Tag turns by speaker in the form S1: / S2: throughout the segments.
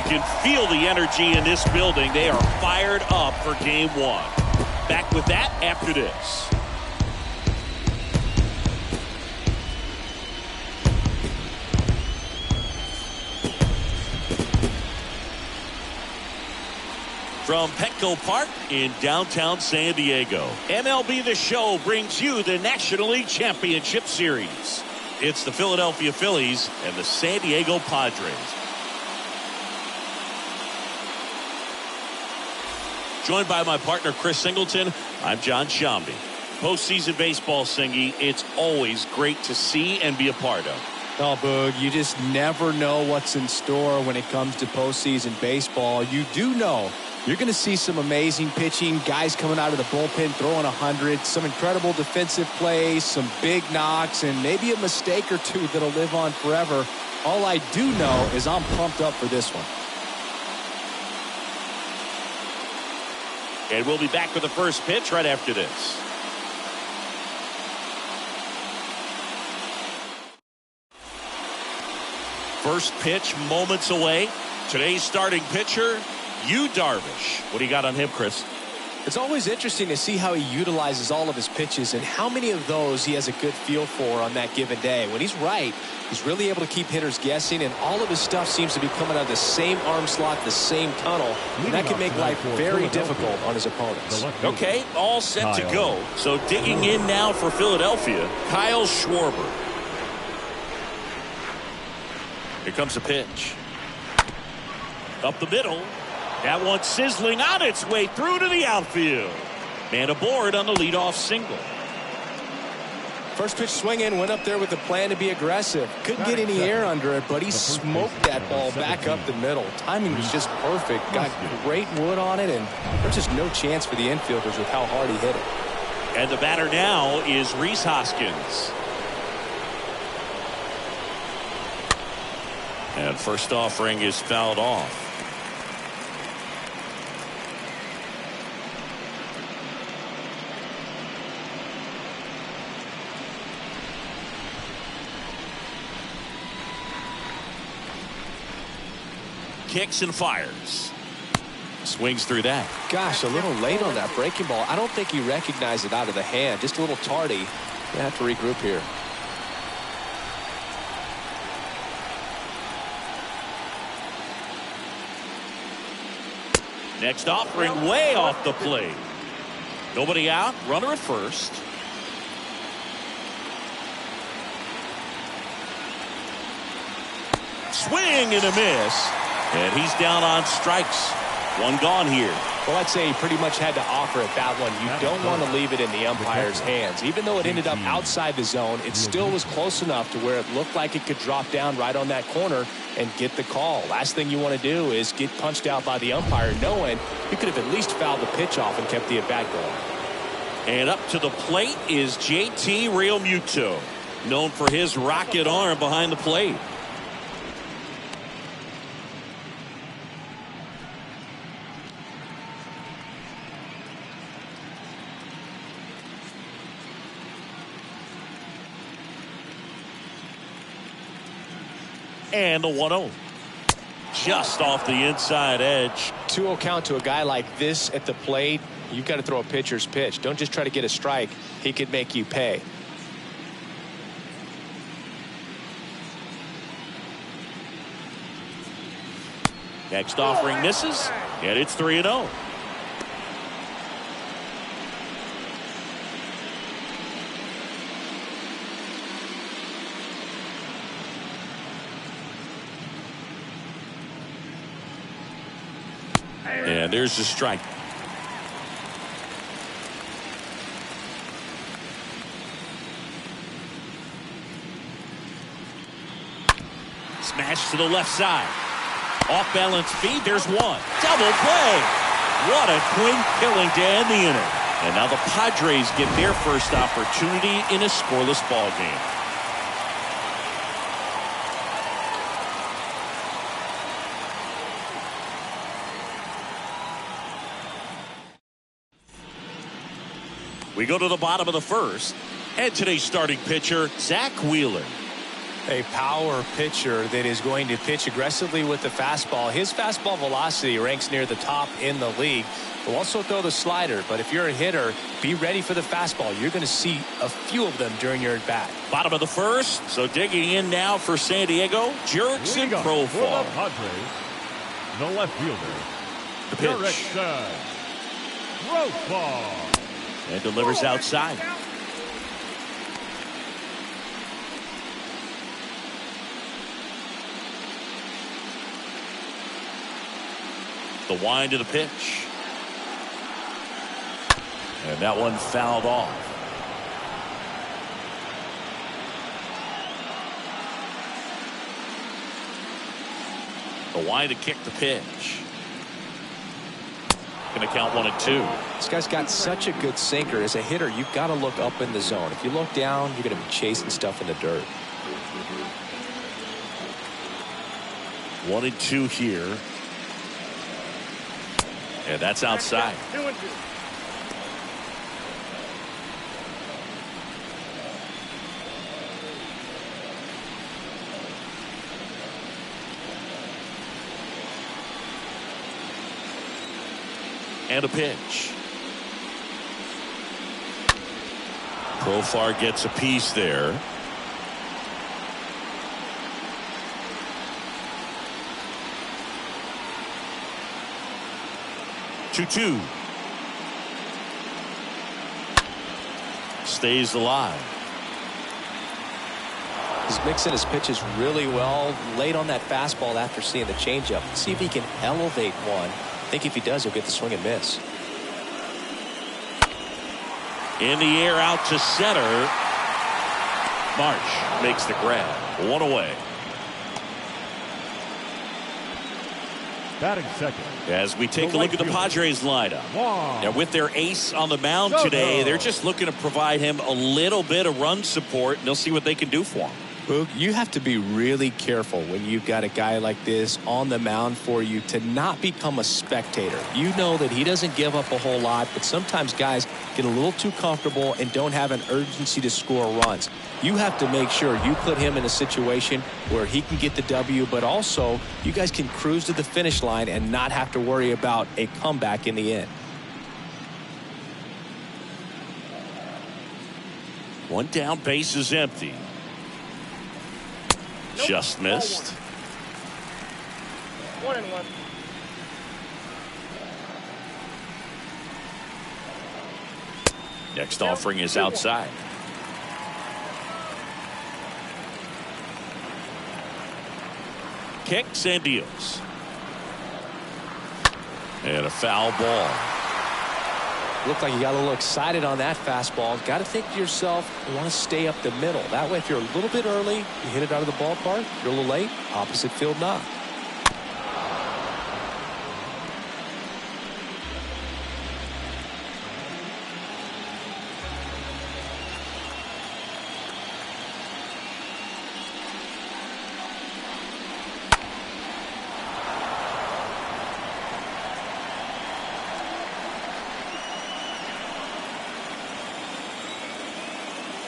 S1: You can feel the energy in this building. They are fired up for game one. Back with that after this. From Petco Park in downtown San Diego, MLB The Show brings you the National League Championship Series. It's the Philadelphia Phillies and the San Diego Padres. Joined by my partner Chris Singleton, I'm John Shambi. Postseason baseball, Singy, it's always great to see and be a part of.
S2: Oh, Boog, you just never know what's in store when it comes to postseason baseball. You do know you're going to see some amazing pitching, guys coming out of the bullpen throwing 100, some incredible defensive plays, some big knocks, and maybe a mistake or two that'll live on forever. All I do know is I'm pumped up for this one.
S1: And we'll be back with the first pitch right after this. First pitch moments away. Today's starting pitcher, Yu Darvish. What do you got on him, Chris?
S2: It's always interesting to see how he utilizes all of his pitches and how many of those he has a good feel for on that given day. When he's right, he's really able to keep hitters guessing, and all of his stuff seems to be coming out of the same arm slot, the same tunnel, and that can make life very difficult on his opponents.
S1: Okay, all set to go. So digging in now for Philadelphia, Kyle Schwarber. Here comes the pitch. Up the middle. That one sizzling on its way through to the outfield. Man aboard on the leadoff single.
S2: First pitch swinging, went up there with a plan to be aggressive. Couldn't get any air under it, but he smoked that ball back up the middle. Timing was just perfect. Got great wood on it, and there's just no chance for the infielders with how hard he hit it.
S1: And the batter now is Rhys Hoskins. And first offering is fouled off. Kicks and fires. Swings through that.
S2: Gosh, a little late on that breaking ball. I don't think he recognized it out of the hand. Just a little tardy. Gonna have to regroup here.
S1: Next offering way off the plate. Nobody out. Runner at first. Swing and a miss. And he's down on strikes. One gone here.
S2: Well, I'd say he pretty much had to offer at that one. You don't want to leave it in the umpire's hands. Even though it ended up outside the zone, it still was close enough to where it looked like it could drop down right on that corner and get the call. Last thing you want to do is get punched out by the umpire knowing you could have at least fouled the pitch off and kept the at-bat going.
S1: And up to the plate is JT Realmuto, known for his rocket arm behind the plate. And the 1-0. Just off the inside edge.
S2: 2-0 count to a guy like this at the plate. You've got to throw a pitcher's pitch. Don't just try to get a strike. He could make you pay.
S1: Next offering misses, and it's 3-0. And there's the strike. Smash to the left side. Off balance feed. There's one. Double play. What a clean killing to end the inning. And now the Padres get their first opportunity in a scoreless ball game. We go to the bottom of the first. And today's starting pitcher, Zach Wheeler.
S2: A power pitcher that is going to pitch aggressively with the fastball. His fastball velocity ranks near the top in the league. He'll also throw the slider, but if you're a hitter, be ready for the fastball. You're going to see a few of them during your at-bat.
S1: Bottom of the first, so digging in now for San Diego, Jurickson Profar.
S3: For the Padres, the left fielder,
S1: The pitch.
S3: Jurickson Profar.
S1: And delivers outside. The wind to the pitch. And that one fouled off. The wind to kick the pitch. Going to count 1-2.
S2: This guy's got such a good sinker. As a hitter, you've got to look up in the zone. If you look down, you're going to be chasing stuff in the dirt.
S1: 1-2 here. And that's outside.
S3: 2-2.
S1: And a pitch. Profar gets a piece there. Two. Stays alive.
S2: He's mixing his pitches really well. Late on that fastball after seeing the changeup. See if he can elevate one. I think if he does, he'll get the swing and miss.
S1: In the air out to center. March makes the grab. One away.
S3: Batting second.
S1: As we take a look at the Padres lineup. Now with their ace on the mound
S3: Soto.
S1: today, they're just looking to provide him a little bit of run support, and they'll see what they can do for him.
S2: Boog, you have to be really careful when you've got a guy like this on the mound for you to not become a spectator. You know that he doesn't give up a whole lot, but sometimes guys get a little too comfortable and don't have an urgency to score runs. You have to make sure you put him in a situation where he can get the W, but also you guys can cruise to the finish line and not have to worry about a comeback in the end.
S1: One down, base is empty. Just missed.
S4: 1-1.
S1: Next offering is outside. Kicks and deals. And a foul ball.
S2: Looked like you got a little excited on that fastball. Got to think to yourself, you want to stay up the middle. That way, if you're a little bit early, you hit it out of the ballpark. If you're a little late, opposite field knock.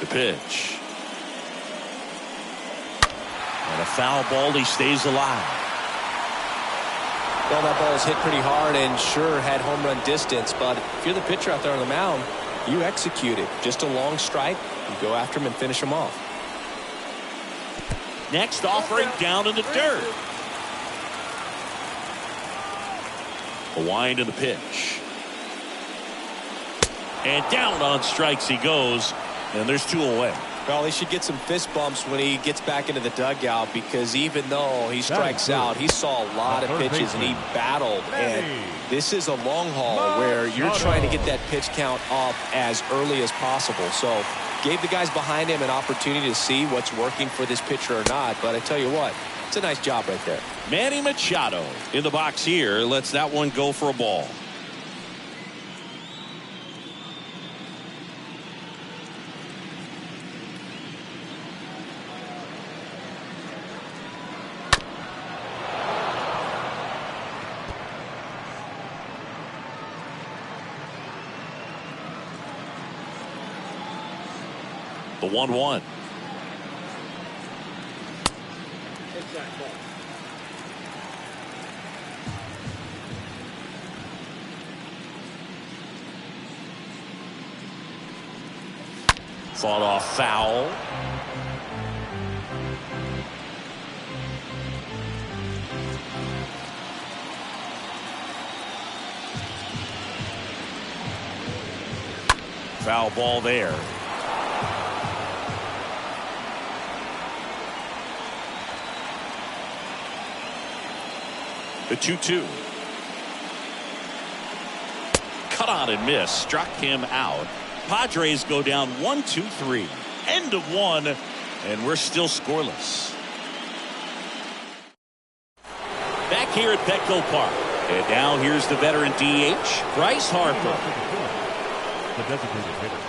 S1: The pitch. And a foul ball. He stays alive.
S2: Well, that ball is hit pretty hard and sure had home run distance, but if you're the pitcher out there on the mound, you execute it. Just a long strike. You go after him and finish him off.
S1: Next offering down in the dirt. A wind in the pitch. And down on strikes he goes. And there's two away.
S2: Well, he should get some fist bumps when he gets back into the dugout, because even though he strikes out, he saw a lot of pitches and he battled. And this is a long haul where you're trying to get that pitch count up as early as possible. So gave the guys behind him an opportunity to see what's working for this pitcher or not. But I tell you what, it's a nice job right there.
S1: Manny Machado in the box here lets that one go for a ball. The 1-1. Fought off foul. Foul ball there. The 2-2. Cut on and miss. Struck him out. Padres go down 1-2-3. End of one, and we're still scoreless. Back here at Petco Park. And now here's the veteran DH, Bryce Harper.
S3: The designated hitter,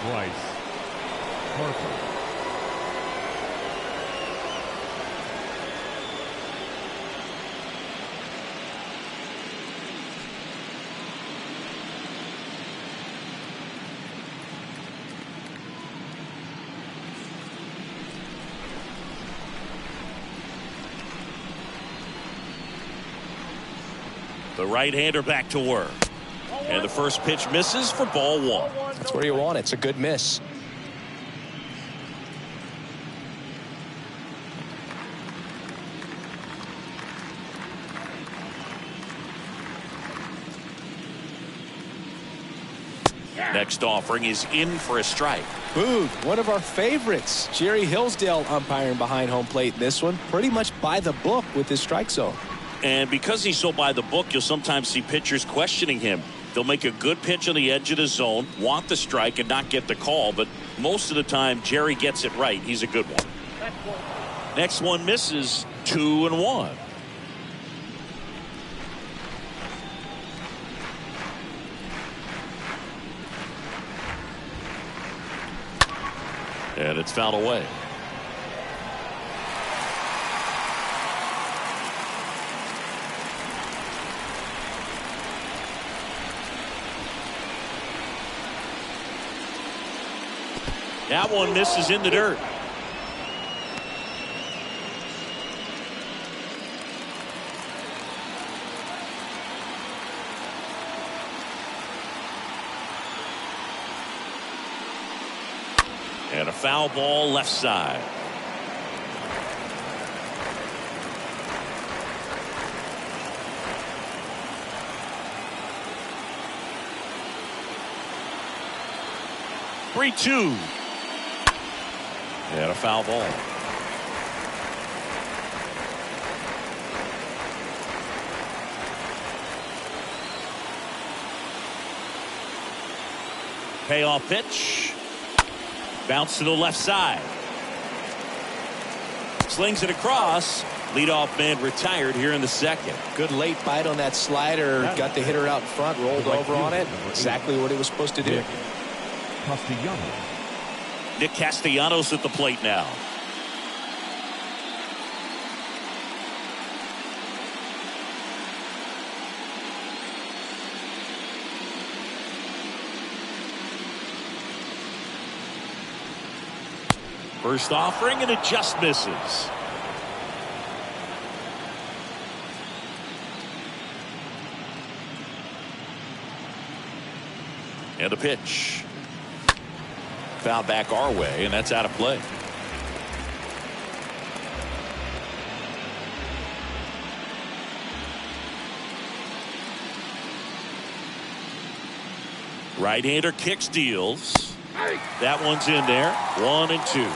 S3: Bryce Harper.
S1: The right-hander back to work. And the first pitch misses for ball one.
S2: That's where you want it. It's a good miss.
S1: Next offering is in for a strike.
S2: Boog, one of our favorites. Jerry Hillsdale umpiring behind home plate in this one. Pretty much by the book with his strike zone.
S1: And because he's so by the book, you'll sometimes see pitchers questioning him. They'll make a good pitch on the edge of the zone, want the strike, and not get the call. But most of the time, Jerry gets it right. He's a good one. Next one misses. 2-1. And it's fouled away. That one misses in the dirt. And a foul ball left side. Three-two. And a foul ball. Payoff pitch. Bounce to the left side. Slings it across. Leadoff man retired here in the second.
S2: Good late bite on that slider. Got the hitter out in front, rolled over on it. Exactly what he was supposed to do.
S1: Nick Castellanos at the plate now. First offering, and it just misses. And a pitch. Foul back our way, and that's out of play. Right-hander kicks, deals. That one's in there. 1-2.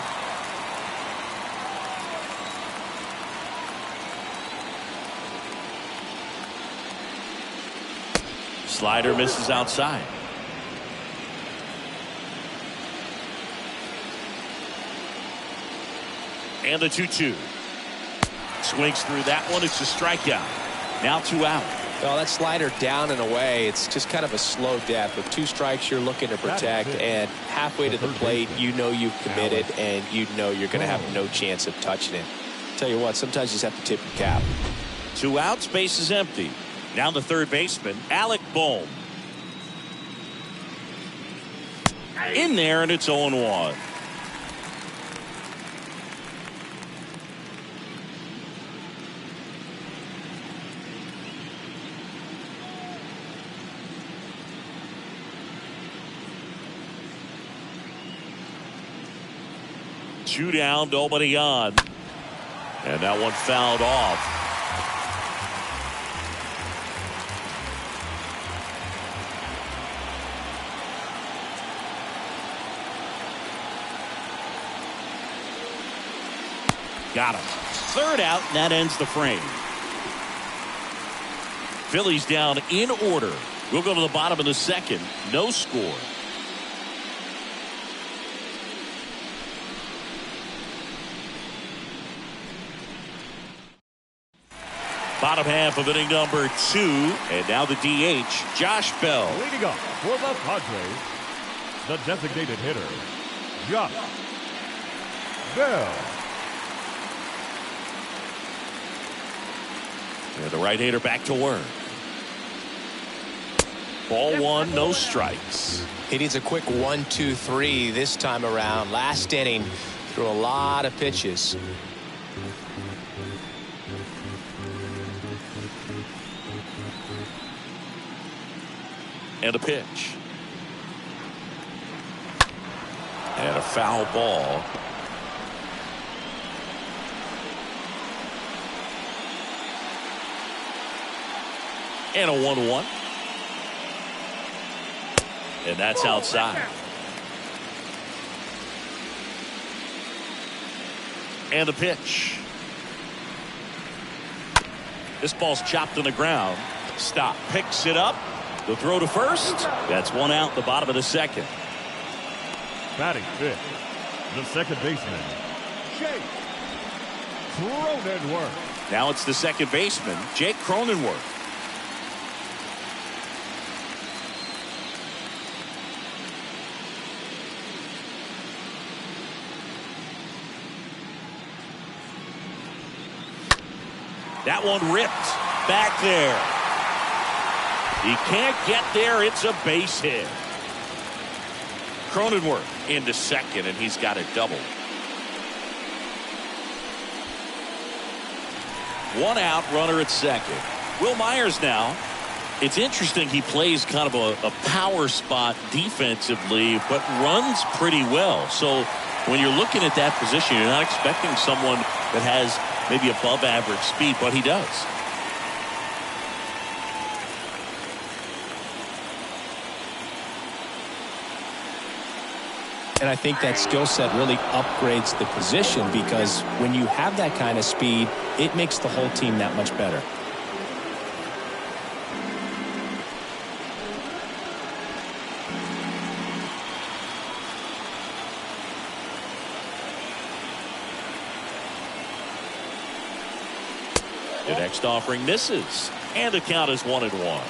S1: Slider misses outside. And the 2-2. Swings through that one. It's a strikeout. Now 2 out.
S2: Well, that slider down and away, it's just kind of a slow death. With 2 strikes, you're looking to protect, and halfway to the plate, you know you've committed, and you know you're going to have no chance of touching it. Tell you what, sometimes you just have to tip your cap.
S1: 2 outs, base is empty. Now the third baseman, Alec Bohm. In there, and it's 0-1. 2 down, nobody on. And that one fouled off. Got him. 3rd out, and that ends the frame. Phillies down in order. We'll go to the bottom of the 2nd. No score. Bottom half of inning number 2. And now the DH, Josh Bell.
S3: Leading up for the Padres, the designated hitter, Josh Bell.
S1: And the right-hander back to work. Ball 1, no strikes.
S2: He needs a quick 1-2-3 this time around. Last inning, threw a lot of pitches.
S1: And a pitch. And a foul ball. And a 1-1. And that's outside. And the pitch. This ball's chopped on the ground. Stop. Picks it up. The throw to first. That's 1 out, the bottom of the 2nd.
S3: Batting 5th, the second baseman, Jake Cronenworth.
S1: Now it's the second baseman, Jake Cronenworth. That one ripped back there. He can't get there. It's a base hit. Cronenworth into second, and he's got a double. 1 out, runner at second. Will Myers now. It's interesting, he plays kind of a power spot defensively, but runs pretty well. So when you're looking at that position, you're not expecting someone that has maybe above average speed, but he does.
S2: And I think that skill set really upgrades the position, because when you have that kind of speed, it makes the whole team that much better.
S1: The next offering misses, and the count is 1-1.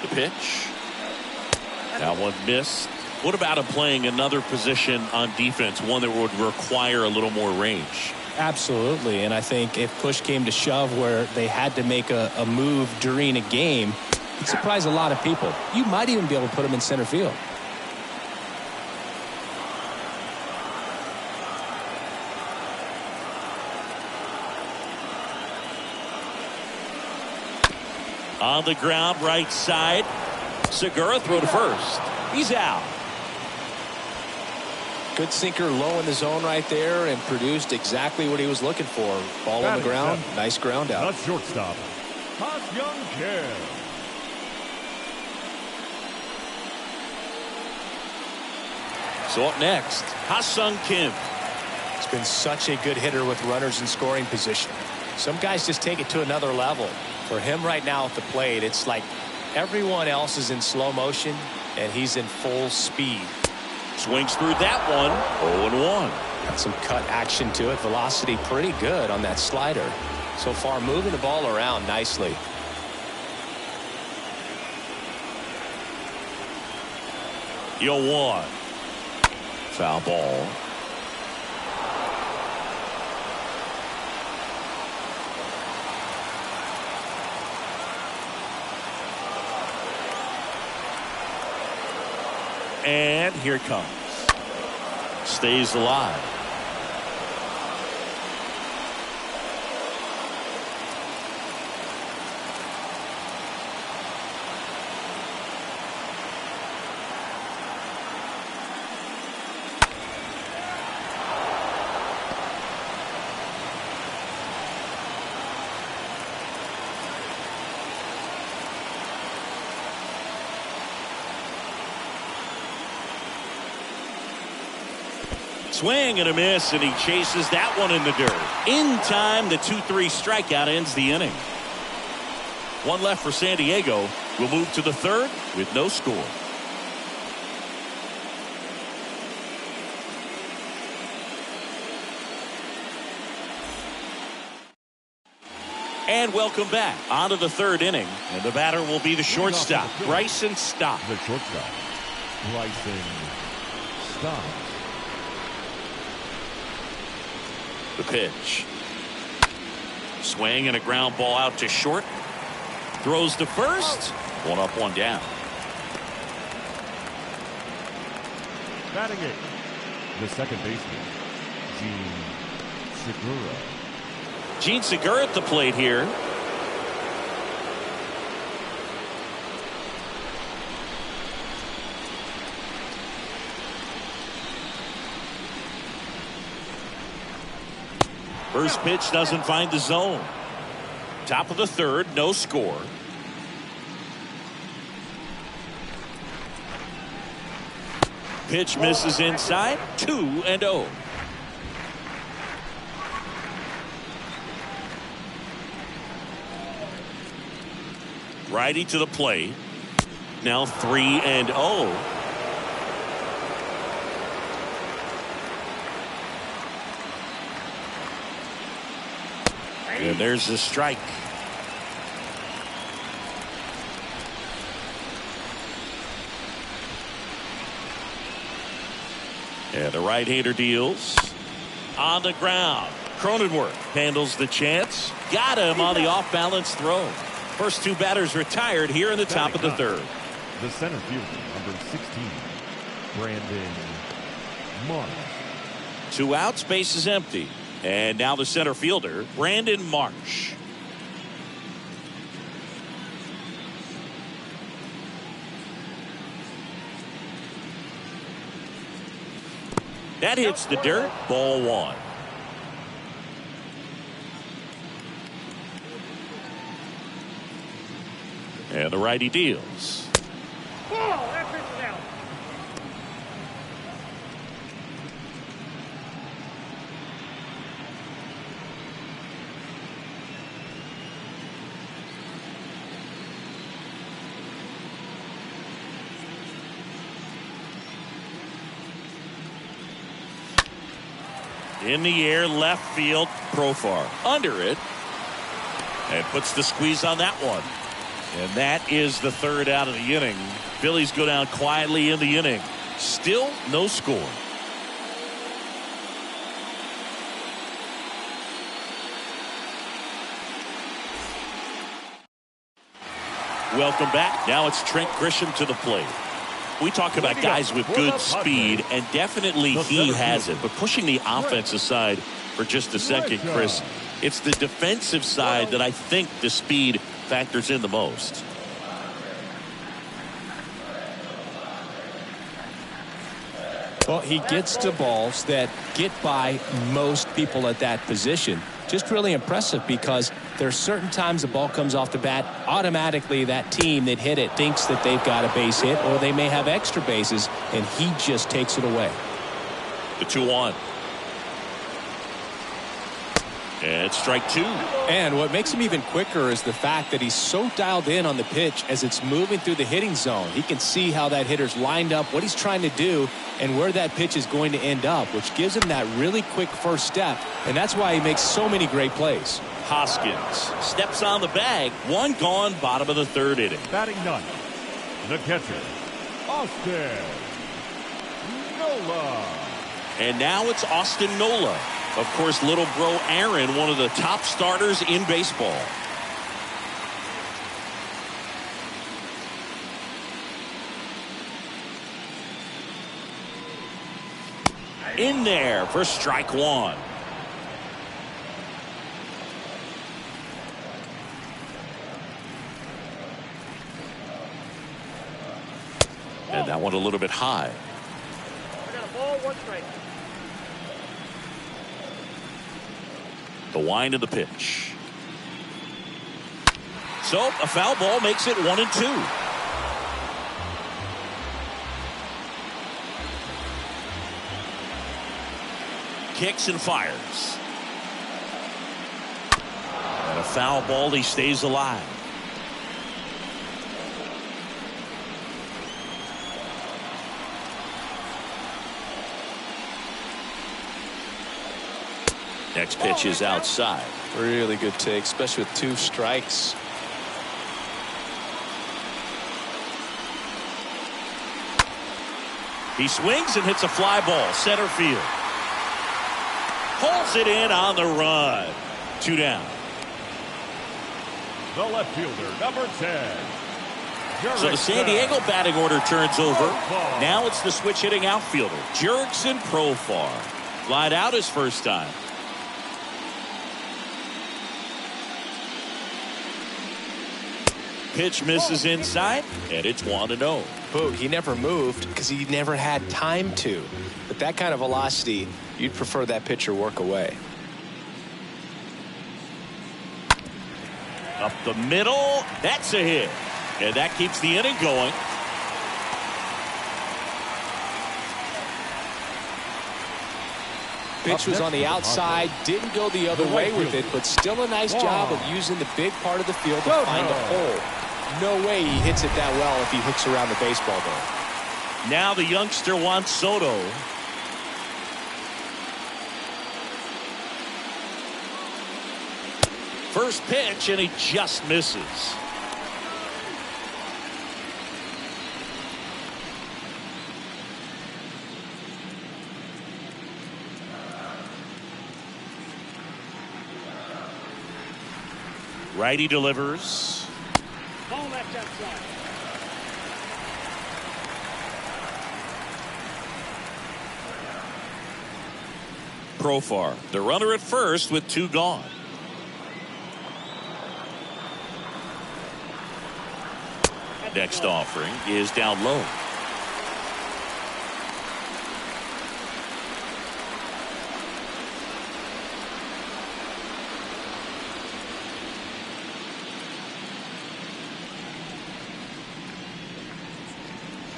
S1: The pitch. That one missed. What about him playing another position on defense, one that would require a little more range?
S2: Absolutely, and I think if push came to shove where they had to make a move during a game, it'd surprise a lot of people. You might even be able to put him in center field.
S1: On the ground, right side. Segura throw to first. He's out.
S2: Good sinker low in the zone right there, and produced exactly what he was looking for. Ball on the ground. Nice ground out.
S3: The shortstop, Ha-Seong Kim.
S1: So up next, Ha-Seong Kim.
S2: He's been such a good hitter with runners in scoring position. Some guys just take it to another level. For him right now at the plate, it's like everyone else is in slow motion and he's in full speed.
S1: Swings through that one. 0-1.
S2: Got some cut action to it. Velocity pretty good on that slider. So far moving the ball around nicely.
S1: Yo, 1. Foul ball. And here it comes. Stays alive. Swing and a miss, and he chases that one in the dirt. In time, the 2-3 strikeout ends the inning. One left for San Diego. We'll move to the third with no score. And welcome back. On to the third inning. And the batter will be the shortstop, Bryson Stott.
S3: The shortstop, Bryson Stott.
S1: The pitch. Swing and a ground ball out to short. Throws to first. One up, one down.
S3: Batting eighth, the second baseman, Gene Segura.
S1: Gene Segura at the plate here. First pitch doesn't find the zone. Top of the third, no score. Pitch misses inside, 2-0. Righty to the plate. Now 3-0. And there's the strike. And the right-hander deals. On the ground. Cronenworth handles the chance. Got him on the off-balance throw. First two batters retired here in the top of the third.
S3: The center fielder, number 16, Brandon Marsh.
S1: 2 outs, base is empty. And now the center fielder, Brandon Marsh. That hits the dirt. Ball one. And the righty deals. In the air, left field, Profar under it, and puts the squeeze on that one. And that is the third out of the inning. Phillies go down quietly in the inning. Still no score. Welcome back. Now it's Trent Grisham to the plate. We talk about guys with good speed, and definitely he has it. But pushing the offense aside for just a second, Chris, it's the defensive side that I think the speed factors in the most.
S2: Well, he gets to balls that get by most people at that position. Just really impressive, because there's certain times the ball comes off the bat, automatically that team that hit it thinks that they've got a base hit, or they may have extra bases, and he just takes it away.
S1: The 2-1. And strike two.
S2: And what makes him even quicker is the fact that he's so dialed in on the pitch as it's moving through the hitting zone. He can see how that hitter's lined up, what he's trying to do, and where that pitch is going to end up, which gives him that really quick first step. And that's why he makes so many great plays.
S1: Hoskins steps on the bag. One gone, bottom of the third inning.
S3: Batting ninth, the catcher, Austin Nola.
S1: And now it's Austin Nola. Of course, little bro Aaron, one of the top starters in baseball. In there for strike one. And that one a little bit high.
S4: I got a ball, one strike.
S1: The wind of the pitch. So a foul ball makes it 1-2. kicks and fires. And a foul ball. He stays alive. Next pitch is outside.
S2: Really good take, especially with 2 strikes.
S1: He swings and hits a fly ball. Center field. Pulls it in on the run. 2 down.
S3: The left fielder, number 10.
S1: So the San Diego batting order turns over. Now it's the switch hitting outfielder, Jurickson Profar. Flied out his first time. Pitch misses inside, and it's 1-0.
S2: Boot, he never moved because he never had time to. But that kind of velocity, you'd prefer that pitcher work away.
S1: Up the middle, that's a hit. And that keeps the inning going.
S2: Pitch was on the outside, didn't go the other way with it, but still a nice job of using the big part of the field to find a hole. No way he hits it that well if he hooks around the baseball though.
S1: Now the youngster Juan Soto. First pitch, and he just misses. Righty delivers.
S4: Ball left outside.
S1: Profar, the runner at first with 2 gone. Next offering is down low.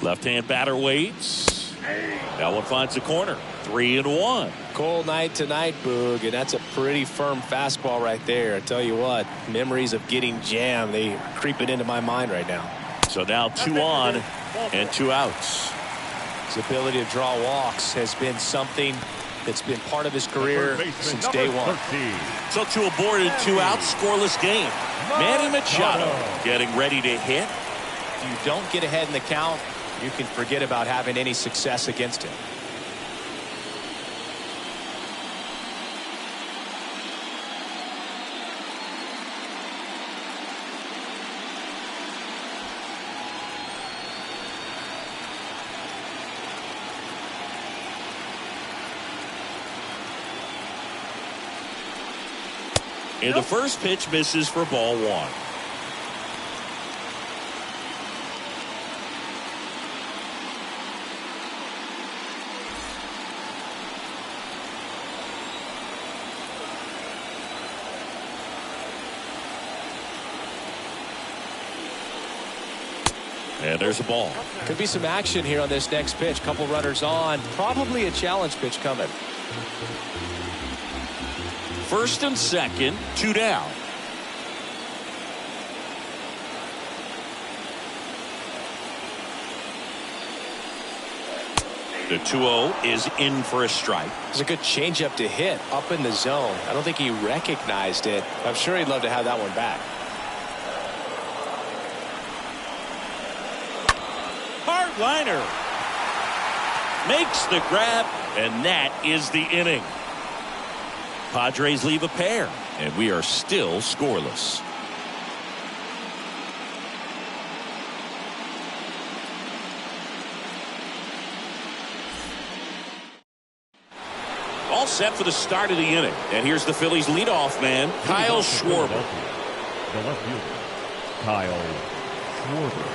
S1: Left-hand batter waits. That one finds the corner. 3-1.
S2: Cold night tonight, Boog, and that's a pretty firm fastball right there. I tell you what, memories of getting jammed, they creep it into my mind right now.
S1: So now 2 on and 2 outs.
S2: His ability to draw walks has been something that's been part of his career since day one.
S1: So 2 aboard and 2 outs, scoreless game. Manny Machado getting ready to hit.
S2: If you don't get ahead in the count, you can forget about having any success against him.
S1: And the first pitch misses for ball 1. And there's a ball.
S2: Could be some action here on this next pitch. Couple runners on. Probably a challenge pitch coming.
S1: First and second, 2 down. The 2-0 is in for a strike.
S2: It's a good changeup to hit up in the zone. I don't think he recognized it. I'm sure he'd love to have that one back.
S1: Hardliner makes the grab, and that is the inning. Padres leave a pair, and we are still scoreless. All set for the start of the inning, and here's the Phillies leadoff man, Kyle Schwarber.
S3: The left fielder, Kyle Schwarber.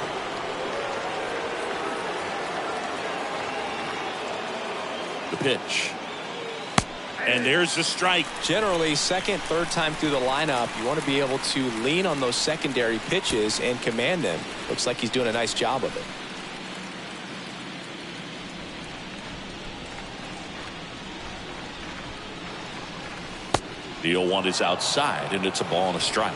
S1: The pitch. And there's the strike.
S2: Generally, second, third time through the lineup, you want to be able to lean on those secondary pitches and command them. Looks like he's doing a nice job of it.
S1: The 0-1 is outside, and it's a ball and a strike.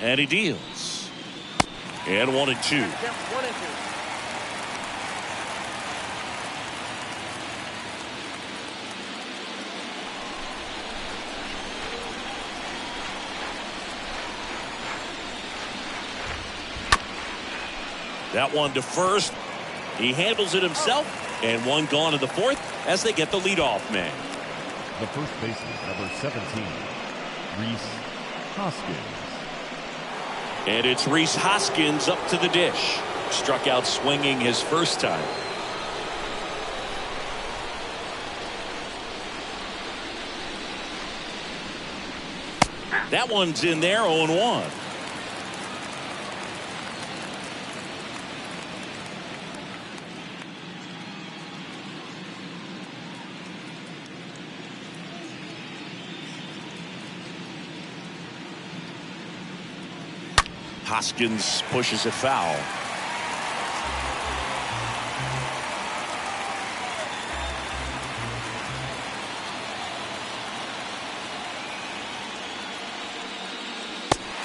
S1: And he deals. And 1-2.
S4: 1-2.
S1: That one to first. He handles it himself, and one gone in the fourth as they get the leadoff man.
S3: The first baseman, number 17, Rhys Hoskins.
S1: And it's Rhys Hoskins up to the dish. Struck out swinging his first time. That one's in there, 0-1. Hoskins pushes it foul.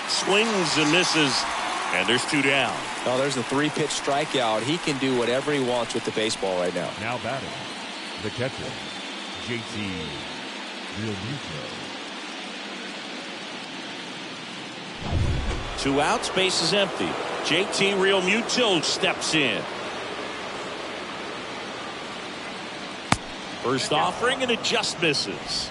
S1: Swings and misses, and there's 2 down.
S2: Oh, there's a 3-pitch strikeout. He can do whatever he wants with the baseball right now.
S3: Now batting, the catcher, JT Realmuto.
S1: 2 outs, base is empty. JT Realmuto steps in. First offering, and it just misses.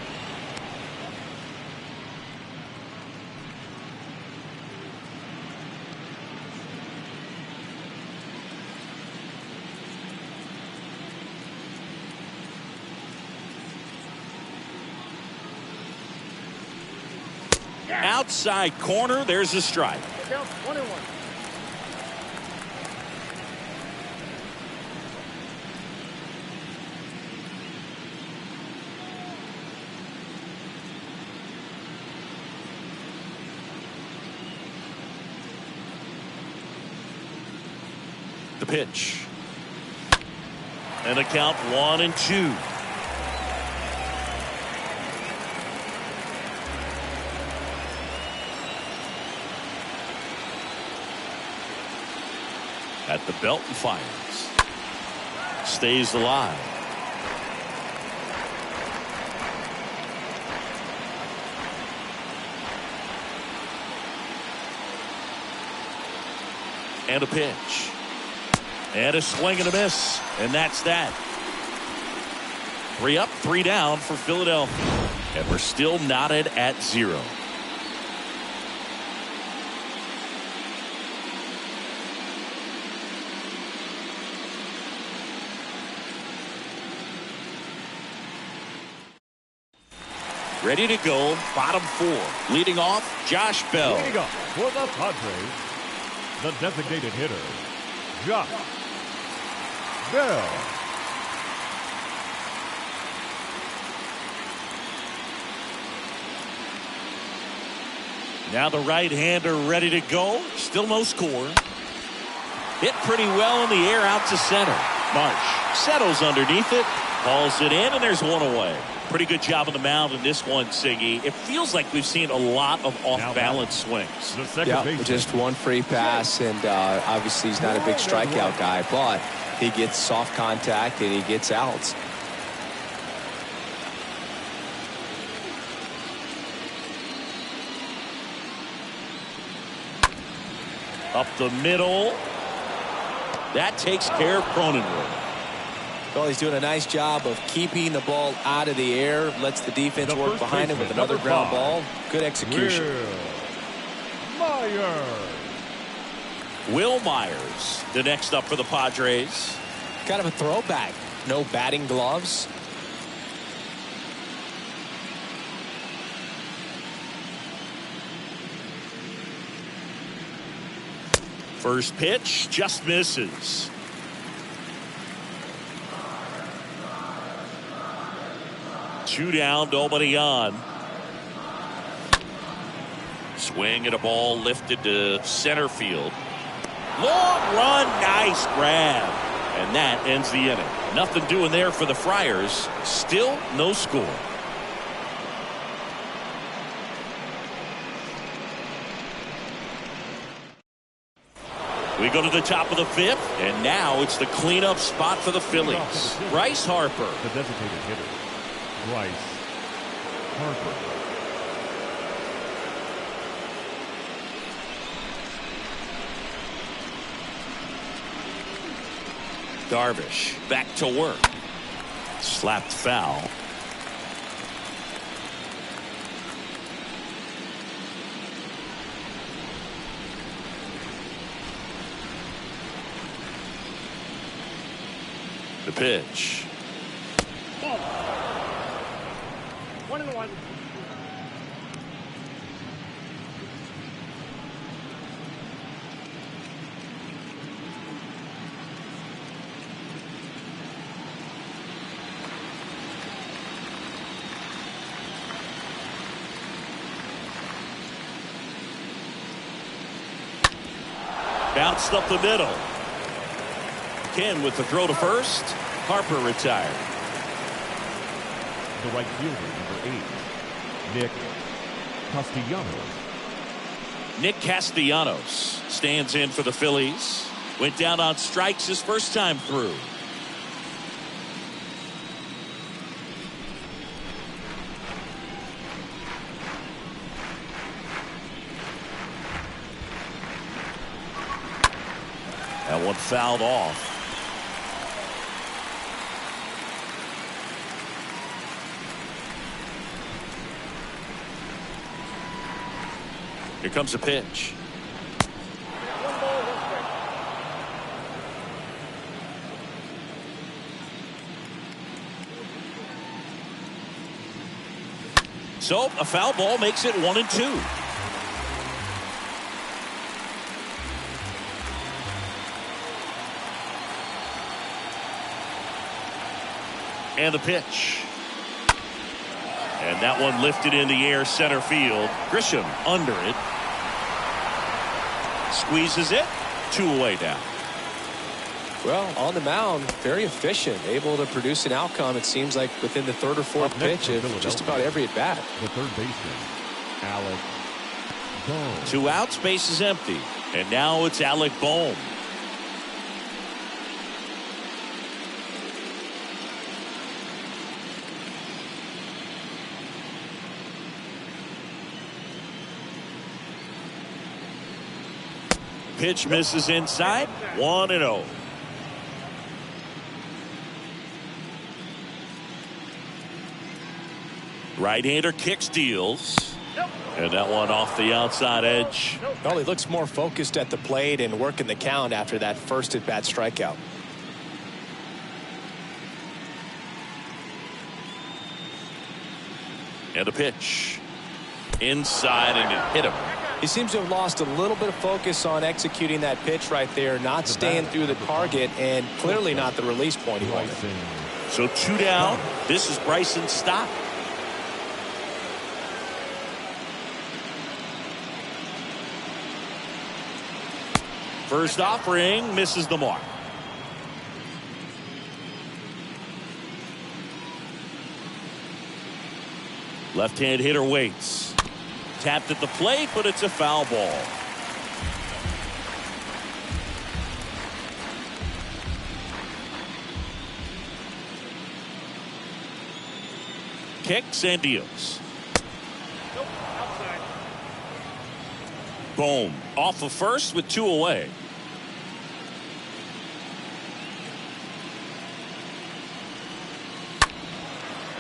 S1: Outside corner, there's a strike.
S4: 1-1.
S1: The pitch. And a count 1-2. At the belt and fires. Stays alive. And a pitch. And a swing and a miss. And that's that. 3 up, 3 down for Philadelphia. And we're still knotted at 0. Ready to go, bottom 4. Leading off, Josh Bell.
S3: Leading up for the Padres, the designated hitter, Josh Bell.
S1: Now the right-hander ready to go. Still no score. Hit pretty well in the air out to center. Marsh settles underneath it, hauls it in, and there's one away. Pretty good job on the mound in this one, Siggy. It feels like we've seen a lot of off-balance swings.
S2: Yeah, just one free pass, and obviously he's not a big strikeout guy, but he gets soft contact and he gets outs.
S1: Up the middle. That takes care of Cronenworth.
S2: Well, he's doing a nice job of keeping the ball out of the air. Lets the defense work behind him with another ground ball. Good execution.
S1: Will Myers, the next up for the Padres.
S2: Kind of a throwback. No batting gloves.
S1: First pitch just misses. Two down, nobody on. Swing and a ball lifted to center field. Long run, nice grab. And that ends the inning. Nothing doing there for the Friars. Still no score. We go to the top of the fifth, and now it's the cleanup spot for the Phillies. Bryce Harper.
S3: The designated hitter, Bryce Harper.
S1: Darvish back to work. Slapped foul. The pitch.
S4: Ball. 1-1.
S1: Bounced up the middle. Ken with the throw to first. Harper retired.
S3: The right fielder, number 8,
S1: Nick Castellanos stands in for the Phillies. Went down on strikes his first time through. That one fouled off. Here comes a pitch.
S4: 1 ball, 1 strike.
S1: So a foul ball makes it 1-2. And the pitch. And that one lifted in the air center field. Grisham under it. Squeezes it. 2 away now.
S2: Well, on the mound, very efficient, able to produce an outcome, it seems like, within the 3rd or 4th pitch of just about every at bat.
S3: the third baseman, Alec Bohm.
S1: 2 outs, base is empty. And now it's Alec Bohm. Pitch misses inside. 1-0. Right-hander kicks, deals. And that one off the outside edge.
S2: Well, he looks more focused at the plate and working the count after that first at-bat strikeout.
S1: And a pitch. Inside, and it hit him.
S2: He seems to have lost a little bit of focus on executing that pitch right there, not staying through the target, and clearly not the release point he wanted.
S1: So 2 down. This is Bryson's stop. First offering misses the mark. Left-hand hitter waits. Tapped at the plate, but it's a foul ball. Kicks and deals.
S4: Nope, outside.
S1: Boom. Off of first with 2 away.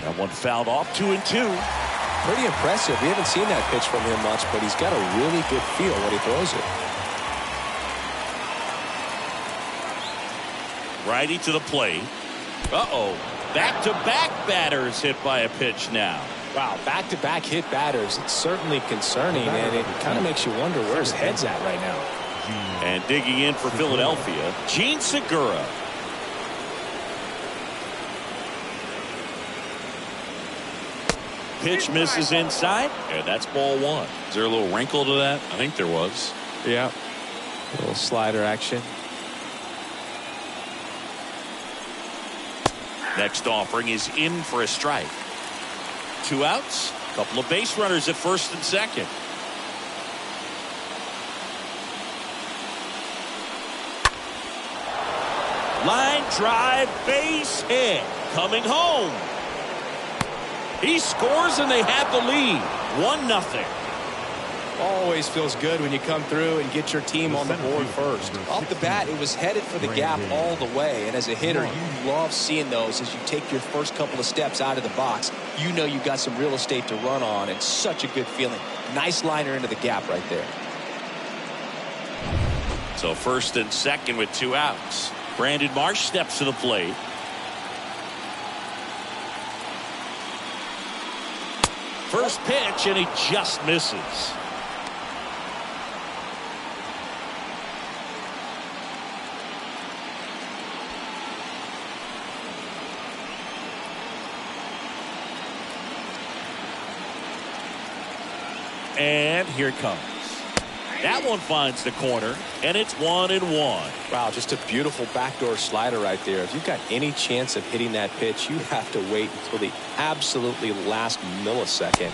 S1: That one fouled off. 2-2.
S2: Pretty impressive. We haven't seen that pitch from him much, but he's got a really good feel when he throws it.
S1: Righty to the plate. Uh-oh. Back-to-back batters hit by a pitch now.
S2: Wow, back-to-back hit batters. It's certainly concerning, and it kind of makes you wonder where his head's at right now.
S1: And digging in for Philadelphia, Gene Segura. pitch misses inside, and that's ball one. Is there a little wrinkle to that? I think there was.
S2: Yeah. A little slider action.
S1: Next offering is in for a strike. 2 outs. Couple of base runners at first and second. Line drive, base hit. Coming home. He scores and they have the lead. 1-0.
S2: Always feels good when you come through and get your team on the board first. Off the bat, it was headed for the gap all the way. And as a hitter, you love seeing those as you take your first couple of steps out of the box. You know you've got some real estate to run on, and such a good feeling. Nice liner into the gap right there.
S1: So first and second with 2 outs. Brandon Marsh steps to the plate. First pitch, and he just misses. And here it comes. That one finds the corner, and it's 1-1.
S2: Wow, just a beautiful backdoor slider right there. If you've got any chance of hitting that pitch, you have to wait until the absolutely last millisecond.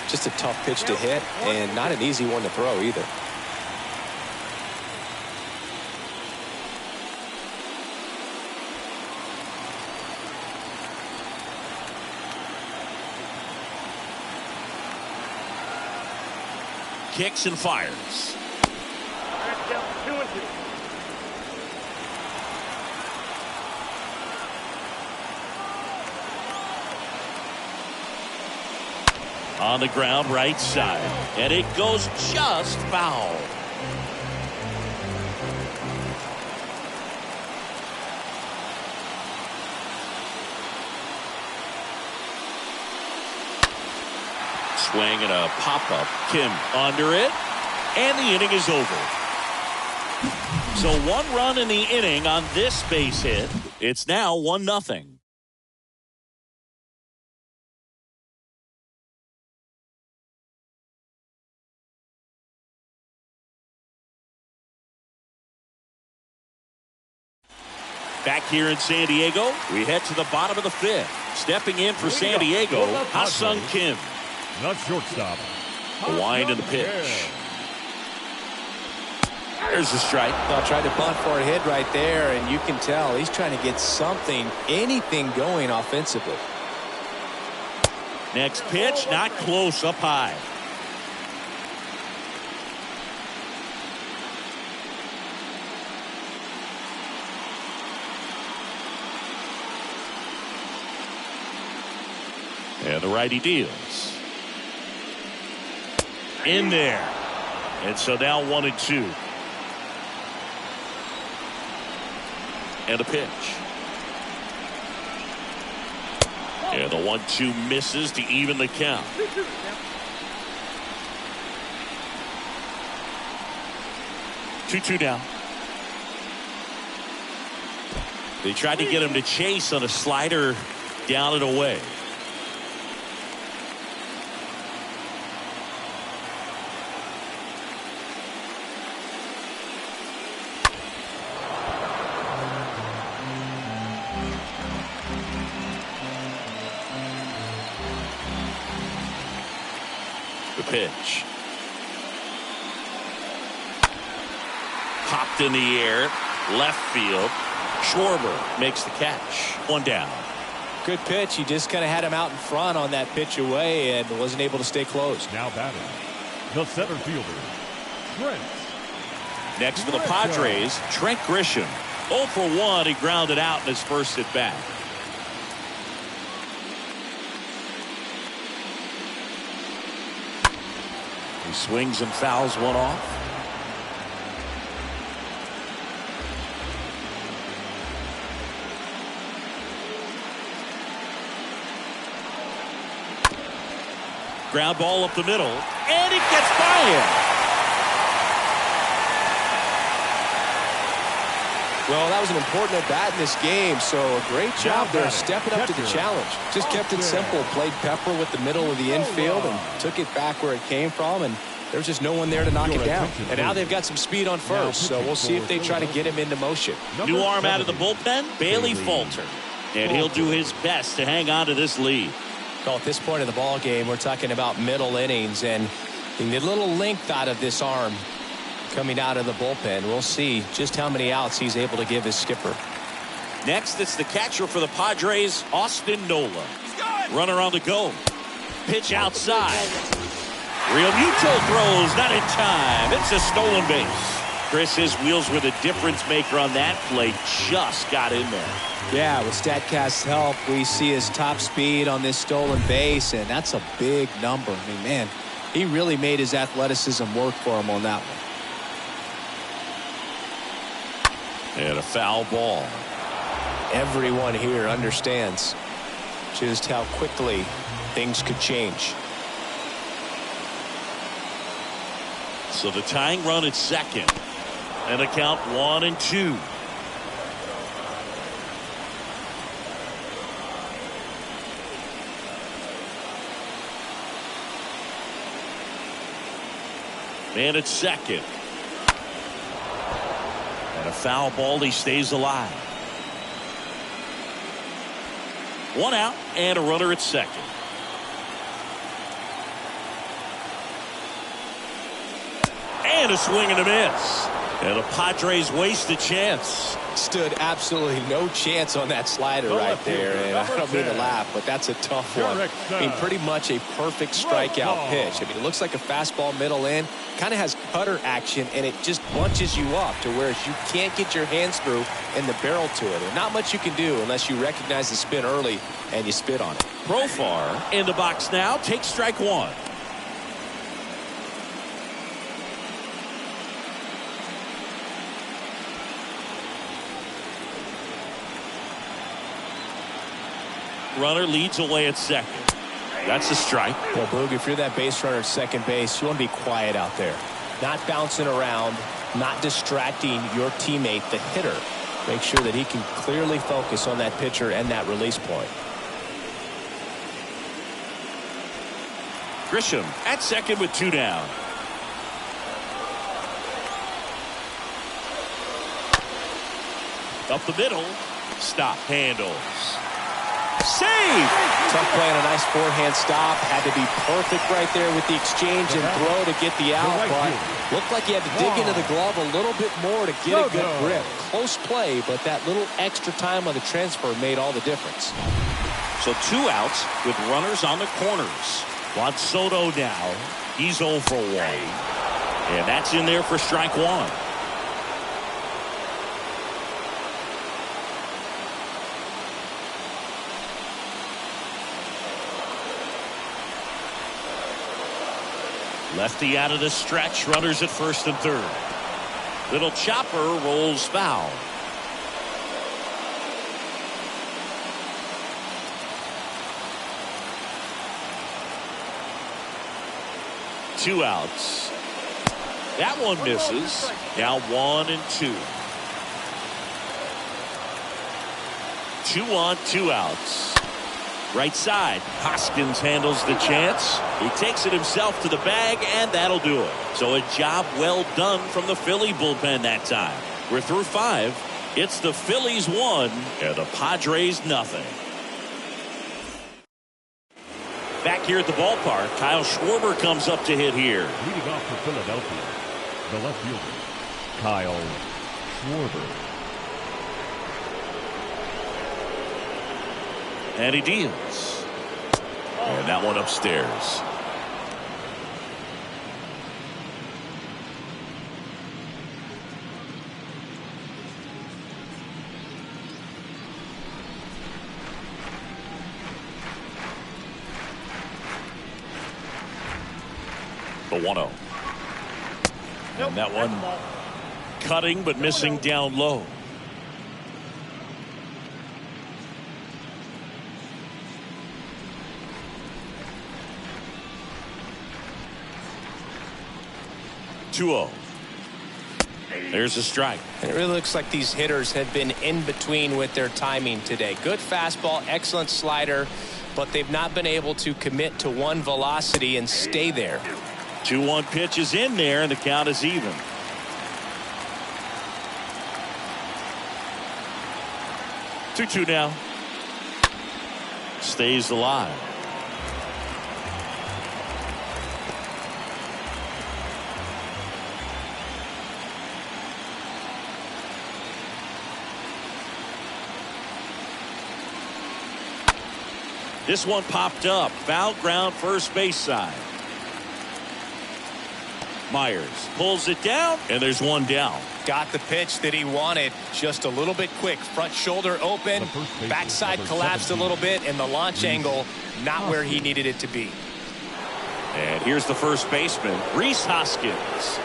S2: Just a tough pitch to hit, and not an easy one to throw either.
S1: Kicks and fires.
S4: Back down 2-2.
S1: On the ground, right side. And it goes just foul. Swing and a pop-up. Kim under it. And the inning is over. So 1 run in the inning on this base hit. It's now 1-0. Back here in San Diego, we head to the bottom of the 5th. Stepping in for San Diego, Ha-Sung Kim.
S3: The shortstop.
S1: The wind and the pitch. There's the strike.
S2: Well, tried to bunt for a hit right there, and you can tell he's trying to get something, anything going offensively.
S1: Next pitch, not close, up high. And the righty deals. In there. And so now 1-2. And a pitch. And the 1-2 misses to even the count. 2-2 down. They tried to get him to chase on a slider down and away. The pitch. Popped in the air. Left field. Schwarber makes the catch. 1 down.
S2: Good pitch. He just kind of had him out in front on that pitch away and wasn't able to stay close.
S3: Now batting, the center fielder, Trent.
S1: Next for the Padres, Trent Grisham. 0 for 1. He grounded out in his first at bat. He swings and fouls one off. Ground ball up the middle, and it gets by him.
S2: Well, that was an important at-bat in this game, so a great job there stepping up to the challenge. Just kept it simple, played pepper with the middle of the infield and took it back where it came from, and there's just no one there to knock it down. And now they've got some speed on first, so we'll see if they try to get him into motion.
S1: New arm out of the bullpen, Bailey Falter. And he'll do his best to hang on to this lead.
S2: Well, at this point of the ball game, we're talking about middle innings, and you need a little length out of this arm coming out of the bullpen. We'll see just how many outs he's able to give his skipper.
S1: Next, it's the catcher for the Padres, Austin Nola. Runner on the go. Pitch outside. Real Muto throws, not in time. It's a stolen base. Chris, his wheels were the difference maker on that play. Just got in there.
S2: Yeah, with StatCast's help, we see his top speed on this stolen base, and that's a big number. I mean, man, he really made his athleticism work for him on that one.
S1: And a foul ball.
S2: Everyone here understands just how quickly things could change.
S1: So the tying run at second. And a count 1-2. Man at second. And a foul ball. He stays alive. One out and a runner at second. And a swing and a miss. And the Padres waste a chance.
S2: Stood absolutely no chance on that slider right there. And I don't mean to laugh, but that's a tough one. I mean, pretty much a perfect strikeout pitch. I mean, it looks like a fastball middle in. Kind of has cutter action, and it just bunches you up to where you can't get your hands through and the barrel to it. And not much you can do unless you recognize the spin early and you spit on it.
S1: Profar in the box now. Takes strike one. Runner leads away at second. That's a strike.
S2: Well, Boog, if you're that base runner at second base, you want to be quiet out there. Not bouncing around, not distracting your teammate, the hitter. Make sure that he can clearly focus on that pitcher and that release point.
S1: Grisham at second with two down. Up the middle. Stop. Handles. Save!
S2: Tough play on a nice forehand stop. Had to be perfect right there with the exchange and throw to get the out, but looked like he had to dig into the glove a little bit more to get a good grip. Close play, but that little extra time on the transfer made all the difference.
S1: So two outs with runners on the corners. Juan Soto now. He's 0 for 1. And that's in there for strike one. Lefty out of the stretch. Runners at first and third. Little chopper rolls foul. Two outs. That one misses. Now 1-2. 2 on, 2 outs. Right side. Hoskins handles the chance. He takes it himself to the bag, and that'll do it. So a job well done from the Philly bullpen that time. We're through 5. It's the Phillies 1 and the Padres nothing. Back here at the ballpark, Kyle Schwarber comes up to hit here.
S3: Leading off for Philadelphia, the left fielder, Kyle Schwarber.
S1: And he deals. And that one upstairs. The 1-0. And that one cutting but missing down low. There's a strike.
S5: And it really looks like these hitters have been in between with their timing today. Good fastball, excellent slider, but they've not been able to commit to one velocity and stay there.
S1: 2-1 pitch is in there, and the count is even. Two now. Stays alive. This one popped up. Foul ground, first base side. Myers pulls it down, and there's one down.
S5: Got the pitch that he wanted, just a little bit quick. Front shoulder open, backside collapsed a little bit, and the launch angle not where he needed it to be.
S1: And here's the first baseman, Rhys Hoskins.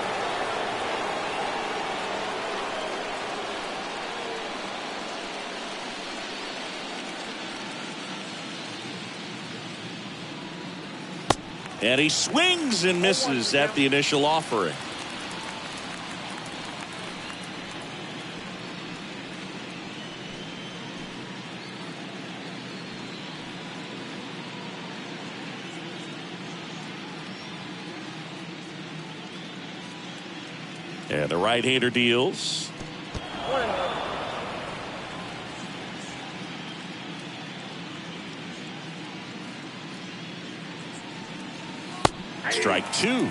S1: And he swings and misses at the initial offering. And the right-hander deals. Strike two.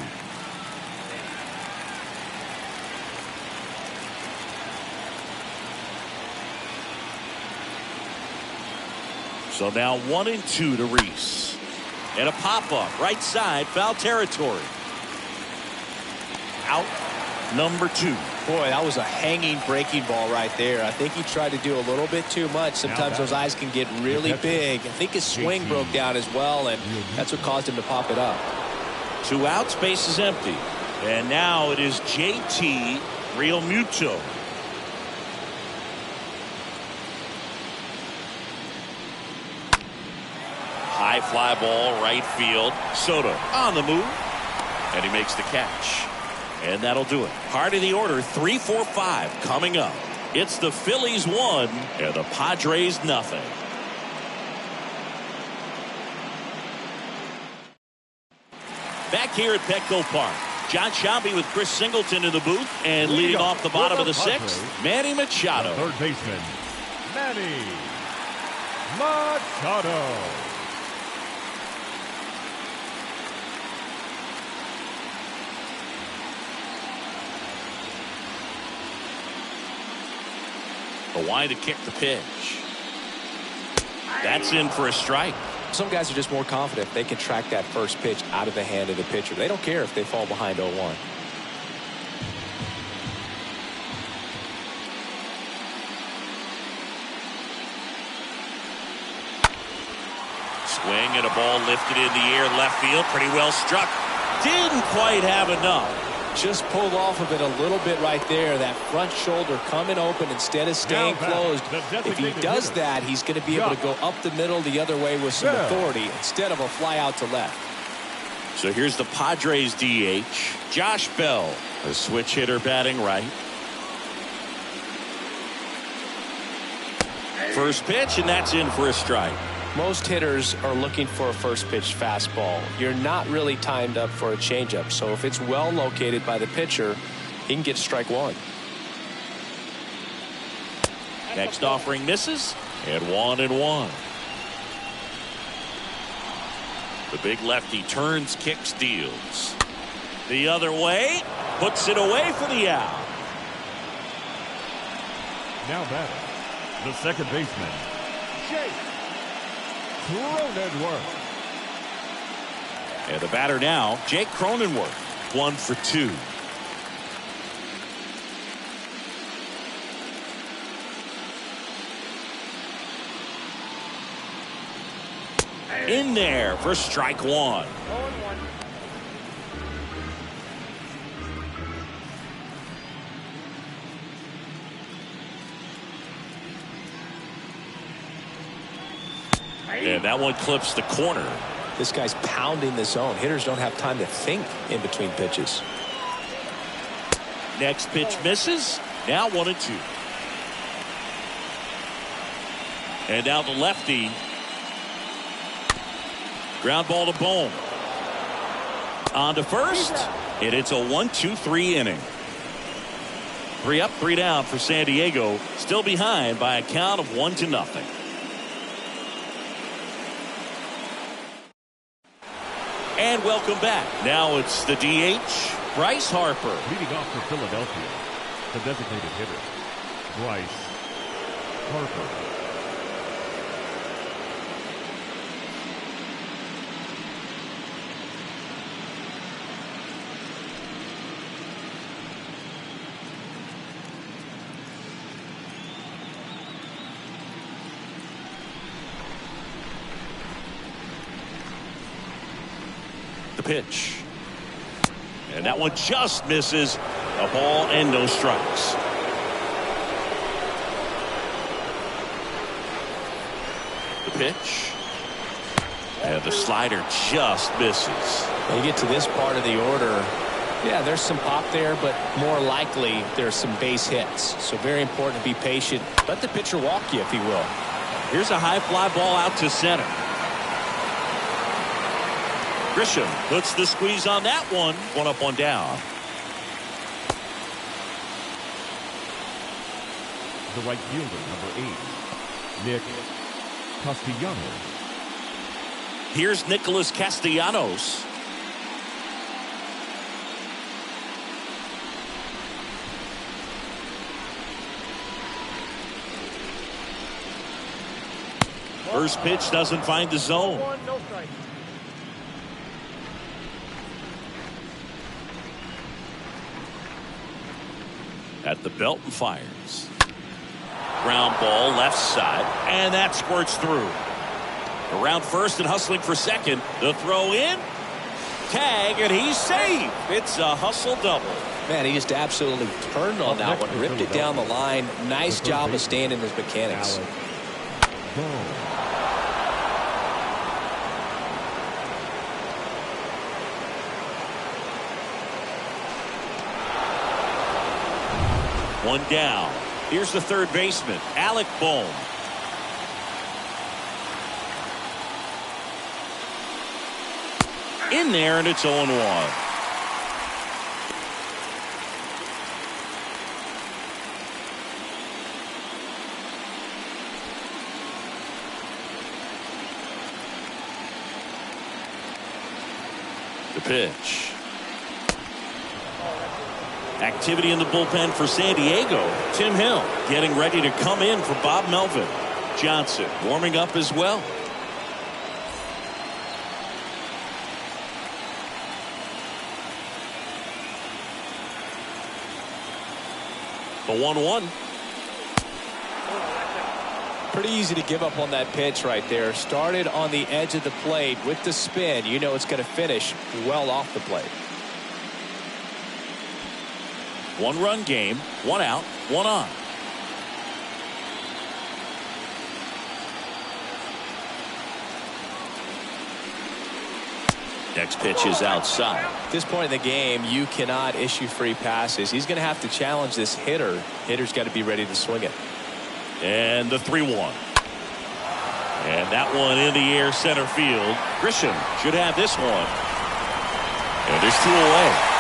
S1: So now 1-2 to Rhys. And a pop-up right side, foul territory. Out number 2.
S5: Boy, that was a hanging breaking ball right there. I think he tried to do a little bit too much. Sometimes those eyes can get really big. I think his swing broke down as well, and that's what caused him to pop it up.
S1: 2 outs, base is empty. And now it is JT Realmuto. High fly ball, right field. Soto on the move. And he makes the catch. And that'll do it. Heart of the order, 3, 4, 5 coming up. It's the Phillies 1 and the Padres nothing. Back here at Petco Park, John Shelby with Chris Singleton in the booth, and leading off the bottom of the 6th, Manny Machado.
S3: Third baseman, Manny Machado.
S1: The wind to kick the pitch. That's in for a strike.
S2: Some guys are just more confident if they can track that first pitch out of the hand of the pitcher. They don't care if they fall behind 0-1.
S1: Swing and a ball lifted in the air, left field, pretty well struck. Didn't quite have enough.
S2: Just pulled off of it a little bit right there. That front shoulder coming open instead of staying closed. If he does that, he's going to be able to go up the middle the other way with some authority instead of a fly out to left.
S1: So here's the Padres DH, Josh Bell, a switch hitter batting right. First pitch, and that's in for a strike.
S5: Most hitters are looking for a first pitch fastball. You're not really timed up for a changeup. So if it's well located by the pitcher, he can get strike 1.
S1: Next offering misses, and 1-1. The big lefty turns, kicks, deals. The other way, puts it away for the out.
S3: Now batting, the second baseman, Jake Cronenworth.
S1: And the batter now, Jake Cronenworth, 1 for 2. In there for strike 1. And that one clips the corner.
S2: This guy's pounding the zone. Hitters don't have time to think in between pitches.
S1: Next pitch misses. Now 1-2. And now the lefty. Ground ball to Bohm. On to first. And it's a 1-2-3 inning. 3 up, 3 down for San Diego. Still behind by a count of 1-0. And welcome back. Now it's the DH, Bryce Harper.
S3: Leading off for Philadelphia, the designated hitter, Bryce Harper.
S1: The pitch. And that one just misses. A ball and no strikes. The pitch. And the slider just misses.
S5: When you get to this part of the order, yeah, there's some pop there, but more likely there's some base hits. So very important to be patient. Let the pitcher walk you, if he will.
S1: Here's a high fly ball out to center. Grisham puts the squeeze on that one. 1 up, 1 down.
S3: The right fielder, number 8, Nick Castellanos.
S1: Here's Nicholas Castellanos. First pitch doesn't find the zone.
S4: No strike.
S1: At the belt and fires. Ground ball left side, and that squirts through. Around first and hustling for second. The throw in. Tag, and he's safe. It's a hustle double.
S5: Man, he just absolutely turned on that one. Ripped it down the line. Nice job of staying in his mechanics.
S1: One down. Here's the third baseman, Alec Bohm. In there, and it's 0-1. The pitch. Activity in the bullpen for San Diego. Tim Hill getting ready to come in for Bob Melvin. Johnson warming up as well. The 1-1.
S5: Pretty easy to give up on that pitch right there. Started on the edge of the plate with the spin. You know it's going to finish well off the plate.
S1: 1-run game, 1 out, 1 on. Next pitch is outside.
S5: At this point in the game, you cannot issue free passes. He's going to have to challenge this hitter. Hitter's got to be ready to swing it.
S1: And the 3-1. And that one in the air center field. Grisham should have this one. And there's 2 away.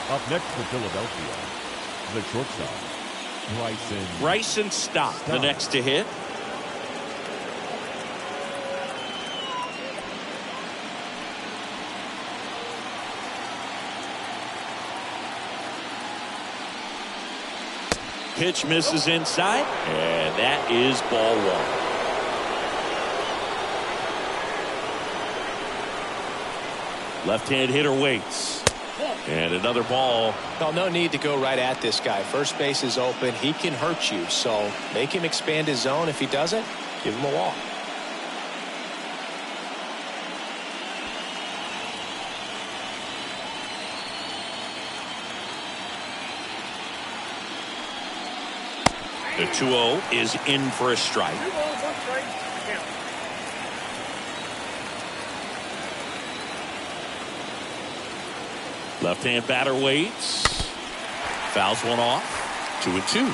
S3: Up next for Philadelphia, the shortstop,
S1: Bryson Stott, the next to hit. Pitch misses inside, and that is ball 1. Left-hand hitter waits. And another ball.
S5: Well, no need to go right at this guy. First base is open. He can hurt you. So make him expand his zone. If he doesn't, give him a walk.
S1: The 2-0 is in for a strike.
S4: 2 balls, 1 strike.
S1: Left-hand batter waits. Fouls one off. 2-2.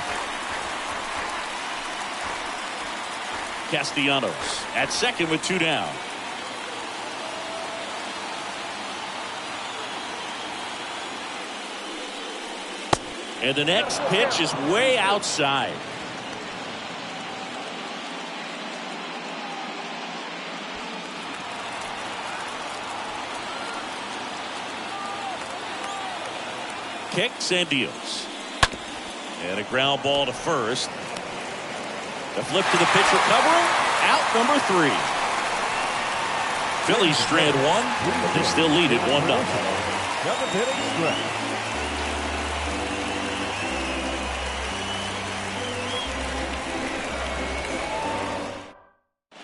S1: Castellanos at second with 2 down. And the next pitch is way outside. Kicks and deals. And a ground ball to first. The flip to the pitch, recovering. Out number 3. Phillies strand 1, but they still lead it 1-0.
S3: 7th inning stretch.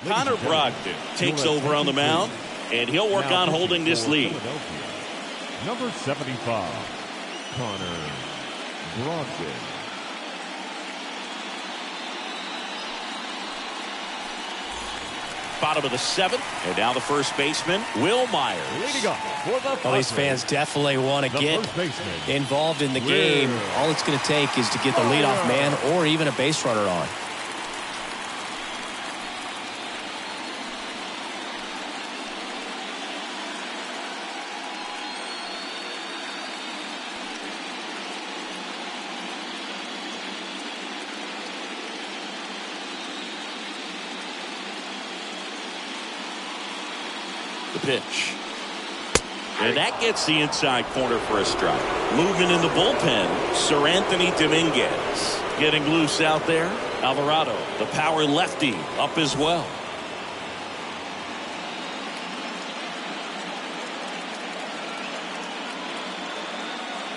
S1: Connor Brogdon takes over on the mound, and he'll work on holding this lead.
S3: Number 75, Connor Brogdon.
S1: Bottom of the 7th, and now the first baseman, Will Myers.
S3: Leading up for the
S5: Well, these fans definitely want to get involved in the game. All it's going to take is to get the leadoff man or even a base runner on.
S1: The pitch. And that gets the inside corner for a strike. Movement in the bullpen, Sir Anthony Dominguez getting loose out there. Alvarado, the power lefty, up as well.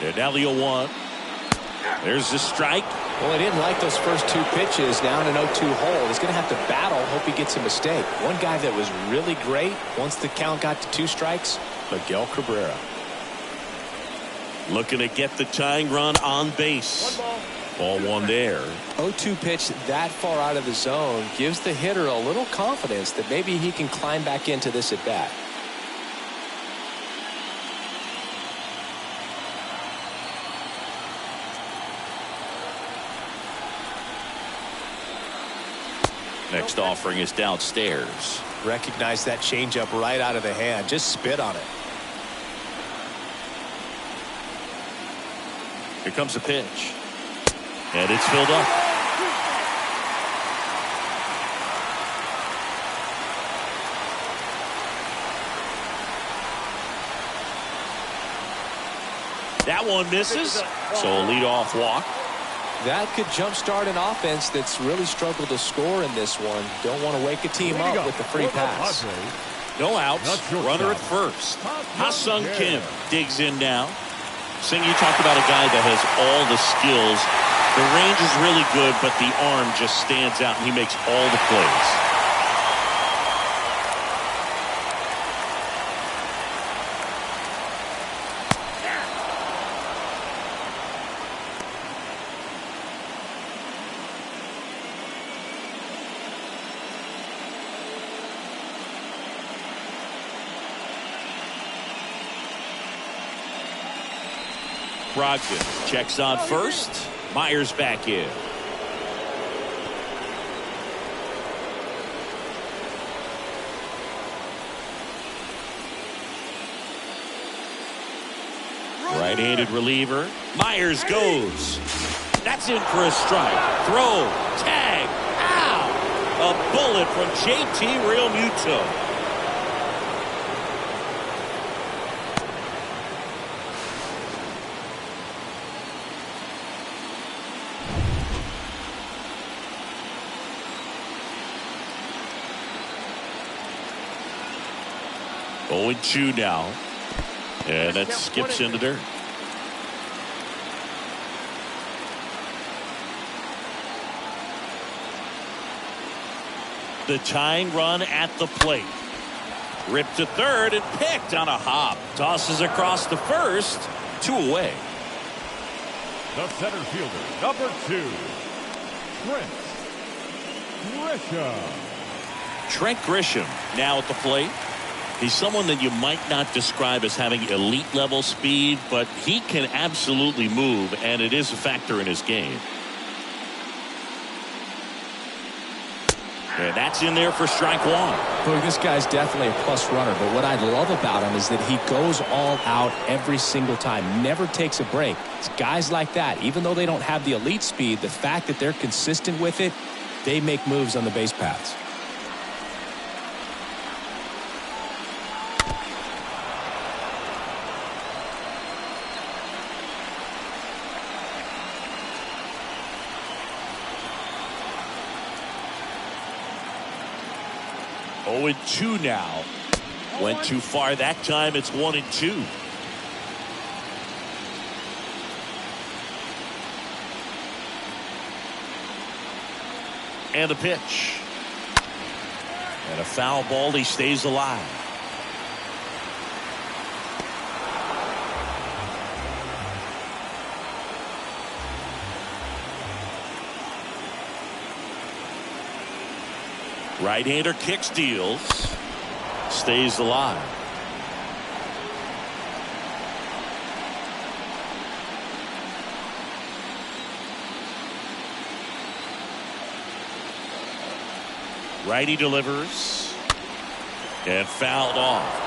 S1: And now the 0-1. There's the strike.
S5: Well, he didn't like those first 2 pitches. Now in an 0-2 hole. He's going to have to battle. Hope he gets a mistake. One guy that was really great once the count got to 2 strikes, Miguel Cabrera.
S1: Looking to get the tying run on base. Ball 1 there.
S5: 0-2 pitch that far out of the zone gives the hitter a little confidence that maybe he can climb back into this at bat.
S1: Next offering is downstairs.
S5: Recognize that changeup right out of the hand. Just spit on it.
S1: Here comes a pitch. And it's filled up. That one misses. So a leadoff walk.
S5: That could jumpstart an offense that's really struggled to score in this one. Don't want to wake a team up with the free pass.
S1: No outs. Runner at first. Ha-Sung Kim digs in now. Sing, you talked about a guy that has all the skills. The range is really good, but the arm just stands out, and he makes all the plays. Brogdon checks on first. Myers back in. Right-handed reliever. Myers goes. That's in for a strike. Throw. Tag. Ow! A bullet from JT Realmuto. Oh, 0-2 now. And that skips in the dirt. The tying run at the plate. Ripped to third and picked on a hop. Tosses across to first. 2 away.
S3: The center fielder, number 2, Trent Grisham.
S1: Trent Grisham now at the plate. He's someone that you might not describe as having elite level speed, but he can absolutely move, and it is a factor in his game. And that's in there for strike one.
S5: Boy, this guy's definitely a plus runner, but what I love about him is that he goes all out every single time, never takes a break. It's guys like that, even though they don't have the elite speed, the fact that they're consistent with it, they make moves on the base paths.
S1: Oh, 0-2 now. Went too far that time. It's 1-2. And a pitch. And a foul ball. He stays alive. Right-hander kicks, deals, stays alive. Righty delivers and fouled off.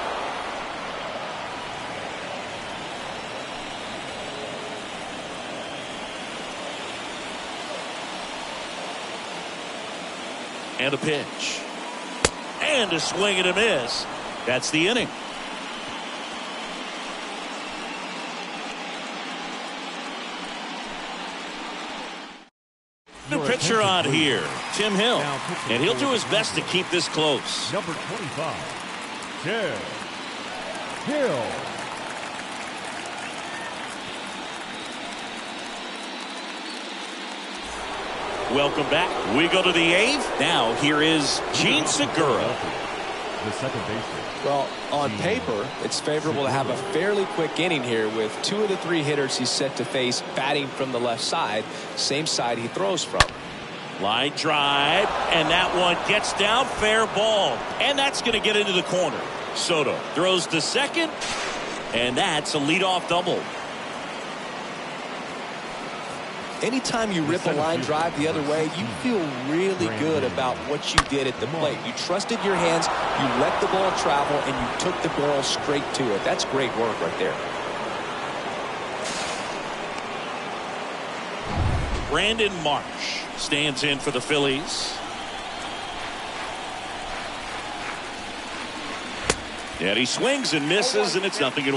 S1: And a pitch. And a swing and a miss. That's the inning. New pitcher on here, Tim Hill. And he'll do his best to keep this close.
S3: Number 25, Tim Hill.
S1: Welcome back. We go to the 8th. Now here is Gene Segura.
S3: The second baseman.
S5: Well, on paper, it's favorable to have a fairly quick inning here with 2 of the 3 hitters he's set to face batting from the left side, same side he throws from.
S1: Line drive, and that one gets down, fair ball. And that's going to get into the corner. Soto throws to second, and that's a leadoff double.
S5: Anytime you rip a line drive the other way, you feel really good about what you did at the plate. You trusted your hands, you let the ball travel, and you took the barrel straight to it. That's great work right there.
S1: Brandon Marsh stands in for the Phillies. And he swings and misses, and it's 0-1.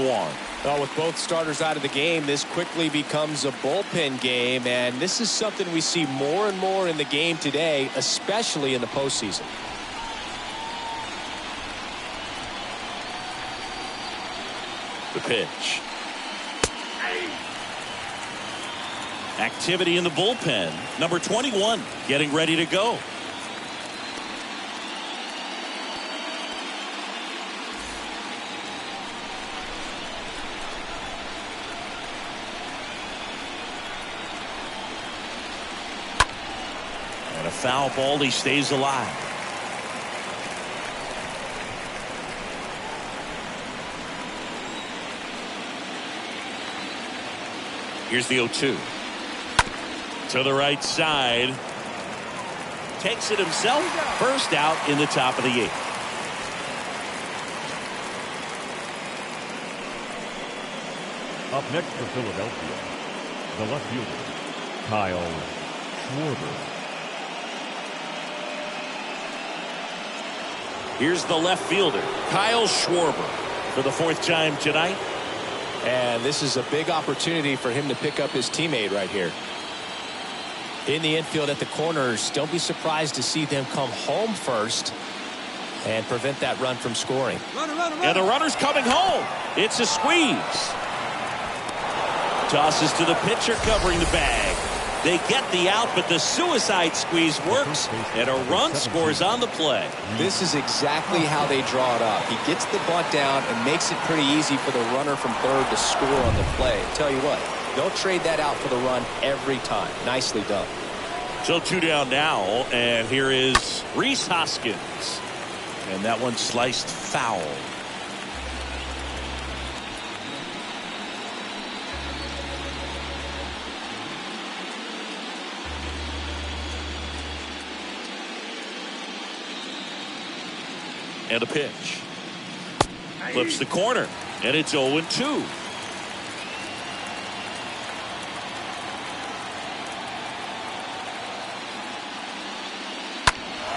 S5: Well, with both starters out of the game, this quickly becomes a bullpen game, and this is something we see more and more in the game today, especially in the postseason.
S1: The pitch. Activity in the bullpen. Number 21 getting ready to go. And a foul ball. He stays alive. Here's the 0-2. To the right side. Takes it himself. First out in the top of the 8th.
S3: Up next for Philadelphia, the left fielder, Kyle Schwarber.
S1: Here's the left fielder, Kyle Schwarber, for the 4th time tonight.
S5: And this is a big opportunity for him to pick up his teammate right here. In the infield at the corners, don't be surprised to see them come home first and prevent that run from scoring.
S1: And the runner's coming home. It's a squeeze. Tosses to the pitcher covering the bag. They get the out, but the suicide squeeze works, and a run scores on the play.
S5: This is exactly how they draw it up. He gets the bunt down and makes it pretty easy for the runner from third to score on the play. Tell you what, they'll trade that out for the run every time. Nicely done.
S1: So 2 down now, and here is Rhys Hoskins. And that one sliced foul. And a pitch. Flips the corner. And it's 0-2.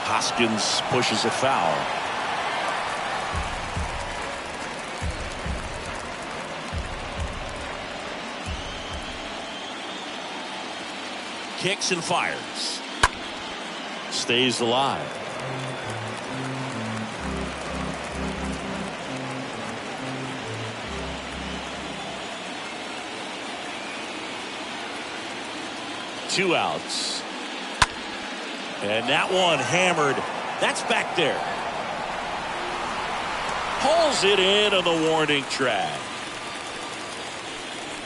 S1: Hoskins pushes a foul. Kicks and fires. Stays alive. Two outs. And that one hammered. That's back there. Pulls it in on the warning track.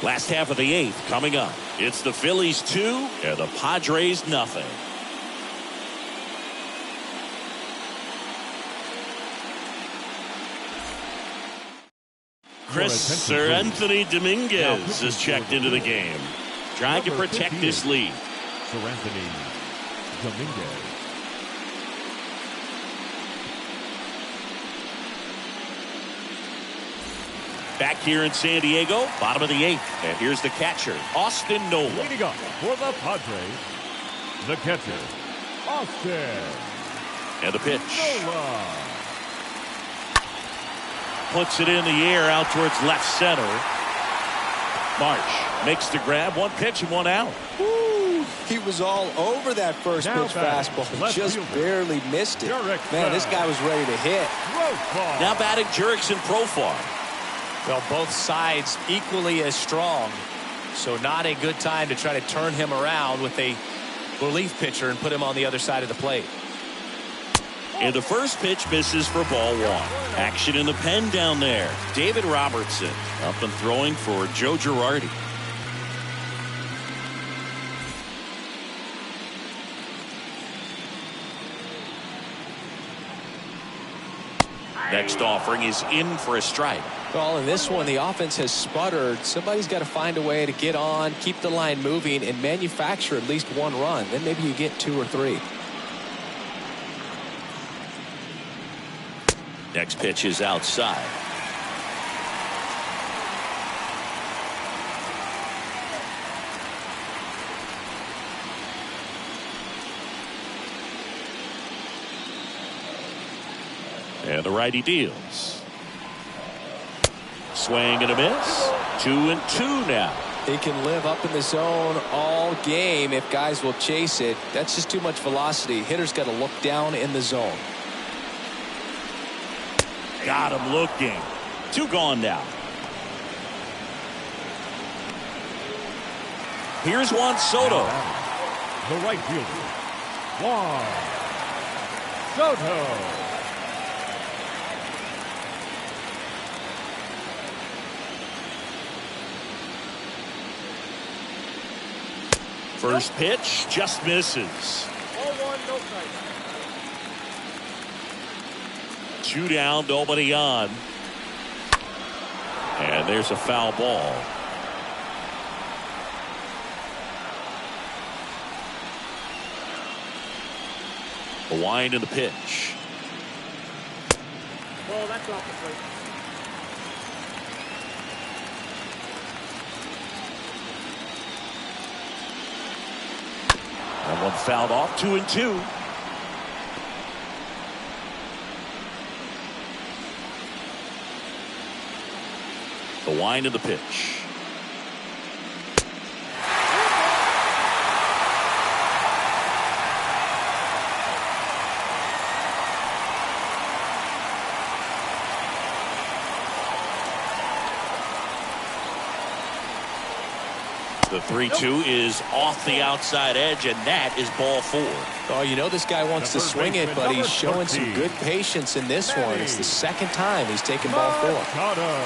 S1: Last half of the 8th coming up. It's the Phillies 2 and the Padres nothing. Sir Anthony Dominguez is checked into the game, trying to protect this lead.
S3: Sir Anthony Dominguez.
S1: Back here in San Diego, bottom of the 8th. And here's the catcher, Austin Nola.
S3: Leading up for the Padres, the catcher, Austin.
S1: And the pitch.
S3: Nola.
S1: Puts it in the air out towards left center. Marsh makes the grab. One pitch and one out.
S2: Woo, he was all over that first
S3: Now
S2: pitch
S3: batting,
S2: fastball.
S3: left
S2: Just
S3: fielder,
S2: barely missed it.
S3: Jurickson.
S2: Man, this guy was ready to hit.
S3: Profar.
S1: Now batting Jurickson Profar.
S5: Well, both sides equally as strong. So not a good time to try to turn him around with a relief pitcher and put him on the other side of the plate.
S1: And the first pitch misses for ball 1. Action in the pen down there. David Robertson up and throwing for Joe Girardi. Next offering is in for a strike.
S2: Well, in this one, the offense has sputtered. Somebody's got to find a way to get on, keep the line moving, and manufacture at least one run. Then maybe you get 2 or 3.
S1: Next pitch is outside. And the righty deals. Swing and a miss. 2-2 now.
S2: He can live up in the zone all game if guys will chase it. That's just too much velocity. Hitter's got to look down in the zone.
S1: Got him looking. 2 gone now. Here's Juan Soto.
S3: The right fielder, Juan Soto.
S1: First pitch just misses.
S4: 0-1, no strike.
S1: 2 down, nobody on. And there's a foul ball. The wind and the pitch.
S4: Well, that's off the plate.
S1: That one fouled off. 2-2. The wind of the pitch. The 3-2 is off the outside edge, and that is ball 4.
S2: Oh, you know this guy wants to swing it, but he's showing some
S3: 13.
S2: good patience in this one. It's the second time he's taken ball 4.
S3: Machado.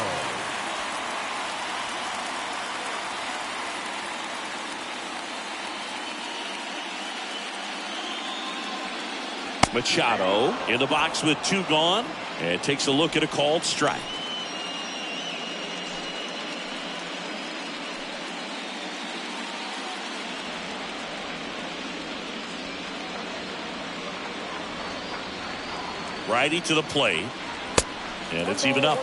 S1: Machado in the box with 2 gone, and takes a look at a called strike. Righty to the plate. And it's even up.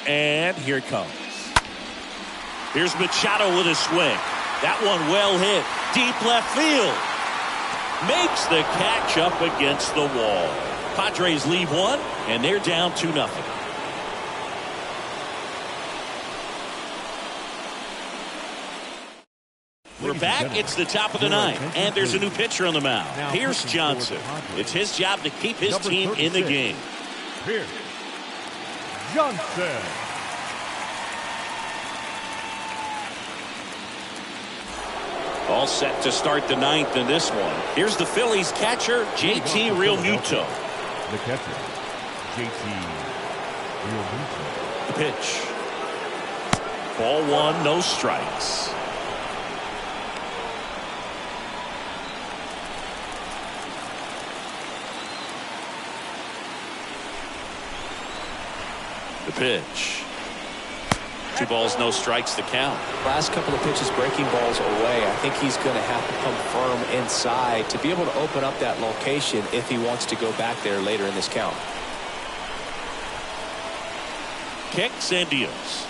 S1: And here it comes. Here's Machado with a swing. That one well hit. Deep left field. Makes the catch up against the wall. Padres leave one, and they're down 2-0. We're back. It's the top of the ninth, and there's a new pitcher on the mound. Pierce Johnson. It's his job to keep his team in the game.
S3: Pierce Johnson.
S1: All set to start the ninth in this one. Here's the Phillies catcher, JT Realmuto.
S3: The catcher, JT Realmuto.
S1: The pitch. Ball one, no strikes. The pitch. 2 balls, no strikes to count.
S5: Last couple of pitches breaking balls away. I think he's going to have to come firm inside to be able to open up that location if he wants to go back there later in this count.
S1: Kicks and deals.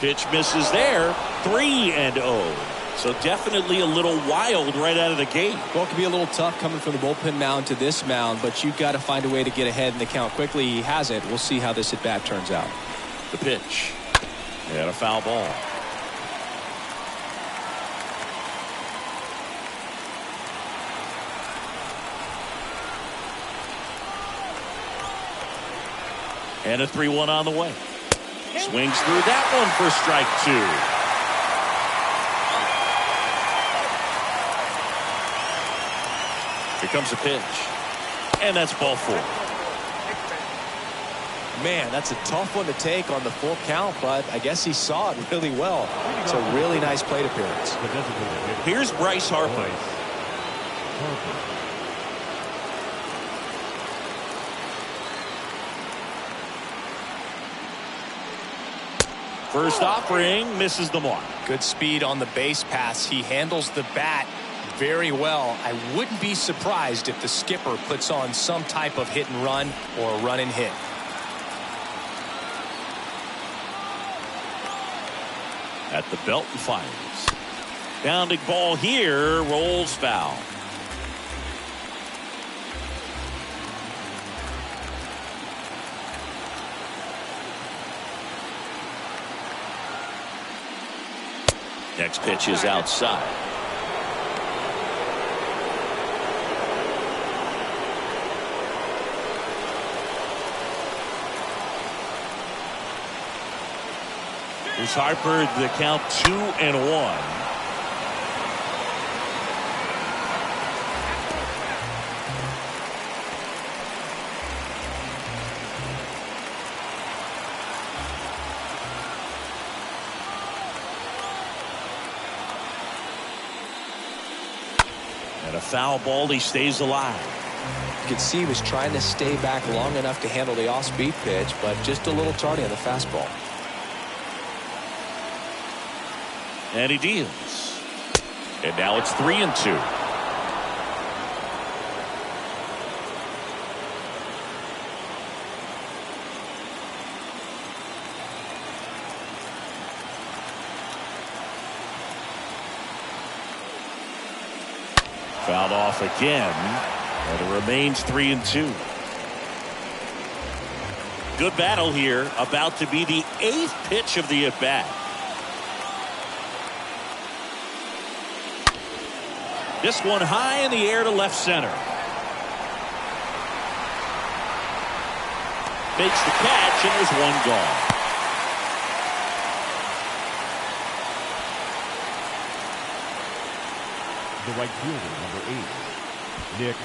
S1: Pitch misses there. 3-0. So definitely a little wild right out of the gate.
S5: Well, it can be a little tough coming from the bullpen mound to this mound, but you've got to find a way to get ahead in the count quickly. He hasn't. We'll see how this at bat turns out.
S1: The pitch. And a foul ball. And a 3-1 on the way. Swings through that one for strike 2. Here comes a pitch. And that's ball 4.
S5: Man, that's a tough one to take on the full count, but I guess he saw it really well. It's a really nice plate appearance.
S1: Here's Bryce Harper. First offering misses the mark.
S5: Good speed on the base pass. He handles the bat very well. I wouldn't be surprised if the skipper puts on some type of hit and run or a run and hit.
S1: At the belt and fires. Bounding ball here, rolls foul. Next pitch is outside. Here's Harper, the count 2-1. And a foul ball, he stays alive.
S5: You can see he was trying to stay back long enough to handle the off-speed pitch, but just a little tardy on the fastball.
S1: And he deals. And now it's 3-2. Fouled off again. And it remains 3-2. Good battle here. About to be the 8th pitch of the at-bat. This one high in the air to left center. Makes the catch, and there's one gone.
S3: The right fielder, number 8, Nick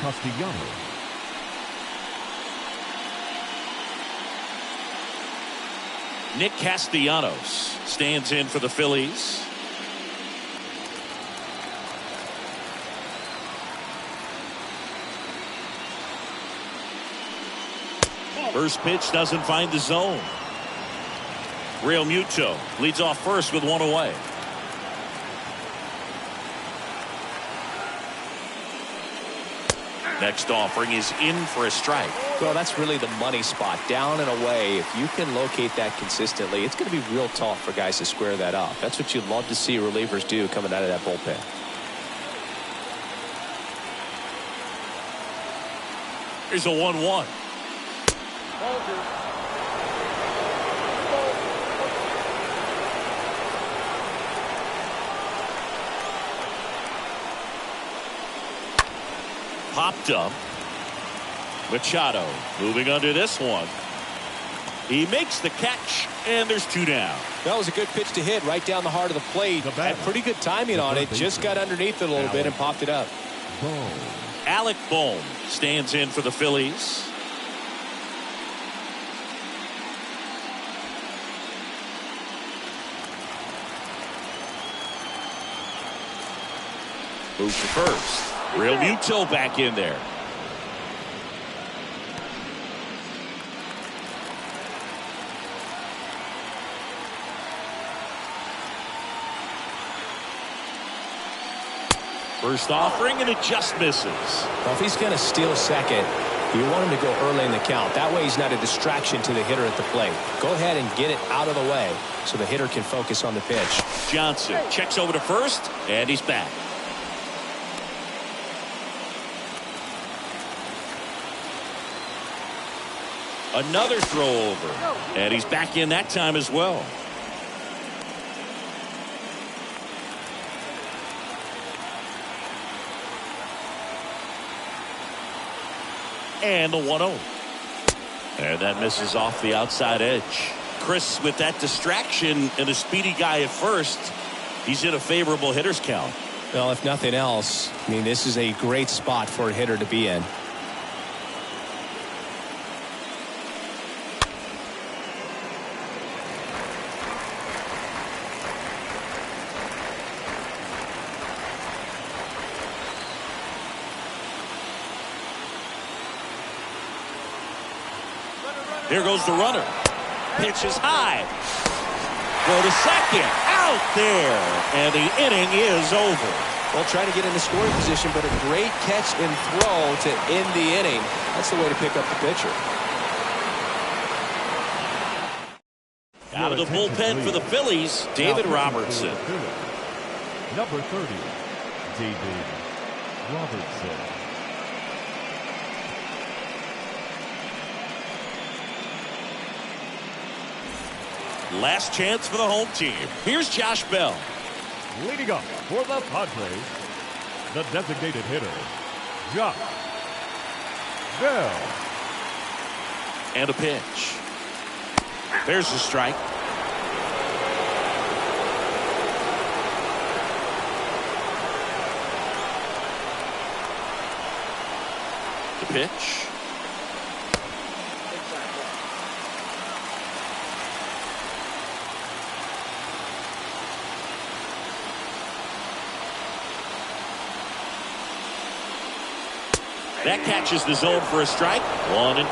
S3: Castellanos.
S1: Nick Castellanos stands in for the Phillies. First pitch doesn't find the zone. Real Muto leads off first with one away. Next offering is in for a strike.
S5: Well, that's really the money spot, down and away. If you can locate that consistently, it's going to be real tough for guys to square that up. That's what you'd love to see relievers do coming out of that bullpen.
S1: Here's a 1-1. Popped up. Machado moving under this one. He makes the catch, and there's two down.
S2: That was a good pitch to hit right down the heart of the plate. Had pretty good timing on it. Just got underneath it a little bit and popped it up.
S1: Alec Bohm stands in for the Phillies. Moves to first. Real Muto back in there. First offering, and it just misses.
S5: Well, if he's going to steal second, you want him to go early in the count. That way he's not a distraction to the hitter at the plate. Go ahead and get it out of the way so the hitter can focus on the pitch.
S1: Johnson checks over to first, and he's back. Another throw over, and he's back in that time as well. And the 1-0. And that misses off the outside edge. Chris, with that distraction and a speedy guy at first, he's in a favorable hitter's count.
S5: Well, if nothing else, I mean, this is a great spot for a hitter to be in.
S1: Here goes the runner. Pitch is high. Go to second. Out there. And the inning is over.
S2: Well, trying to get into scoring position, but a great catch and throw to end the inning. That's the way to pick up the pitcher.
S1: Out of the bullpen for the Phillies, David Robertson.
S3: Number 30, David Robertson.
S1: Last chance for the home team. Here's Josh Bell.
S3: Leading up for the Padres, the designated hitter, Josh Bell.
S1: And a pitch. There's the strike. The pitch. That catches the zone for a strike. 1-2.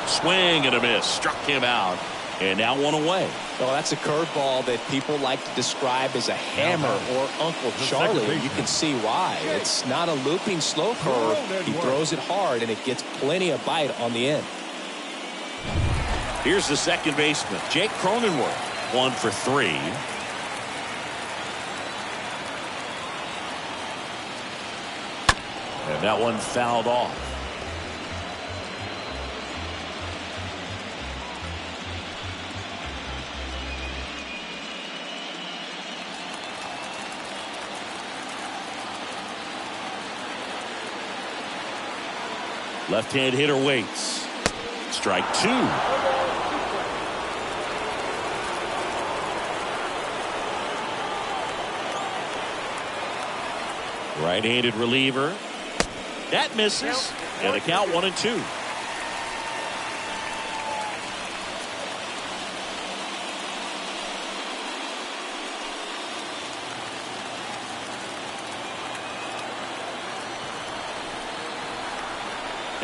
S1: Swing and a miss. Struck him out. And now one away.
S2: Well, that's a curveball that people like to describe as a hammer or Uncle Charlie. You can see why. It's not a looping slow curve. He throws it hard, and it gets plenty of bite on the end.
S1: Here's the second baseman, Jake Cronenworth. 1 for 3. And that one fouled off. Left-hand hitter waits. Strike 2. Right-handed reliever. That misses. And the count 1-2.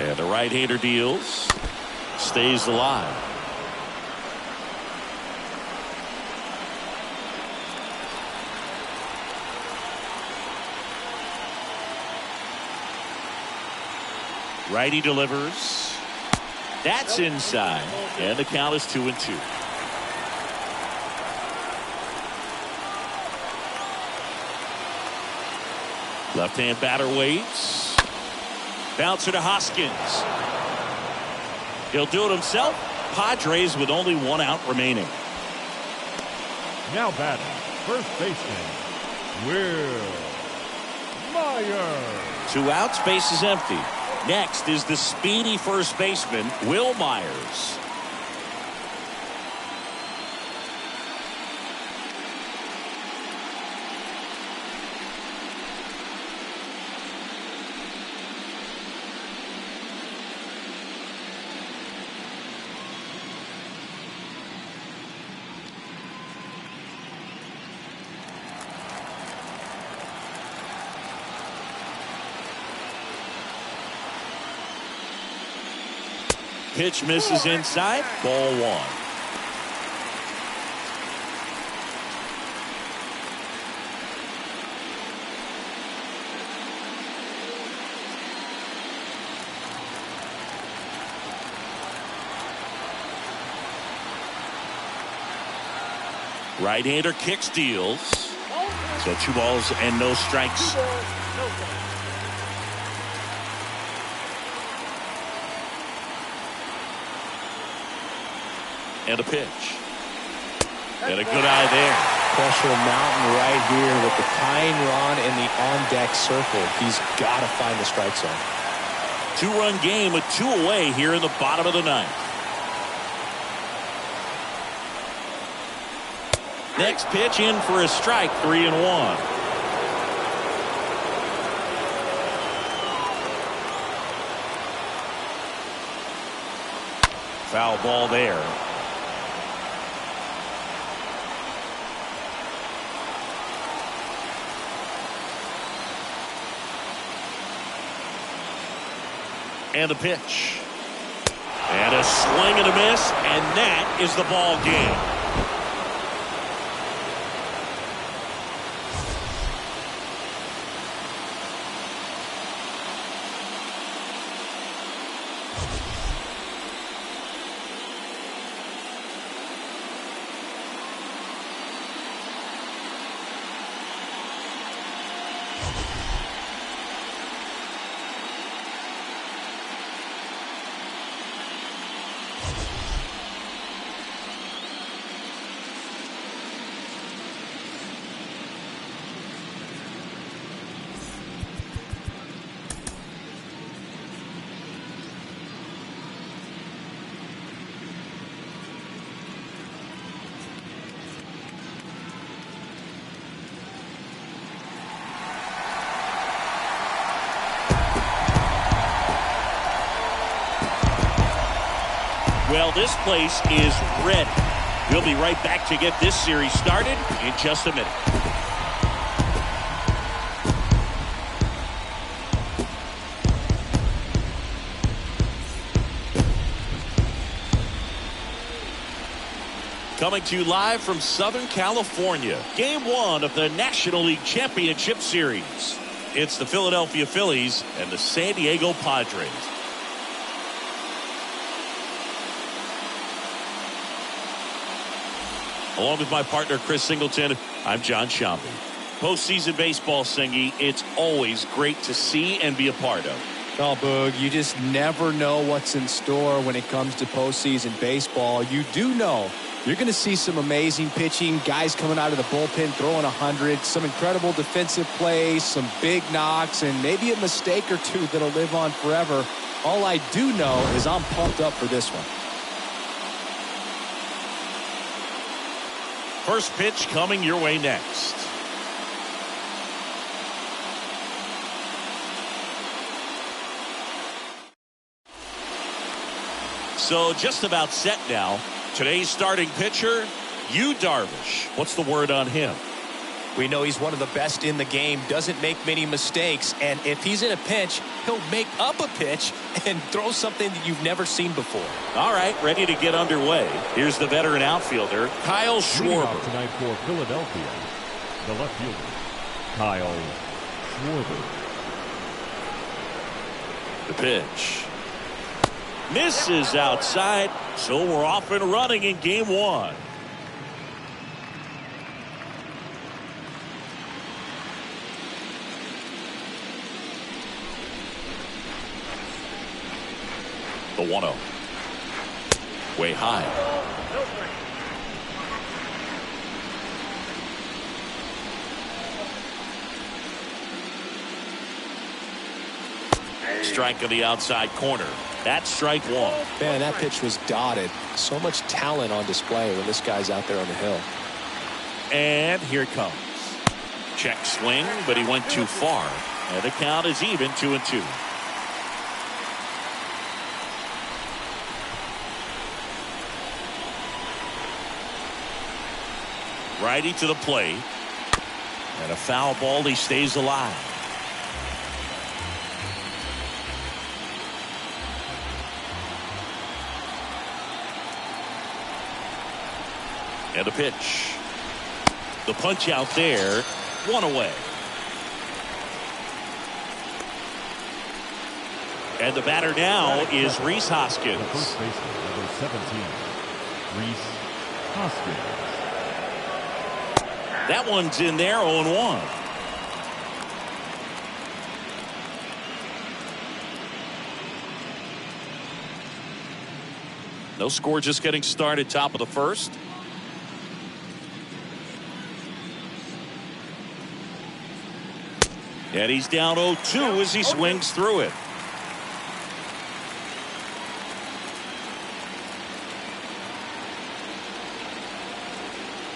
S1: And the right-hander deals. Stays alive. Righty delivers. That's inside. And the count is 2-2. Left-hand batter waits. Bouncer to Hoskins. He'll do it himself. Padres with only 1 out remaining.
S3: Now batting, first baseman, Will Myers.
S1: 2 outs, base is empty. Next is the speedy first baseman, Will Myers. Pitch misses inside. Ball 1. Right-hander kicks, deals. So 2 balls and no strikes. And a pitch. And a good eye there.
S5: Pressure mountain right here with the tying run in the on-deck circle. He's got to find the strike zone.
S1: 2-run game with 2 away here in the bottom of the 9th. Next pitch in for a strike, 3-1. Foul ball there. And a pitch. And a swing and a miss, and that is the ball game. Well, this place is ready. We'll be right back to get this series started in just a minute. Coming to you live from Southern California. Game 1 of the National League Championship Series. It's the Philadelphia Phillies and the San Diego Padres. Along with my partner, Chris Singleton, I'm John Shambi. Postseason baseball, Singy, it's always great to see and be a part of.
S2: Oh, Boog, you just never know what's in store when it comes to postseason baseball. You do know you're going to see some amazing pitching, guys coming out of the bullpen throwing 100, some incredible defensive plays, some big knocks, and maybe a mistake or two that'll live on forever. All I do know is I'm pumped up for this one.
S1: First pitch coming your way next. So just about set now. Today's starting pitcher, Yu Darvish. What's the word on him?
S2: We know he's one of the best in the game, doesn't make many mistakes, and if he's in a pinch, he'll make up a pitch and throw something that you've never seen before.
S1: All right, ready to get underway. Here's the veteran outfielder, Kyle
S3: Leading off
S1: Schwarber.
S3: tonight for Philadelphia, the left fielder, Kyle Schwarber.
S1: The pitch. Misses outside, so we're off and running in game one. The 1-0. Way high.
S4: No strike.
S1: Strike on the outside corner. That's strike one.
S2: Man, that pitch was dotted. So much talent on display when this guy's out there on the hill.
S1: And here it comes. Check swing, but he went too far. And the count is even, 2-2. Righty to the plate. And a foul ball, he stays alive. And a pitch. The punch out there, 1 away. And the batter now is Rhys
S3: The
S1: Hoskins.
S3: first baseman, number 17, Rhys Hoskins.
S1: That one's in there, 0-1. No score, just getting started, top of the first. And he's down 0-2 as he swings through it.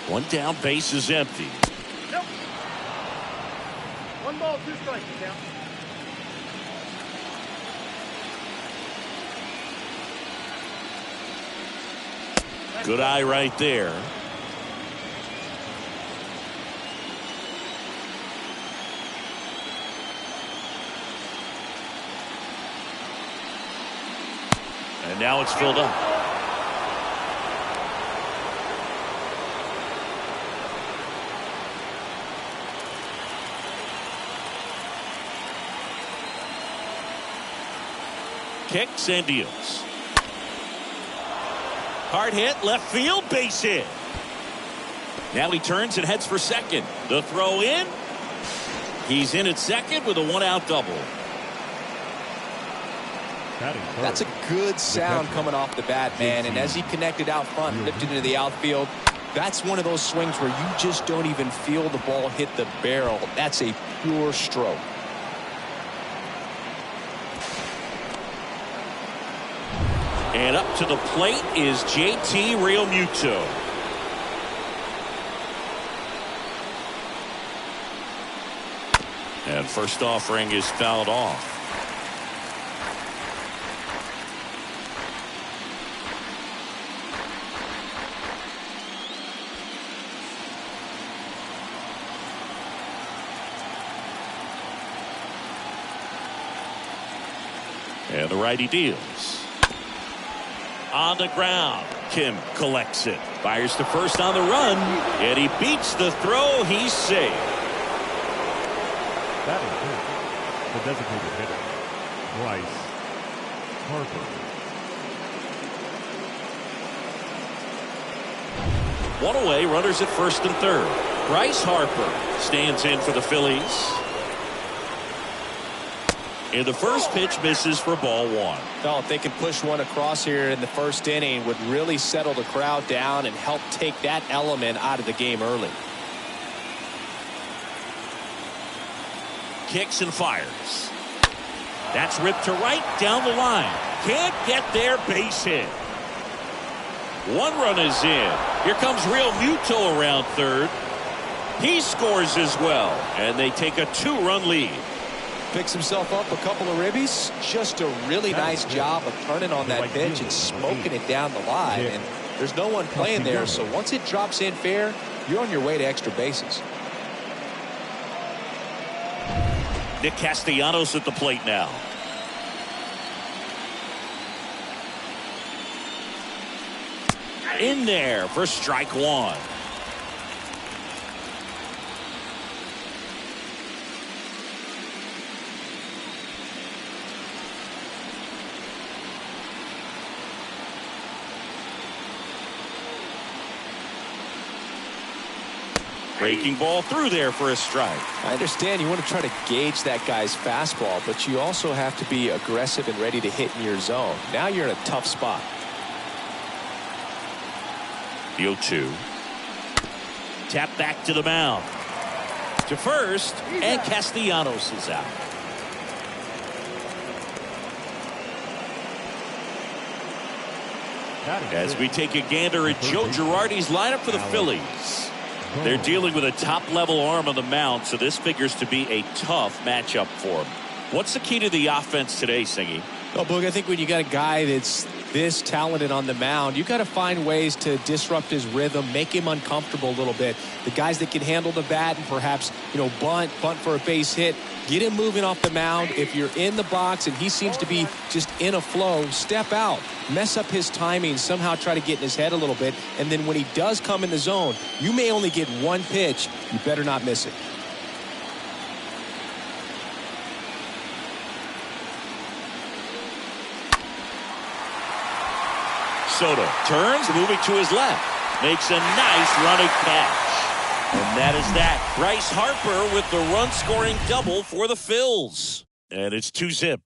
S1: One down, base is empty.
S4: Nope. 1 ball, 2 strikes. Count.
S1: Good eye right there. And now it's filled up. Kicks and deals. Hard hit, left field, base hit. Now he turns and heads for second. The throw in. He's in at second with a 1-out double.
S2: That's a good sound coming off the bat, man. And as he connected out front and lifted into the outfield, that's one of those swings where you just don't even feel the ball hit the barrel. That's a pure stroke.
S1: And up to the plate is JT Realmuto. And first offering is fouled off. And the righty deals. On the ground, Kim collects it. Fires to first on the run, and he beats the throw. He's safe.
S3: That is good. The designated hitter, Bryce Harper.
S1: One away, runners at first and third. Bryce Harper stands in for the Phillies. And the first pitch misses for ball one.
S2: Oh, if they can push one across here in the first inning, would really settle the crowd down and help take that element out of the game early.
S1: Kicks and fires. That's ripped to right, down the line. Can't get there, base hit. One run is in. Here comes Realmuto around third. He scores as well, and they take a 2-run lead.
S2: Picks himself up a couple of ribbies. Just a really nice job of turning on that pitch and smoking it down the line. And there's no one playing there, so once it drops in fair, you're on your way to extra bases.
S1: Nick Castellanos at the plate now. In there for strike one. Breaking ball through there for a strike.
S5: I understand you want to try to gauge that guy's fastball, but you also have to be aggressive and ready to hit in your zone. Now you're in a tough spot.
S1: The 0-2. Tap back to the mound. To first, and Castellanos is out. As we take a gander at Joe Girardi's lineup for the Phillies. They're dealing with a top-level arm on the mound, so this figures to be a tough matchup for him. What's the key to the offense today, Singy?
S2: Well, Boog, I think when you got a guy that's this talented on the mound, you got to find ways to disrupt his rhythm, make him uncomfortable a little bit. The guys that can handle the bat and perhaps, bunt for a base hit, get him moving off the mound. If you're in the box and he seems to be just in a flow, step out, mess up his timing, somehow try to get in his head a little bit. And then when he does come in the zone, you may only get one pitch. You better not miss it.
S1: Soto turns, moving to his left. Makes a nice running catch. And that is that. Bryce Harper with the run-scoring double for the Phils. And it's 2-zip.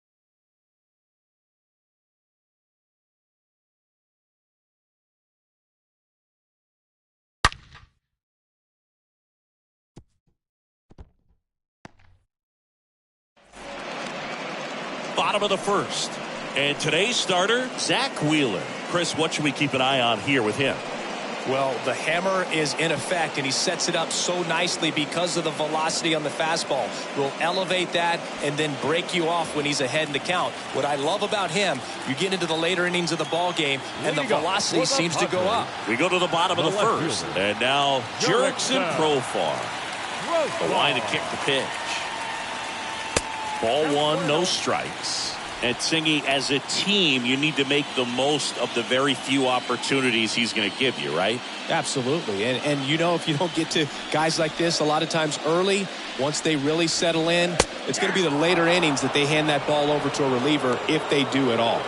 S1: Bottom of the first. And today's starter, Zach Wheeler. Chris, what should we keep an eye on here with him?
S5: Well, the hammer is in effect, and he sets it up so nicely because of the velocity on the fastball. Will elevate that and then break you off when he's ahead in the count. What I love about him, you get into the later innings of the ball game, and the velocity seems to go up.
S1: We go to the bottom of the first. And now Jurickson Profar. The line to kick the pitch. Ball one, no strikes. And Singy, as a team, you need to make the most of the very few opportunities he's going to give you, right?
S2: Absolutely. And if you don't get to guys like this a lot of times early, once they really settle in, it's going to be the later innings that they hand that ball over to a reliever if they do at all.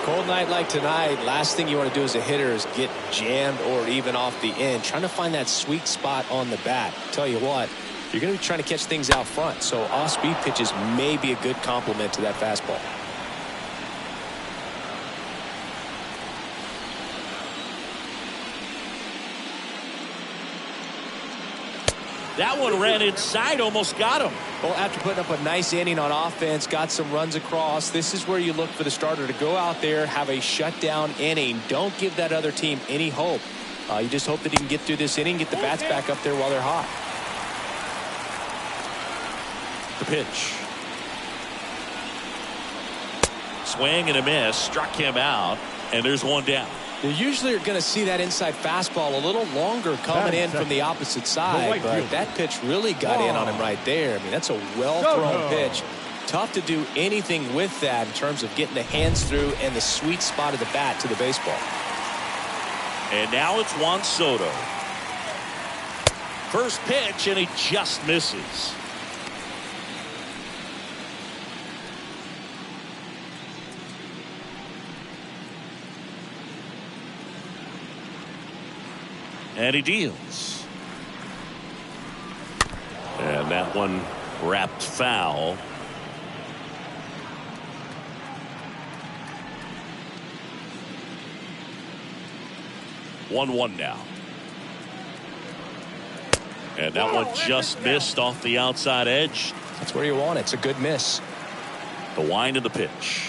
S5: Cold night like tonight, last thing you want to do as a hitter is get jammed or even off the end. Trying to find that sweet spot on the bat. Tell you what, you're going to be trying to catch things out front, so off-speed pitches may be a good complement to that fastball.
S1: That one ran inside, almost got him.
S5: Well, after putting up a nice inning on offense, got some runs across, this is where you look for the starter to go out there, have a shutdown inning. Don't give that other team any hope. You just hope that he can get through this inning, get the bats back up there while they're hot.
S1: The pitch. Swing and a miss. Struck him out. And there's one down.
S2: You usually are going to see that inside fastball a little longer coming in from the opposite side. But that pitch really got in on him right there. I mean, that's a well-thrown pitch. Tough to do anything with that in terms of getting the hands through and the sweet spot of the bat to the baseball.
S1: And now it's Juan Soto. First pitch, and he just misses. And he deals. And that one wrapped foul. One now. And that one just missed off the outside edge.
S5: That's where you want it. It's a good miss.
S1: The wind of the pitch.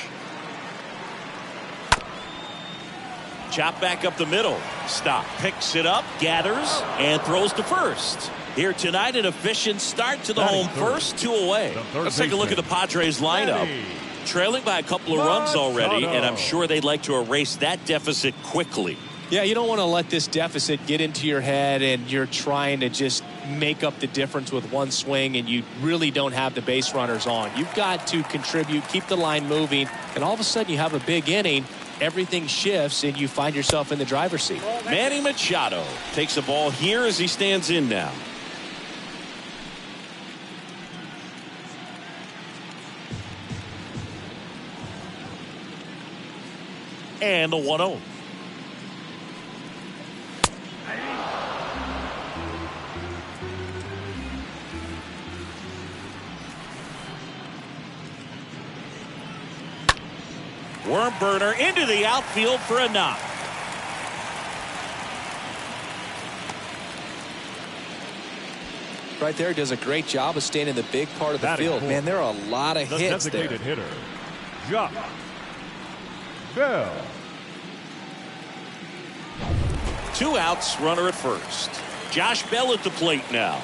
S1: Chop back up the middle. Stop. Picks it up, gathers, and throws to first. Here tonight, an efficient start to the home first, 2 away. Let's take a look at the Padres lineup. Trailing by a couple of runs already, and I'm sure they'd like to erase that deficit quickly.
S2: Yeah, you don't want to let this deficit get into your head and you're trying to just
S5: make up the difference with one swing and you really don't have the base runners on. You've got to contribute, keep the line moving, and all of a sudden you have a big inning. Everything shifts and you find yourself in the driver's seat.
S1: Manny Machado takes the ball here as he stands in now. And the 1-0. Worm burner into the outfield for a knock.
S2: Right there, does a great job of staying in the big part of the field. Man, there are a lot of hits there.
S3: The designated hitter, Josh Bell.
S1: 2 outs, runner at first. Josh Bell at the plate now.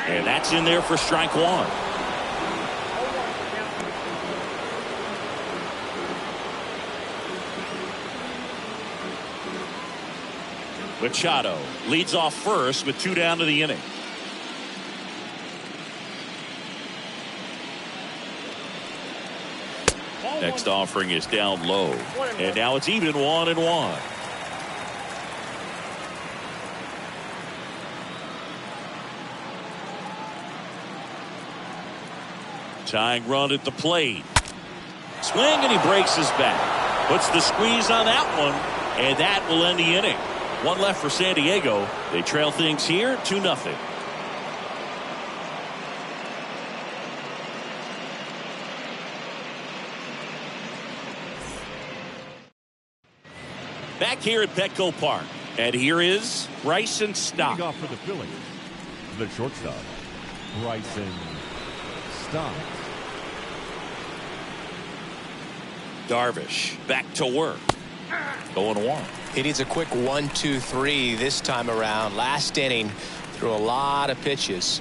S1: And that's in there for strike 1. Machado leads off first with 2 down to the inning. Next offering is down low. And now it's even 1-1. Tying run at the plate. Swing and he breaks his back. Puts the squeeze on that one. And that will end the inning. 1 left for San Diego. They trail things here 2-0. Back here at Petco Park. And here is Bryson Stott.
S3: Leading off for the Phillies, the shortstop, Bryson Stott.
S1: Darvish back to work. 0-1.
S2: He needs a quick 1-2-3 this time around. Last inning, threw a lot of pitches.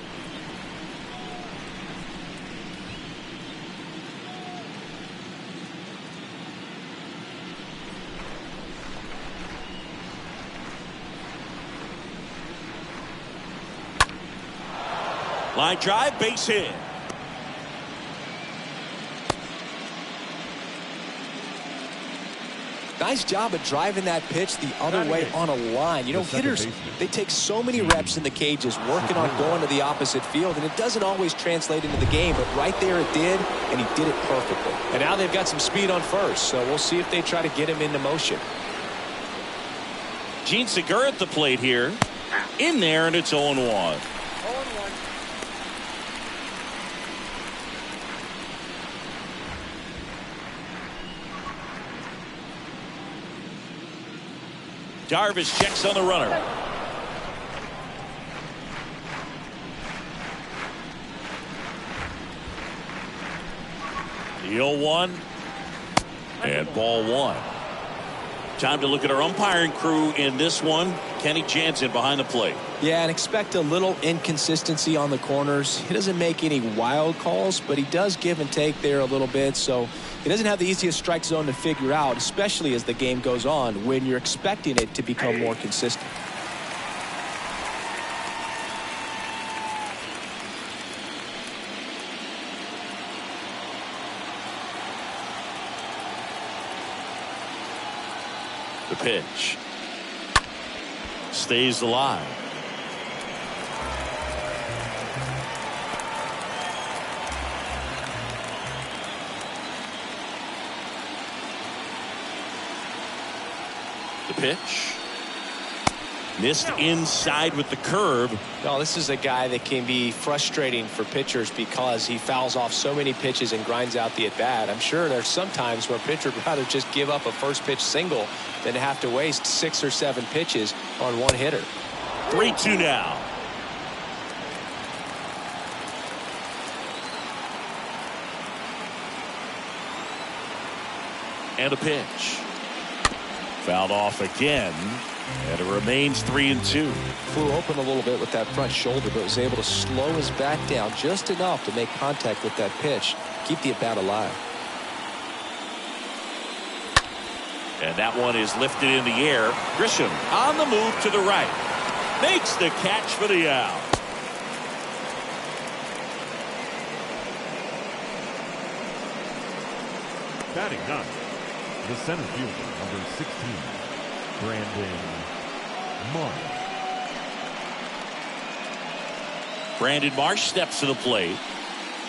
S1: Line drive, base hit.
S2: Nice job of driving that pitch the other way on a line. You know, hitters, they take so many reps in the cages working on going to the opposite field, and it doesn't always translate into the game, but right there it did, and he did it perfectly.
S5: And now they've got some speed on first, so we'll see if they try to get him into motion.
S1: Gene Segura at the plate here. In there, and it's 0-1.
S4: 0-1.
S1: Darvish checks on the runner. The 0-1 and ball 1. Time to look at our umpiring crew in this one. Kenny Jansen behind the plate.
S2: Yeah, and expect a little inconsistency on the corners. He doesn't make any wild calls, but he does give and take there a little bit, so he doesn't have the easiest strike zone to figure out, especially as the game goes on when you're expecting it to become more consistent.
S1: The pitch stays alive. The pitch missed inside with the curve.
S2: No, this is a guy that can be frustrating for pitchers because he fouls off so many pitches and grinds out the at-bat. I'm sure there's some times where a pitcher would rather just give up a first pitch single than have to waste 6 or 7 pitches on one hitter.
S1: 3-2 now. And a pitch. Fouled off again. And it remains 3-2.
S2: Flew open a little bit with that front shoulder, but was able to slow his back down just enough to make contact with that pitch. Keep the at-bat alive.
S1: And that one is lifted in the air. Grisham on the move to the right. Makes the catch for the out.
S3: Batting ninth, the center fielder, number 16, Brandon Marsh.
S1: Brandon Marsh steps to the plate.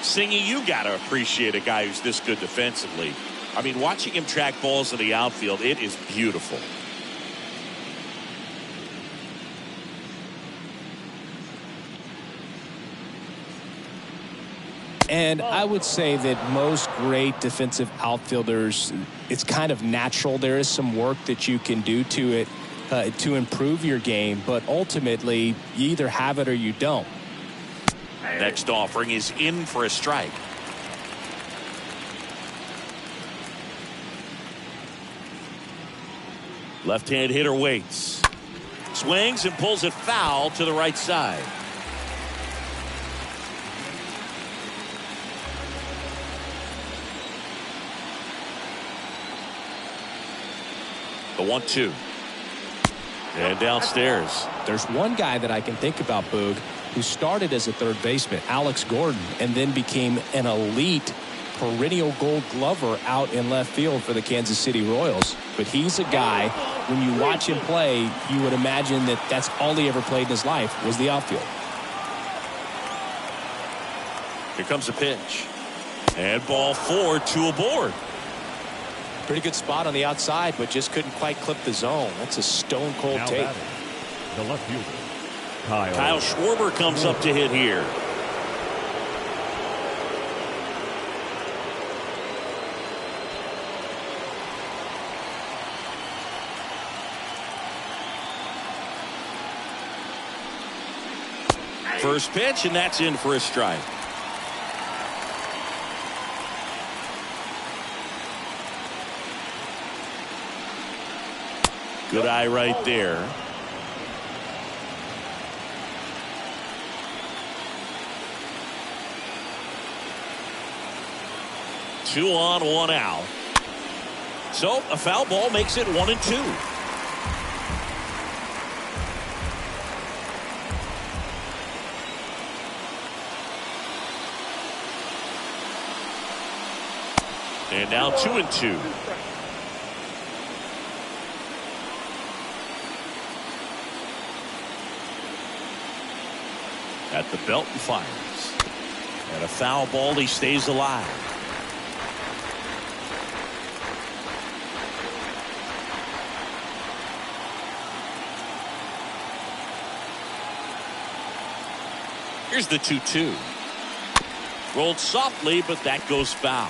S1: Singy, you got to appreciate a guy who's this good defensively. I mean, watching him track balls in the outfield, it is beautiful.
S5: And I would say that most great defensive outfielders, it's kind of natural. There is some work that you can do to it to improve your game, but ultimately you either have it or you don't.
S1: Next offering is in for a strike. Left-hand hitter waits. Swings and pulls it foul to the right side. The 1-2. And downstairs.
S5: There's one guy that I can think about, Boog, who started as a third baseman, Alex Gordon, and then became an elite perennial gold glover out in left field for the Kansas City Royals. But he's a guy, when you watch him play, you would imagine that that's all he ever played in his life was the outfield.
S1: Here comes a pitch. And ball 4, 2 aboard.
S2: Pretty good spot on the outside, but just couldn't quite clip the zone. That's a stone-cold
S3: Now
S2: take.
S3: batting, the left fielder,
S1: Kyle Schwarber comes up to hit here. First pitch, and that's in for a strike. Good eye right there. Two on, one out. So a foul ball makes it 1-2. And now 2-2. At the belt and fires. And a foul ball, he stays alive. Here's the 2-2. Rolled softly, but that goes foul.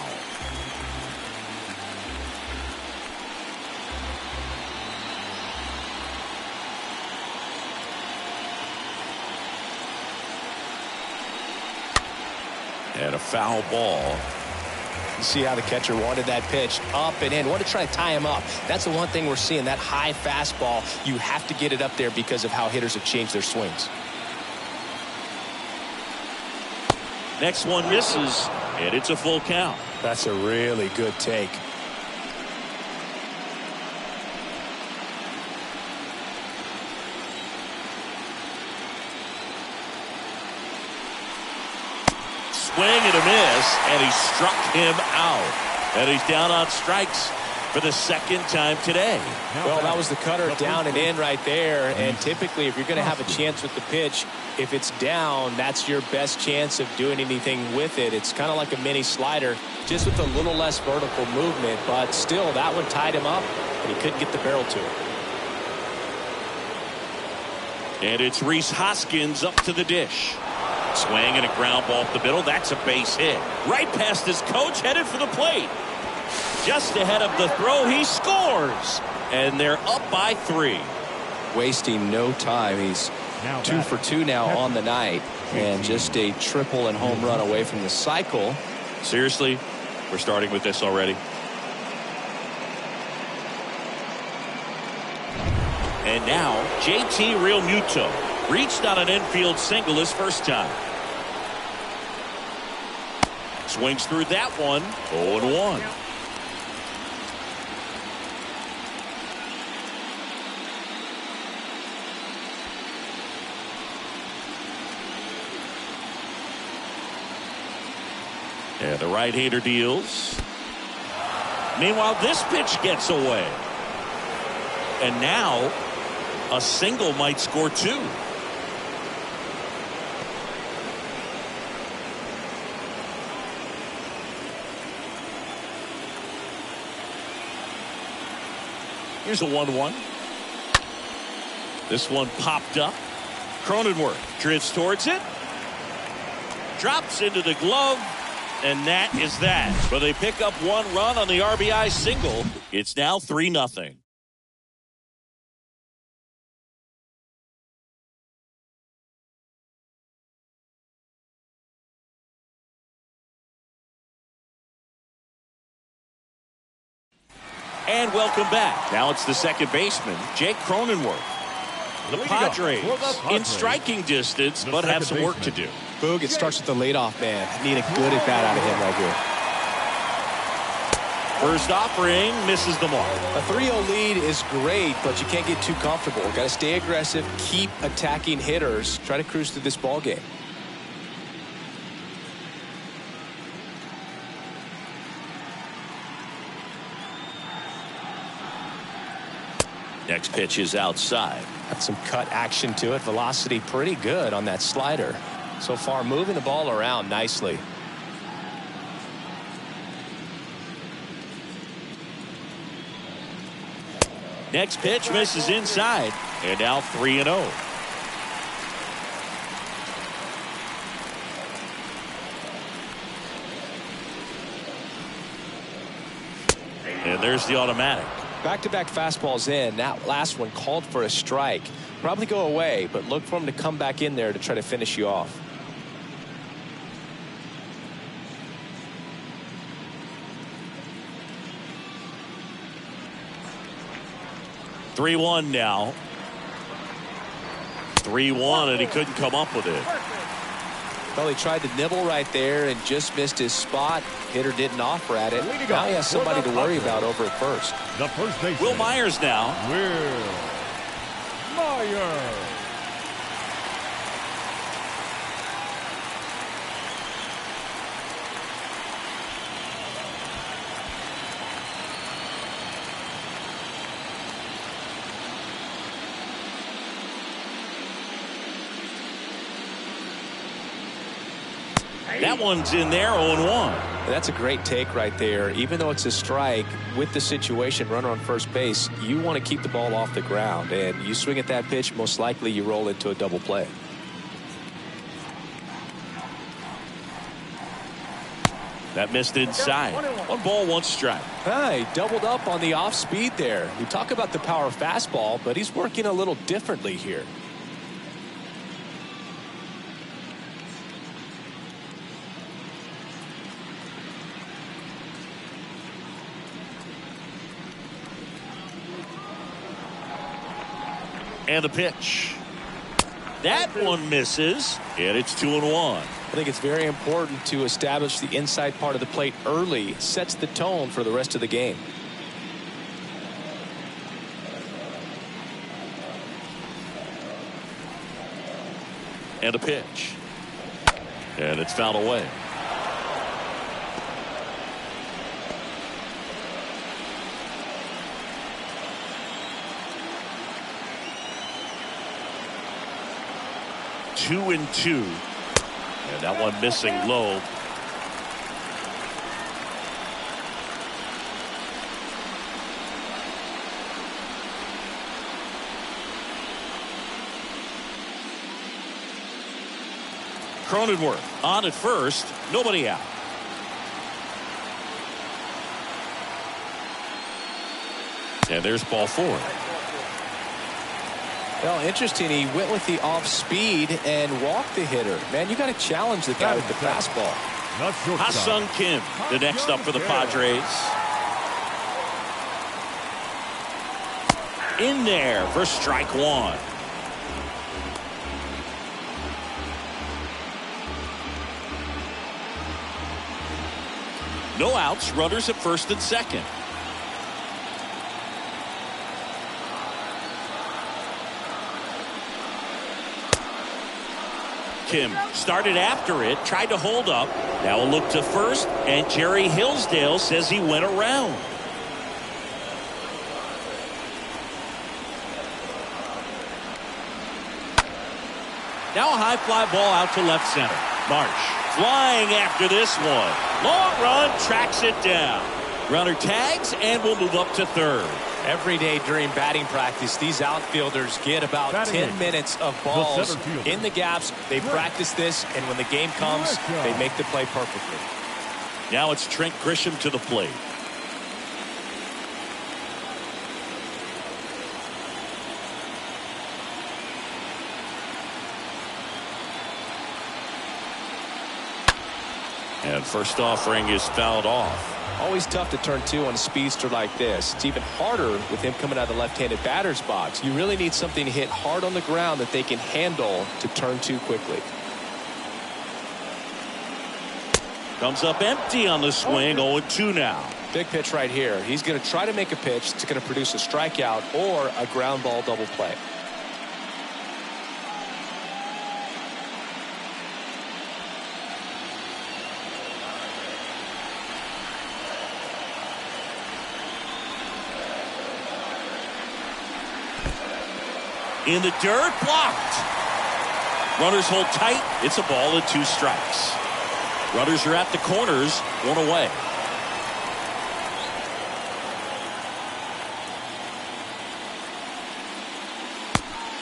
S1: And a foul ball.
S2: You see how the catcher wanted that pitch up and in. Wanted to try to tie him up. That's the one thing we're seeing, that high fastball. You have to get it up there because of how hitters have changed their swings.
S1: Next one misses, and it's a full count.
S2: That's a really good take.
S1: Swing and a miss, and he struck him out. And he's down on strikes for the second time today.
S2: Well, that was the cutter down and in right there. And typically, if you're going to have a chance with the pitch, if it's down, that's your best chance of doing anything with it. It's kind of like a mini slider, just with a little less vertical movement. But still, that one tied him up, and he couldn't get the barrel to it.
S1: And it's Rhys Hoskins up to the dish. Swing and a ground ball up the middle. That's a base hit. Right past his coach, headed for the plate. Just ahead of the throw, he scores. And they're up by 3.
S2: Wasting no time. He's 2 for 2 now on the night. And just a triple and home run away from the cycle.
S1: Seriously, we're starting with this already. And now, JT Realmuto reached on an infield single his first time. Swings through that one, 0-1. And the right-hander deals. Meanwhile, this pitch gets away. And now, a single might score 2. Here's a 1-1. This one popped up. Cronenworth drifts towards it. Drops into the glove. And that is that. But they pick up 1 run on the RBI single. It's now 3-0. And welcome back. Now it's the second baseman, Jake Cronenworth. The Padres in striking distance, but have some work to do.
S2: Boog, it starts with the leadoff man. Need a good at bat out of him right here.
S1: First offering misses the mark.
S2: A 3-0 lead is great, but you can't get too comfortable. Got to stay aggressive, keep attacking hitters, try to cruise through this ball game.
S1: Next pitch is outside.
S5: Got some cut action to it. Velocity pretty good on that slider. So far, moving the ball around nicely.
S1: Next pitch misses inside. And now 3-0. And there's the automatic.
S5: Back-to-back fastballs in. That last one called for a strike. Probably go away, but look for him to come back in there to try to finish you off.
S1: (3-1) now. 3-1, and he couldn't come up with it.
S5: Well, he tried to nibble right there and just missed his spot. Hitter didn't offer at it. Now he has somebody to worry about over at first.
S3: The first baseman.
S1: Will Myers now.
S3: Will Myers.
S1: That one's in there, 0-1.
S5: That's a great take right there. Even though it's a strike, with the situation, runner on first base, you want to keep the ball off the ground. And you swing at that pitch, most likely you roll into a double play.
S1: That missed inside. 1 ball, 1 strike.
S5: He doubled up on the off speed there. We talk about the power fastball, but he's working a little differently here.
S1: And the pitch. That one misses, and it's 2-1.
S5: I think it's very important to establish the inside part of the plate early. Sets the tone for the rest of the game.
S1: And a pitch. And it's fouled away. Two and 2. And that one missing low. Cronenworth on at first. Nobody out. And there's ball 4.
S5: Well, interesting. He went with the off speed and walked the hitter. Man, you got to challenge the guy with the fastball.
S1: Ha-Sung Kim, the next up for the Padres. In there for strike 1. No outs, runners at first and second. him. Started after it, tried to hold up. Now a look to first, and Jerry Hillsdale says he went around. Now a high fly ball out to left center. Marsh flying after this one. Long run, tracks it down. Runner tags and will move up to third.
S5: Every day during batting practice, these outfielders get about 10 minutes of balls in the gaps. They practice this, and when the game comes, they make the play perfectly.
S1: Now it's Trent Grisham to the plate. And first offering is fouled off.
S5: Always tough to turn two on a speedster like this. It's even harder with him coming out of the left-handed batter's box. You really need something to hit hard on the ground that they can handle to turn two quickly.
S1: Comes up empty on the swing. 0-2 now.
S5: Big pitch right here. He's going to try to make a pitch that's going to produce a strikeout or a ground ball double play.
S1: In the dirt, blocked. Runners hold tight. It's a ball and 2 strikes. Runners are at the corners, 1 away.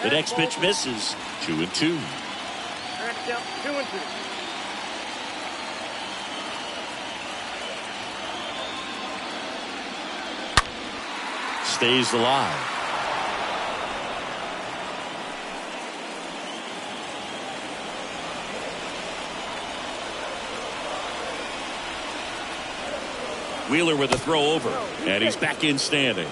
S1: The next pitch misses. 2-2.
S4: Count 2-2.
S1: Stays alive. Wheeler with a throw over, and he's back in standing.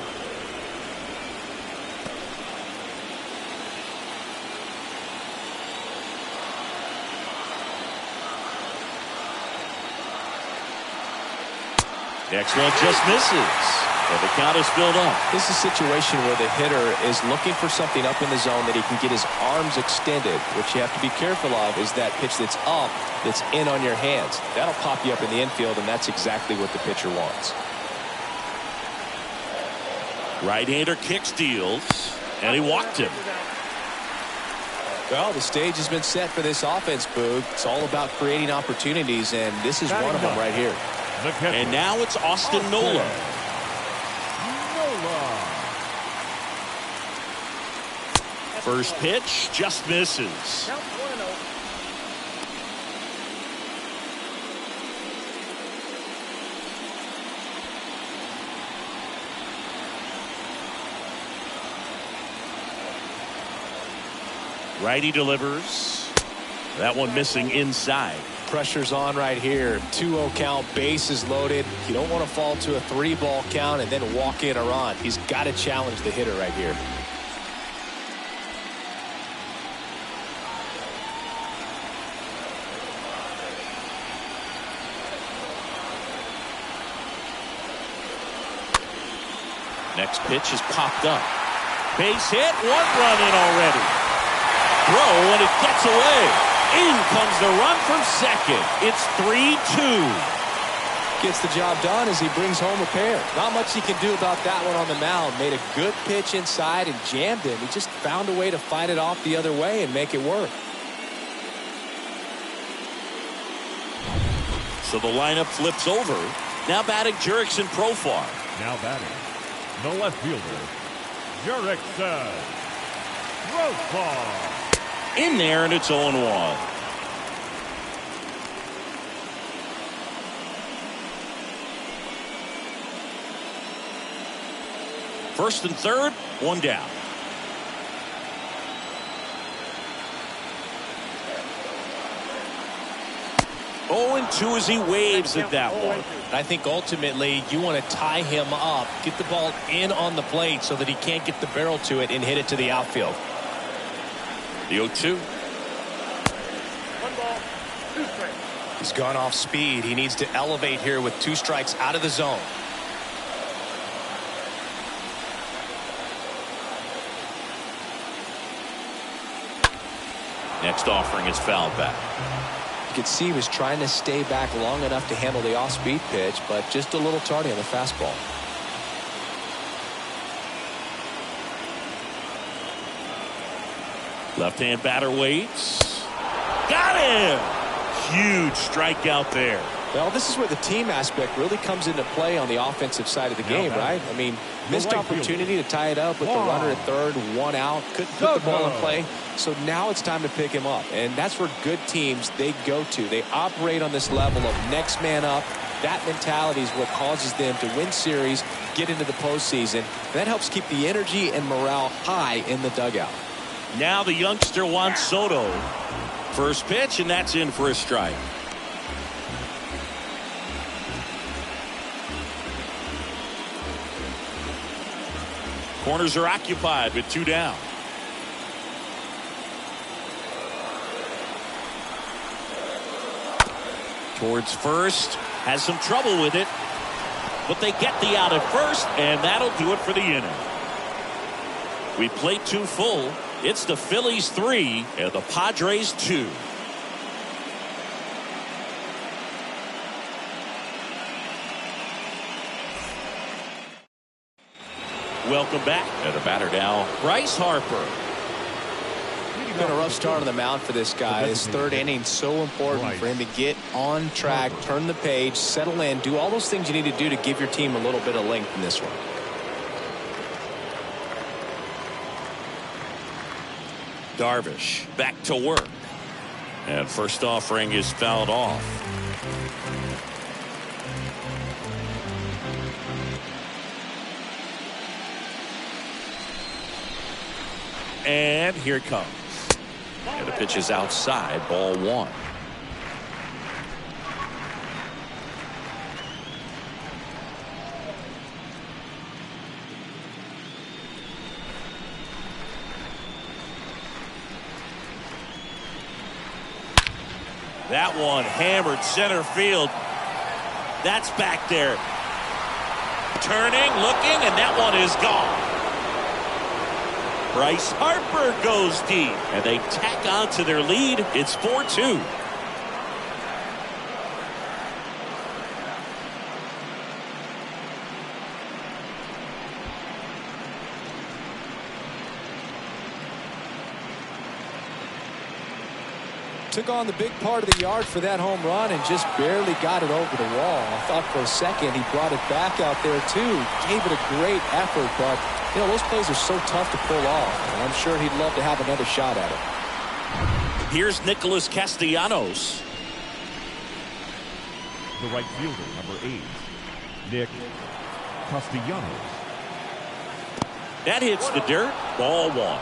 S1: Next one just misses, and the count is filled up.
S5: This is a situation where the hitter is looking for something up in the zone that he can get his arms extended. What you have to be careful of is that pitch that's up, that's in on your hands. That'll pop you up in the infield, and that's exactly what the pitcher wants.
S1: Right-hander kicks, deals, and he walked him.
S5: Well, the stage has been set for this offense, Boog. It's all about creating opportunities, and this is one of them right here.
S1: And now it's Austin Nola. First pitch just misses.
S4: Count 1-0.
S1: Righty delivers. That one missing inside.
S5: Pressure's on right here. 2-0 count, bases loaded. You don't want to fall to a 3-ball count and then walk in a run. He's got to challenge the hitter right here.
S1: Next pitch is popped up. Base hit, 1 run in already. Throw, and it gets away. In comes the run from second. It's 3-2.
S5: Gets the job done as he brings home a pair. Not much he can do about that one on the mound. Made a good pitch inside and jammed him. He just found a way to fight it off the other way and make it work.
S1: So the lineup flips over. Now batting Jurickson Profar.
S3: Now batting the left fielder, Jurickson Profar.
S1: In there, and it's 0-1. First and third, 1 down. 0-2 as he waves at that one.
S5: I think ultimately you want to tie him up, get the ball in on the plate so that he can't get the barrel to it and hit it to the outfield.
S1: The 0-2.
S4: 1 ball, 2 strikes.
S5: He's gone off speed. He needs to elevate here with 2 strikes out of the zone.
S1: Next offering is fouled back.
S5: You could see he was trying to stay back long enough to handle the off-speed pitch, but just a little tardy on the fastball.
S1: Left-hand batter waits. Got him! Huge strikeout there.
S5: Well, this is where the team aspect really comes into play on the offensive side of the game, right? I mean, missed opportunity to tie it up with the runner at third, one out, couldn't put the ball in play. So now it's time to pick him up. And that's where good teams, they go to. They operate on this level of next man up. That mentality is what causes them to win series, get into the postseason. That helps keep the energy and morale high in the dugout.
S1: Now the youngster Juan Soto. First pitch, and that's in for a strike. Corners are occupied with 2 down. Towards first. Has some trouble with it. But they get the out at first, and that'll do it for the inning. We played 2 full. It's the Phillies 3 and the Padres 2. Welcome back. And the batter now, Bryce Harper.
S2: It's been a rough start on the mound for this guy. His third inning, so important for him to get on track, turn the page, settle in, do all those things you need to do to give your team a little bit of length in this one.
S1: Darvish back to work. And first offering is fouled off. And here it comes. And the pitch is outside, ball 1. That one hammered center field. That's back there. Turning, looking, and that one is gone. Bryce Harper goes deep, and they tack on to their lead. It's 4-2.
S2: Took on the big part of the yard for that home run and just barely got it over the wall. I thought for a second he brought it back out there too. Gave it a great effort, but you know, those plays are so tough to pull off. And I'm sure he'd love to have another shot at it.
S1: Here's Nicholas Castellanos.
S3: The right fielder, number 8, Nick Castellanos.
S1: That hits the dirt. Ball 1.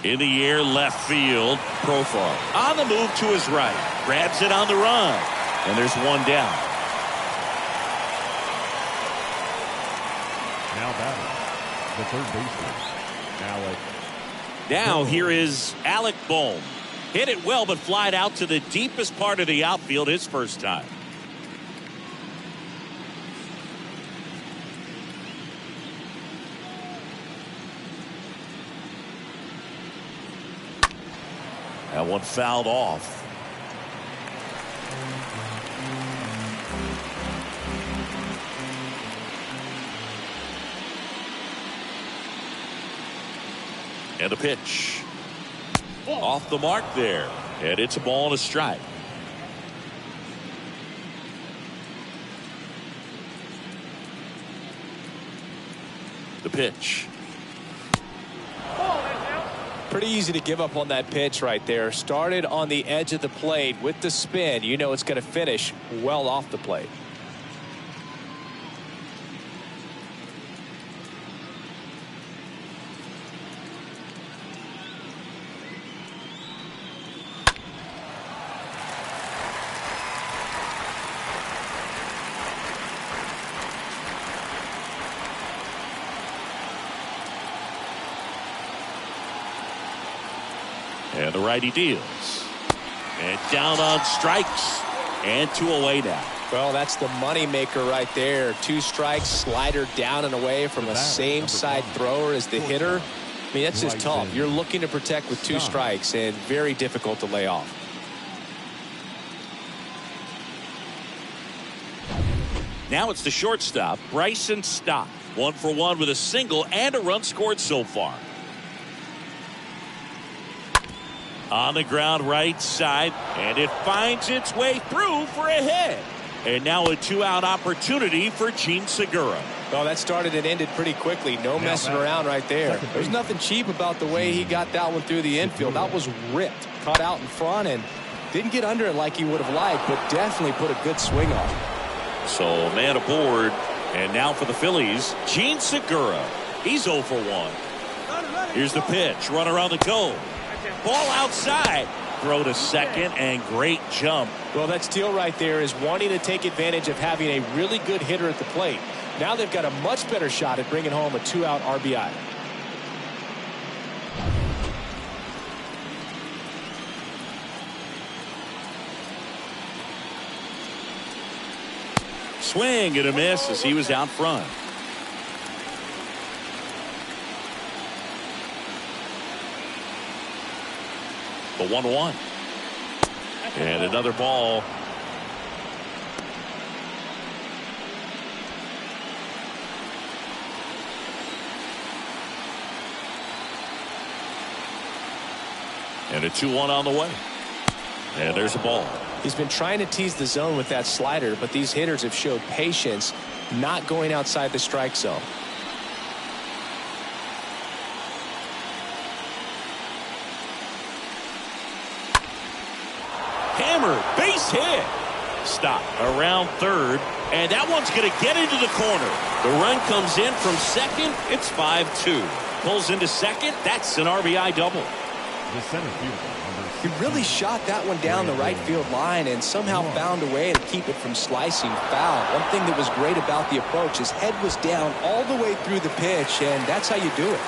S1: In the air, left field. Profar on the move to his right. Grabs it on the run. And there's one down.
S3: Now batting, the third baseman, Alec.
S1: Now here is Alec Bohm. Hit it well, but flied out to the deepest part of the outfield his first time. That one fouled off. And a pitch. Off the mark there. And it's a ball and a strike. The pitch.
S5: Pretty easy to give up on that pitch right there. Started on the edge of the plate with the spin. You know it's going to finish well off the plate.
S1: And And the righty deals. And down on strikes. And 2 away now.
S2: Well, that's the money maker right there. 2 strikes, slider down and away from a same side thrower as the hitter. I mean, that's just tough. You're looking to protect with 2 strikes and very difficult to lay off.
S1: Now it's the shortstop, Bryson Stott. 1 for 1 with a single and a run scored so far. On the ground right side, and it finds its way through for a hit. And now a 2-out opportunity for Gene Segura.
S2: Well, that started and ended pretty quickly. No messing around right there. There's nothing cheap about the way he got that one through the infield. That was ripped. Caught out in front and didn't get under it like he would have liked, but definitely put a good swing on it.
S1: So man aboard. And now for the Phillies, Gene Segura. He's 0 for 1. Here's the pitch. Runner on the go. Ball outside. Throw to second and great jump.
S2: Well, that steal right there is wanting to take advantage of having a really good hitter at the plate. Now they've got a much better shot at bringing home a 2-out RBI.
S1: Swing and a miss as he was out front. The 1-1. And another ball. And a 2-1 on the way. And there's a ball.
S2: He's been trying to tease the zone with that slider, but these hitters have showed patience, not going outside the strike zone.
S1: Hammer, base hit. Stop around third, and that one's going to get into the corner. The run comes in from second. It's 5-2. Pulls into second. That's an RBI double.
S3: The center fielder.
S2: He really shot that one down the right field line and somehow found a way to keep it from slicing foul. One thing that was great about the approach, his head was down all the way through the pitch, and that's how you do it.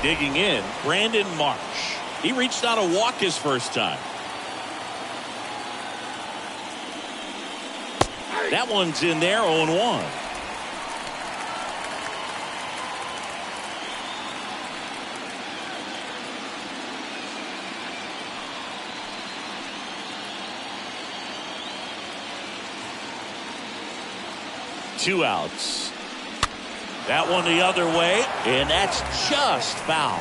S1: Digging in, Brandon Marsh. He reached out a walk his first time. That one's in there, 0-1. Two outs. That one the other way, and that's just foul.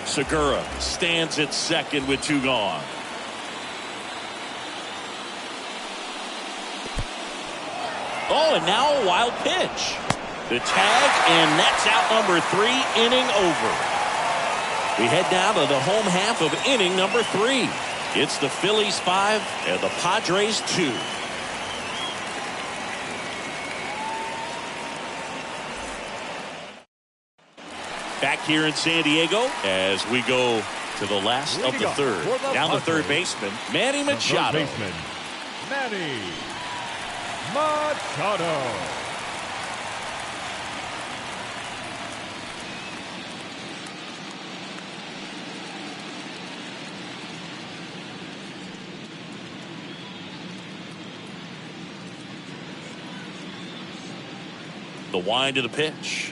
S1: Segura stands at second with 2 gone. Oh, and now a wild pitch. The tag, and that's out number 3, inning over. We head down to the home half of inning number 3. It's the Phillies 5 and the Padres 2. Back here in San Diego as we go to the last of the third. Down the third baseman, Manny Machado.
S3: Third baseman, Manny Machado.
S1: The wind of the pitch.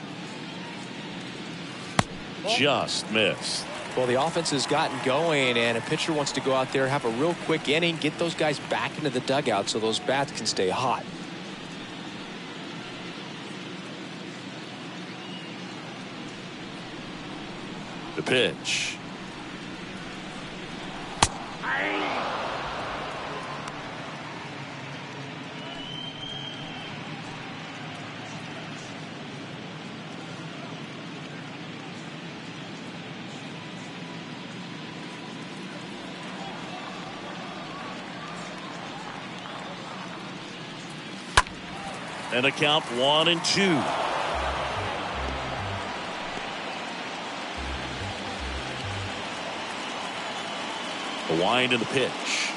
S1: Just missed.
S2: Well, the offense has gotten going, and a pitcher wants to go out there, have a real quick inning, get those guys back into the dugout so those bats can stay hot.
S1: The pitch. And a count 1-2. The wind and the pitch.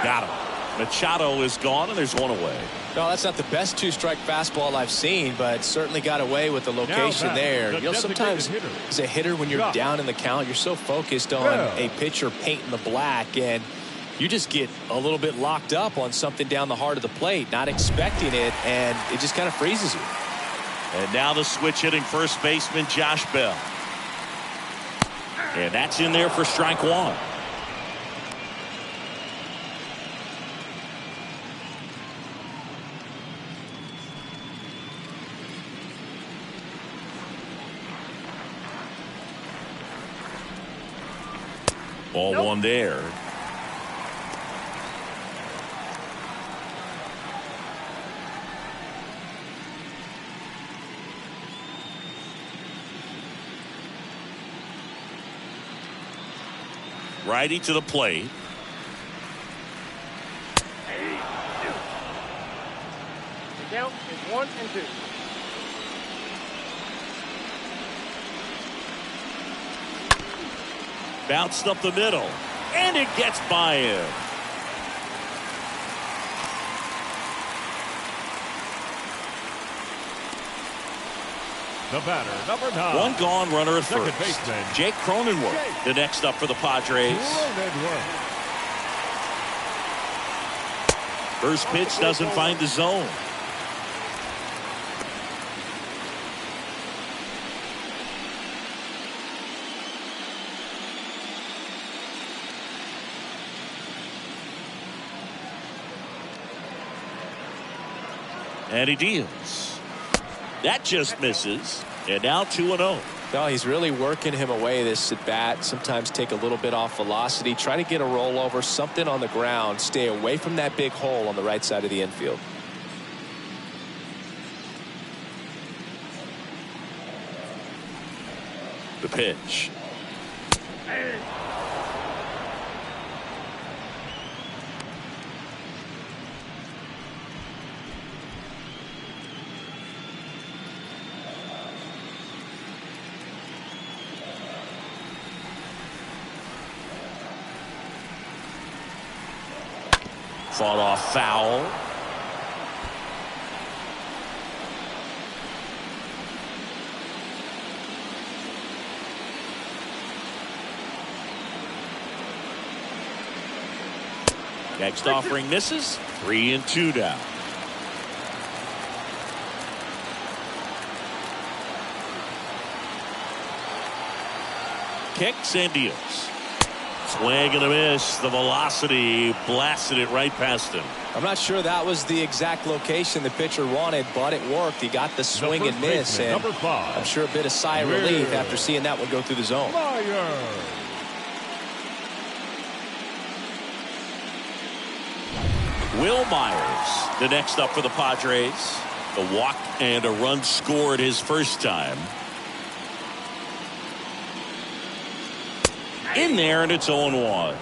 S1: Got him. Machado is gone, and there's one away.
S2: No, that's not the best two-strike fastball I've seen, but certainly got away with the location there. You know, sometimes as a hitter, when you're down in the count, you're so focused on a pitcher painting the black, and you just get a little bit locked up on something down the heart of the plate, not expecting it, and it just kind of freezes you.
S1: And now the switch hitting first baseman Josh Bell. And that's in there for strike one. Ball one there. Righty to the plate.
S4: The count is 1-2.
S1: Bounced up the middle, and it gets by him.
S3: The batter, number 9.
S1: One gone, runner at
S3: Second
S1: first.
S3: baseman,
S1: Jake Cronenworth, the next up for the Padres. First pitch doesn't find the zone. And he deals. That just misses. And now 2-0.
S2: No, he's really working him away this at bat. Sometimes take a little bit off velocity. Try to get a rollover, something on the ground. Stay away from that big hole on the right side of the infield.
S1: The pitch. Fought off foul. Next offering misses. 3-2 now. Kicks and deals. Swing and a miss. The velocity blasted it right past him.
S2: I'm not sure that was the exact location the pitcher wanted, but it worked. He got the swing and miss, and
S3: number 5.
S2: I'm sure a bit of sigh of relief after seeing that one go through the zone.
S1: Will Myers, the next up for the Padres. A walk and a run scored his first time. In there, and it's 0-1.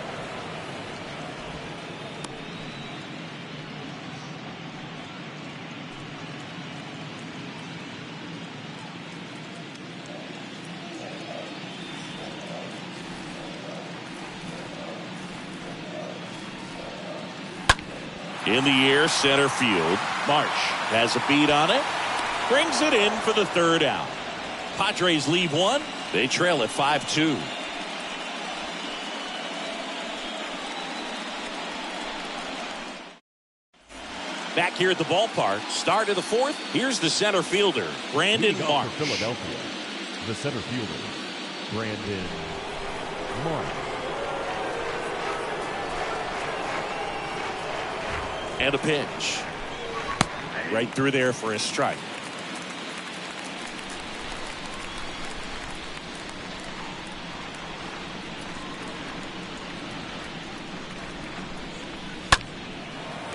S1: In the air, center field. Marsh has a beat on it. Brings it in for the third out. Padres leave one. They trail at 5-2. Back here at the ballpark, start of the fourth. Here's the center fielder, Brandon Marsh.
S3: For Philadelphia, the center fielder, Brandon Marsh.
S1: And a pitch. Right through there for a strike.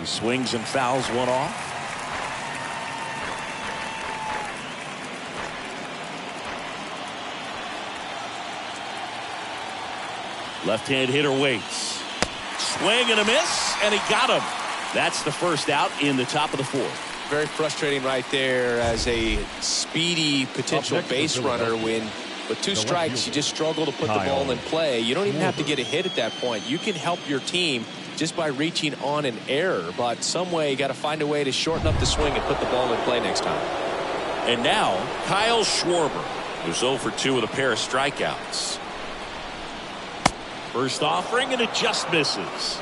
S1: He swings and fouls one off. Left-hand hitter waits. Swing and a miss, and he got him. That's the first out in the top of the fourth.
S2: Very frustrating right there as a speedy potential base runner when with two strikes you just struggle to put the ball in play. You don't even have to get a hit at that point. You can help your team
S5: just by reaching on an error. But some way, you got to find a way to shorten up the swing and put the ball in play next time.
S1: And now, Kyle Schwarber, who's 0 for 2 with a pair of strikeouts. First offering, and it just misses.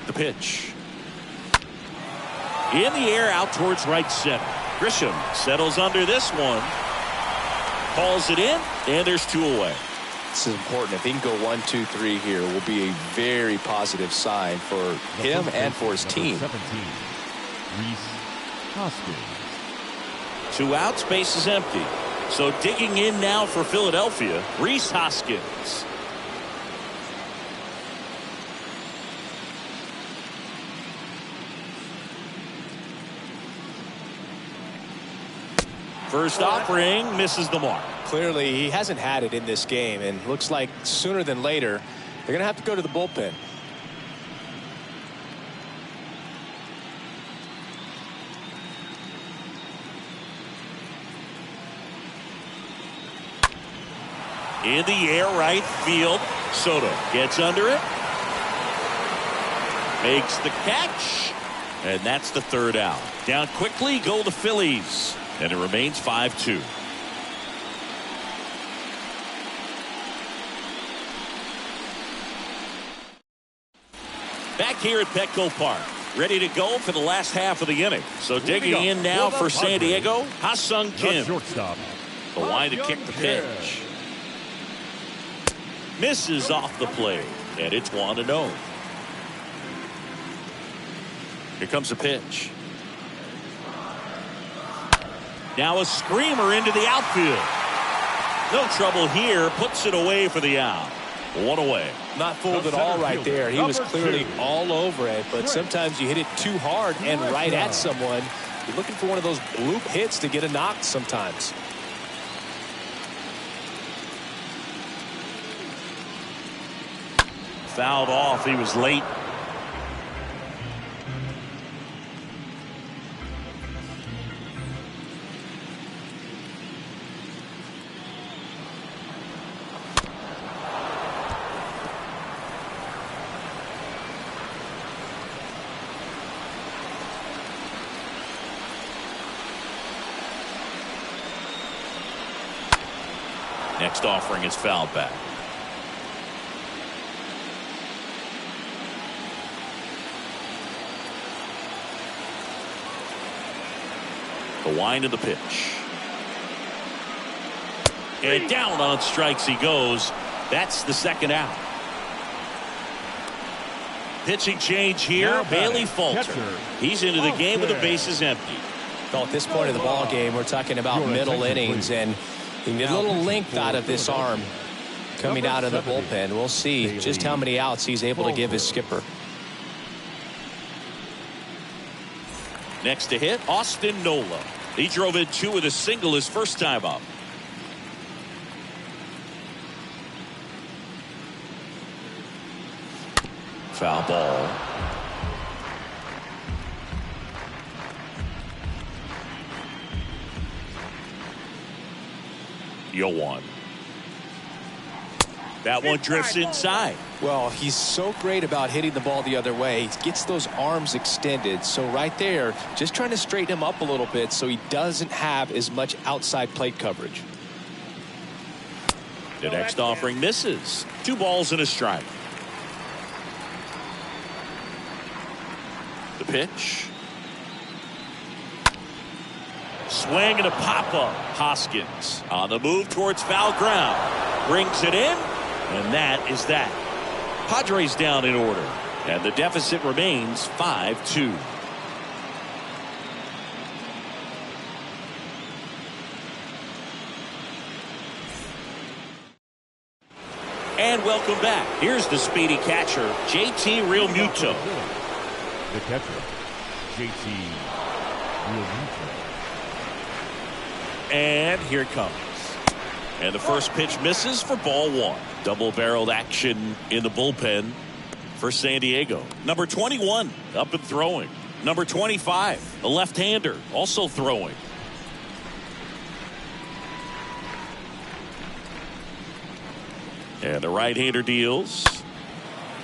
S1: The pitch. In the air out towards right center. Grisham settles under this one. Calls it in, and there's 2 away.
S5: This is important. If he can go 1, 2, 3 here, will be a very positive sign for him and for his team.
S3: 17, Rhys Hoskins.
S1: 2 outs, base is empty. So digging in now for Philadelphia, Rhys Hoskins. First offering misses the mark.
S5: Clearly, he hasn't had it in this game, and looks like sooner than later, they're going to have to go to the bullpen.
S1: In the air right field. Soto gets under it. Makes the catch. And that's the 3rd out. Down quickly go the Phillies. And it remains 5-2. Back here at Petco Park. Ready to go for the last half of the inning. So digging in now for San Diego, Ha-Sung Kim.
S3: Shortstop.
S1: The line to kick the pitch. Misses off the plate. And it's 1-0. Here comes the pitch. Now a screamer into the outfield. No trouble here. Puts it away for the out. 1 away.
S5: Not fooled at all right there. He was clearly all over it, but sometimes you hit it too hard and right at someone. You're looking for one of those bloop hits to get a knock sometimes.
S1: Fouled off. He was late. Next offering is fouled back. The wind of the pitch. And down on strikes he goes. That's the 2nd out. Pitching change here. Bailey Falter. He's into the game with the bases empty.
S5: Well, at this point of the ball game, we're talking about middle innings, and you get a little length out of this arm coming out of the bullpen. We'll see just how many outs he's able to give his skipper.
S1: Next to hit, Austin Nola. He drove in 2 with a single his first time up. Foul ball. Yoan. That one drifts inside.
S5: Well, he's so great about hitting the ball the other way. He gets those arms extended. So right there, just trying to straighten him up a little bit so he doesn't have as much outside plate coverage.
S1: The next offering misses. 2 balls and a strike. The pitch. Swing and a pop-up. Hoskins on the move towards foul ground. Brings it in, and that is that. Padres down in order, and the deficit remains 5-2. And welcome back. Here's the speedy catcher, JT Realmuto.
S3: The catcher, JT Realmuto.
S1: And here it comes. And the first pitch misses for ball 1. Double-barreled action in the bullpen for San Diego. Number 21 up and throwing. Number 25, a left-hander, also throwing. And the right-hander deals.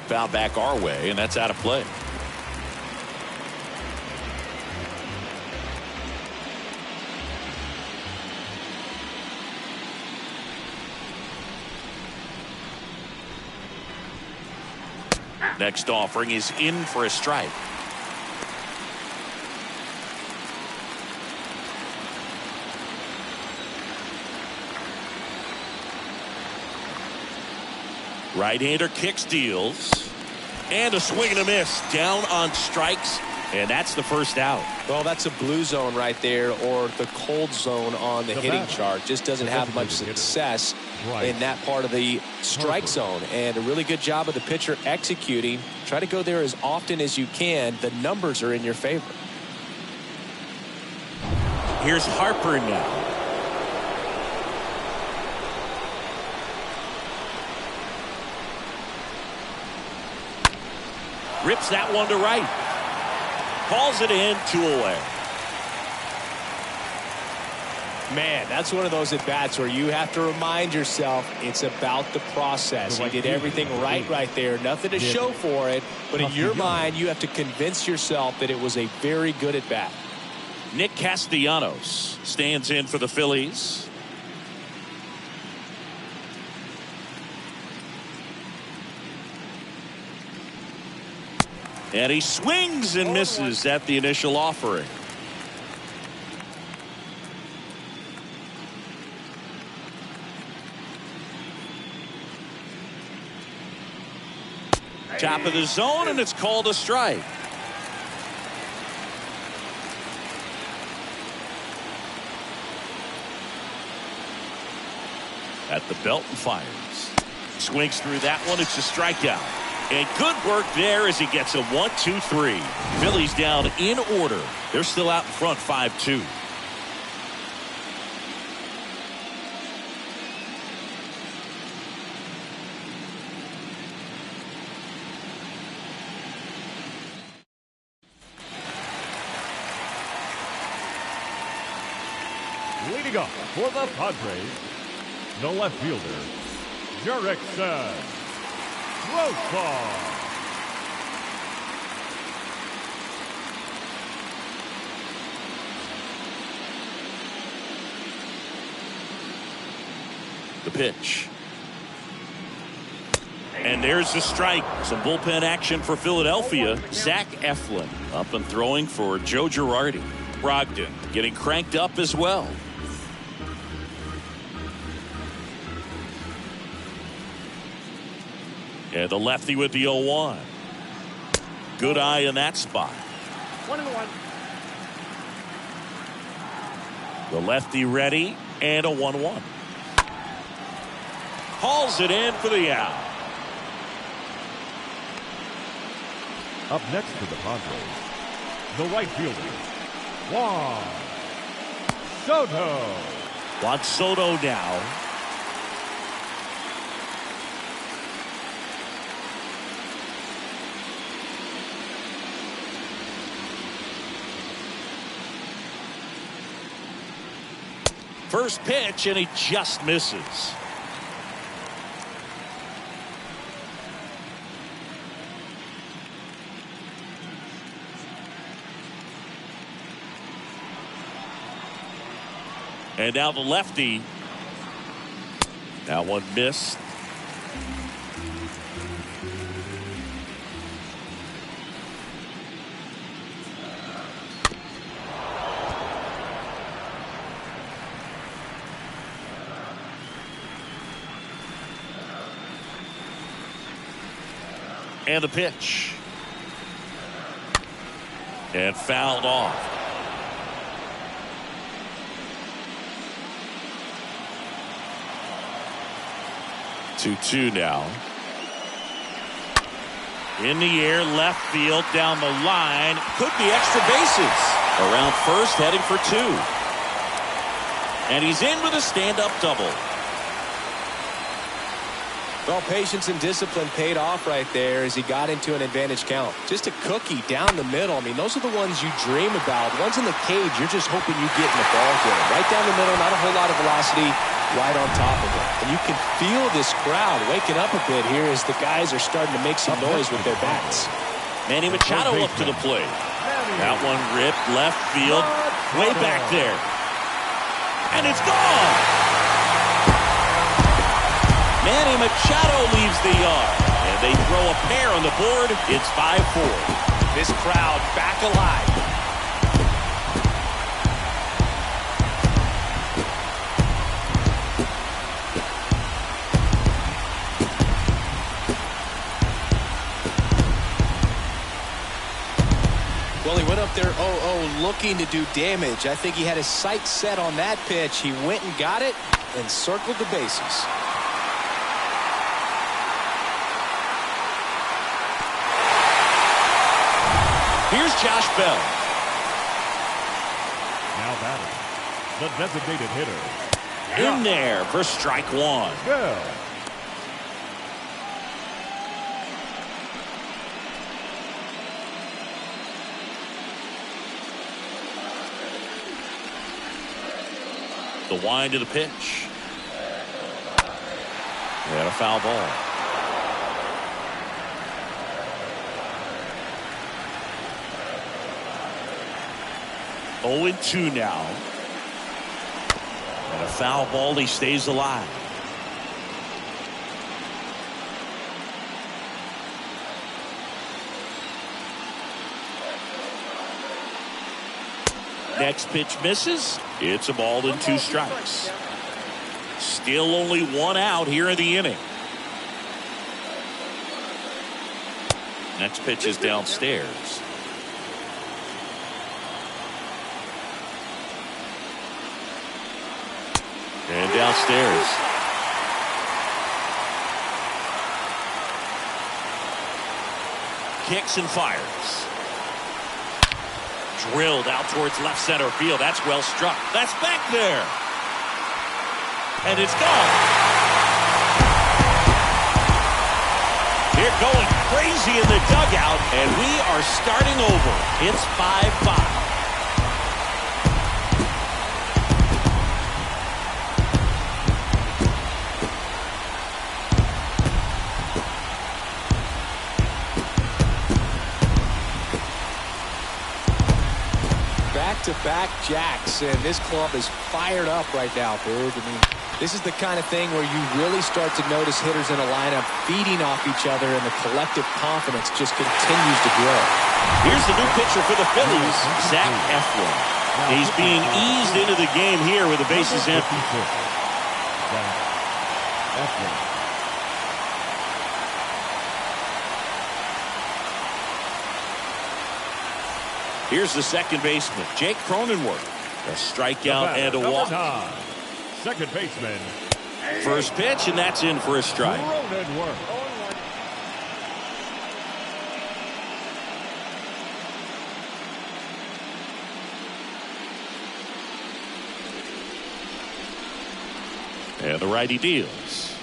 S1: Foul back our way, and that's out of play. Next offering is in for a strike. Right-hander kicks, deals, and a swing and a miss. Down on strikes, and that's the first out.
S2: Well, that's a blue zone right there, or the cold zone on the hitting chart. Just doesn't have much success in that part of the strike zone. And a really good job of the pitcher executing. Try to go there as often as you can. The numbers are in your favor.
S1: Here's Harper now. Rips that one to right. Calls it in, 2 away.
S2: Man, that's one of those at-bats where you have to remind yourself it's about the process. He did everything right there. Nothing to show for it. But in your mind, you have to convince yourself that it was a very good at-bat.
S1: Nick Castellanos stands in for the Phillies. And he swings and misses at the initial offering. Top of the zone, and it's called a strike. At the belt and fires. Swings through that one. It's a strikeout. And good work there as he gets a 1-2-3. Phillies down in order. They're still out in front 5-2.
S3: Leading off for the Padres, the left fielder, Jerickson Roseball.
S1: The pitch. And there's the strike. Some bullpen action for Philadelphia. Zach Eflin up and throwing for Joe Girardi. Brogdon getting cranked up as well. And the lefty with the 0-1. Good eye in that spot.
S4: 1-1.
S1: The lefty ready, and a 1-1. Hauls it in for the out.
S3: Up next for the Padres, the right fielder, Juan Soto.
S1: Juan Soto now. First pitch, and he just misses. And now the lefty. That one missed. And the pitch. And fouled off. 2-2 now. In the air, left field, down the line. Could be extra bases. Around first, heading for 2. And he's in with a stand-up double.
S2: Well, patience and discipline paid off right there as he got into an advantage count. Just a cookie down the middle. I mean, those are the ones you dream about. Ones in the cage, you're just hoping you get in the ball game. Right down the middle, not a whole lot of velocity, right on top of it. And you can feel this crowd waking up a bit here as the guys are starting to make some noise with their bats.
S1: Manny Machado up to the plate. That one ripped left field, way back there. And it's gone! Manny Machado leaves the yard, and they throw a pair on the board. It's 5-4.
S2: This crowd back alive. Well, he went up there 0-0 looking to do damage. I think he had his sights set on that pitch. He went and got it and circled the bases.
S1: Here's Josh Bell.
S3: Now batting, the designated hitter.
S1: In there for strike one.
S3: Bell.
S1: The wind of the pitch. And a foul ball. Oh, 0-2 now. And a foul ball. He stays alive. Next pitch misses. It's a ball and 2 strikes. Still only 1 out here in the inning. Next pitch is downstairs. And downstairs. Kicks and fires. Drilled out towards left center field. That's well struck. That's back there. And it's gone. They're going crazy in the dugout, and we are starting over. It's 5-5.
S2: Back-to-back jacks, and this club is fired up right now, Boog. I mean, this is the kind of thing where you really start to notice hitters in a lineup feeding off each other, and the collective confidence just continues to grow.
S1: Here's the new pitcher for the Phillies, Zach Eflin. He's being eased into the game here with the bases empty. Here's the second baseman, Jake Cronenworth. A strikeout and a walk.
S3: Second baseman.
S1: First pitch, and that's in for a strike.
S3: Cronenworth.
S1: And the righty deals.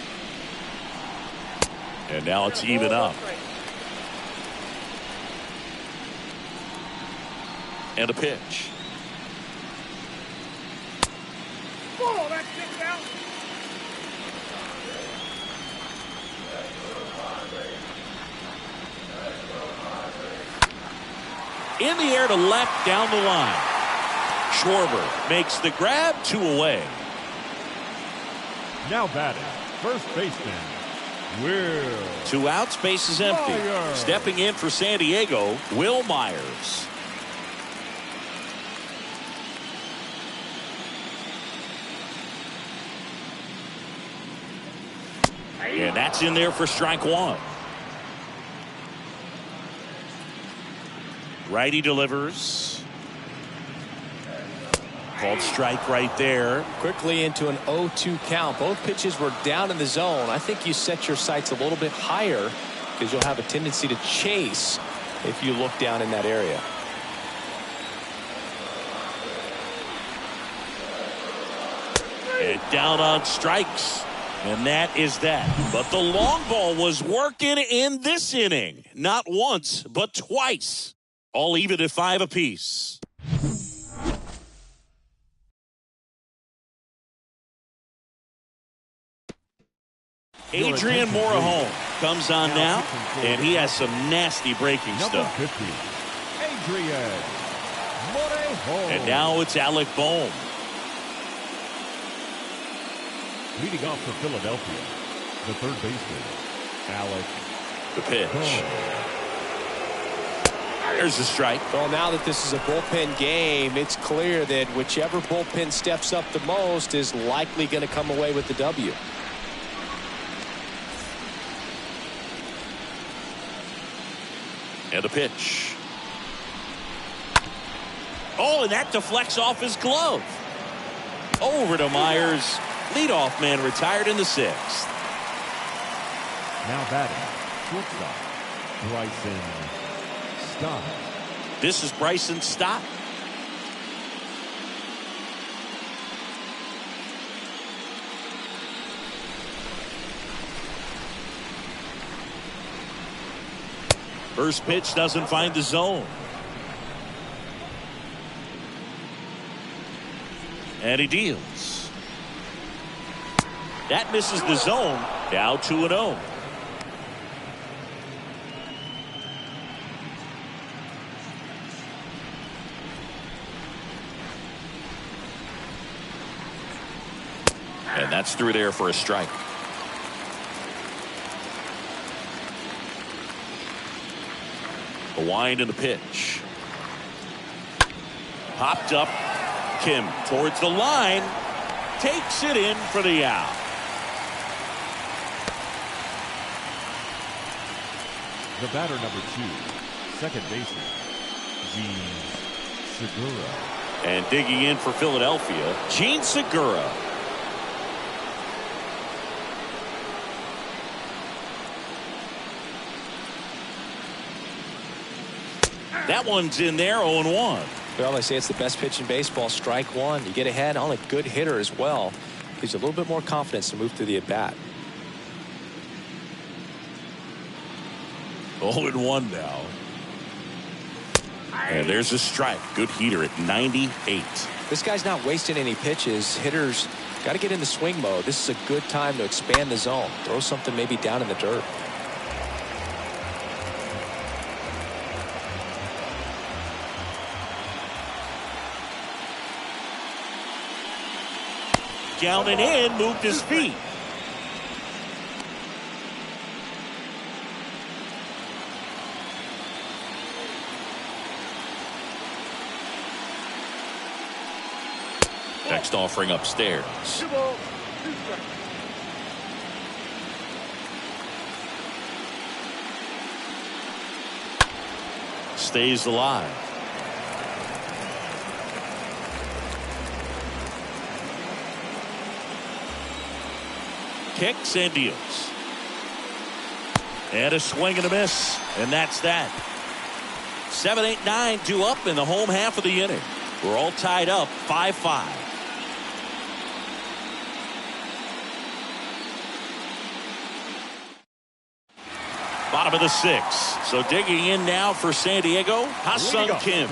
S1: And now it's even up. And a pitch.
S4: Whoa, that's kicked out.
S1: In the air to left down the line. Schwarber makes the grab, 2 away.
S3: Now batting, first baseman, Will.
S1: 2 outs, base is empty.
S3: Myers.
S1: Stepping in for San Diego, Will Myers. And that's in there for strike 1. Righty delivers. Called strike right there.
S2: Quickly into an 0-2 count. Both pitches were down in the zone. I think you set your sights a little bit higher because you'll have a tendency to chase if you look down in that area.
S1: And down on strikes. And that is that. But the long ball was working in this inning. Not once, but twice. All even at 5 apiece. Adrian Morejon comes on now, and he has some nasty breaking stuff.
S3: 50, Adrian Morejon.
S1: And now it's Alec Bohm.
S3: Leading off for Philadelphia, the third baseman, Alec.
S1: The pitch. There's the strike.
S2: Well, now that this is a bullpen game, it's clear that whichever bullpen steps up the most is likely going to come away with the W.
S1: And the pitch. Oh, and that deflects off his glove. Over to Myers. Leadoff man retired in the 6th.
S3: Now batting, shortstop, Bryson Stott.
S1: This is Bryson Stott. First pitch doesn't find the zone. And he deals. That misses the zone. Now 2-0. And that's through there for a strike. A wind in the pitch. Popped up. Kim towards the line. Takes it in for the out.
S3: The batter number 2, second baseman, Gene Segura.
S1: And digging in for Philadelphia, Gene Segura. That one's in there, 0-1.
S2: Well, they say it's the best pitch in baseball. Strike one. You get ahead on a good hitter as well. Gives you a little bit more confidence to move through the at-bat.
S1: 0-1 now. And there's a strike. Good heater at 98.
S2: This guy's not wasting any pitches. Hitters got to get into swing mode. This is a good time to expand the zone. Throw something maybe down in the dirt.
S1: Down and in, moved his feet. Next offering upstairs. Stays alive. Kicks and deals. And a swing and a miss. And that's that. 7, 8, 9 due up in the home half of the inning. We're all tied up 5-5. Bottom of the 6th. So digging in now for San Diego, Ha-Sung Kim.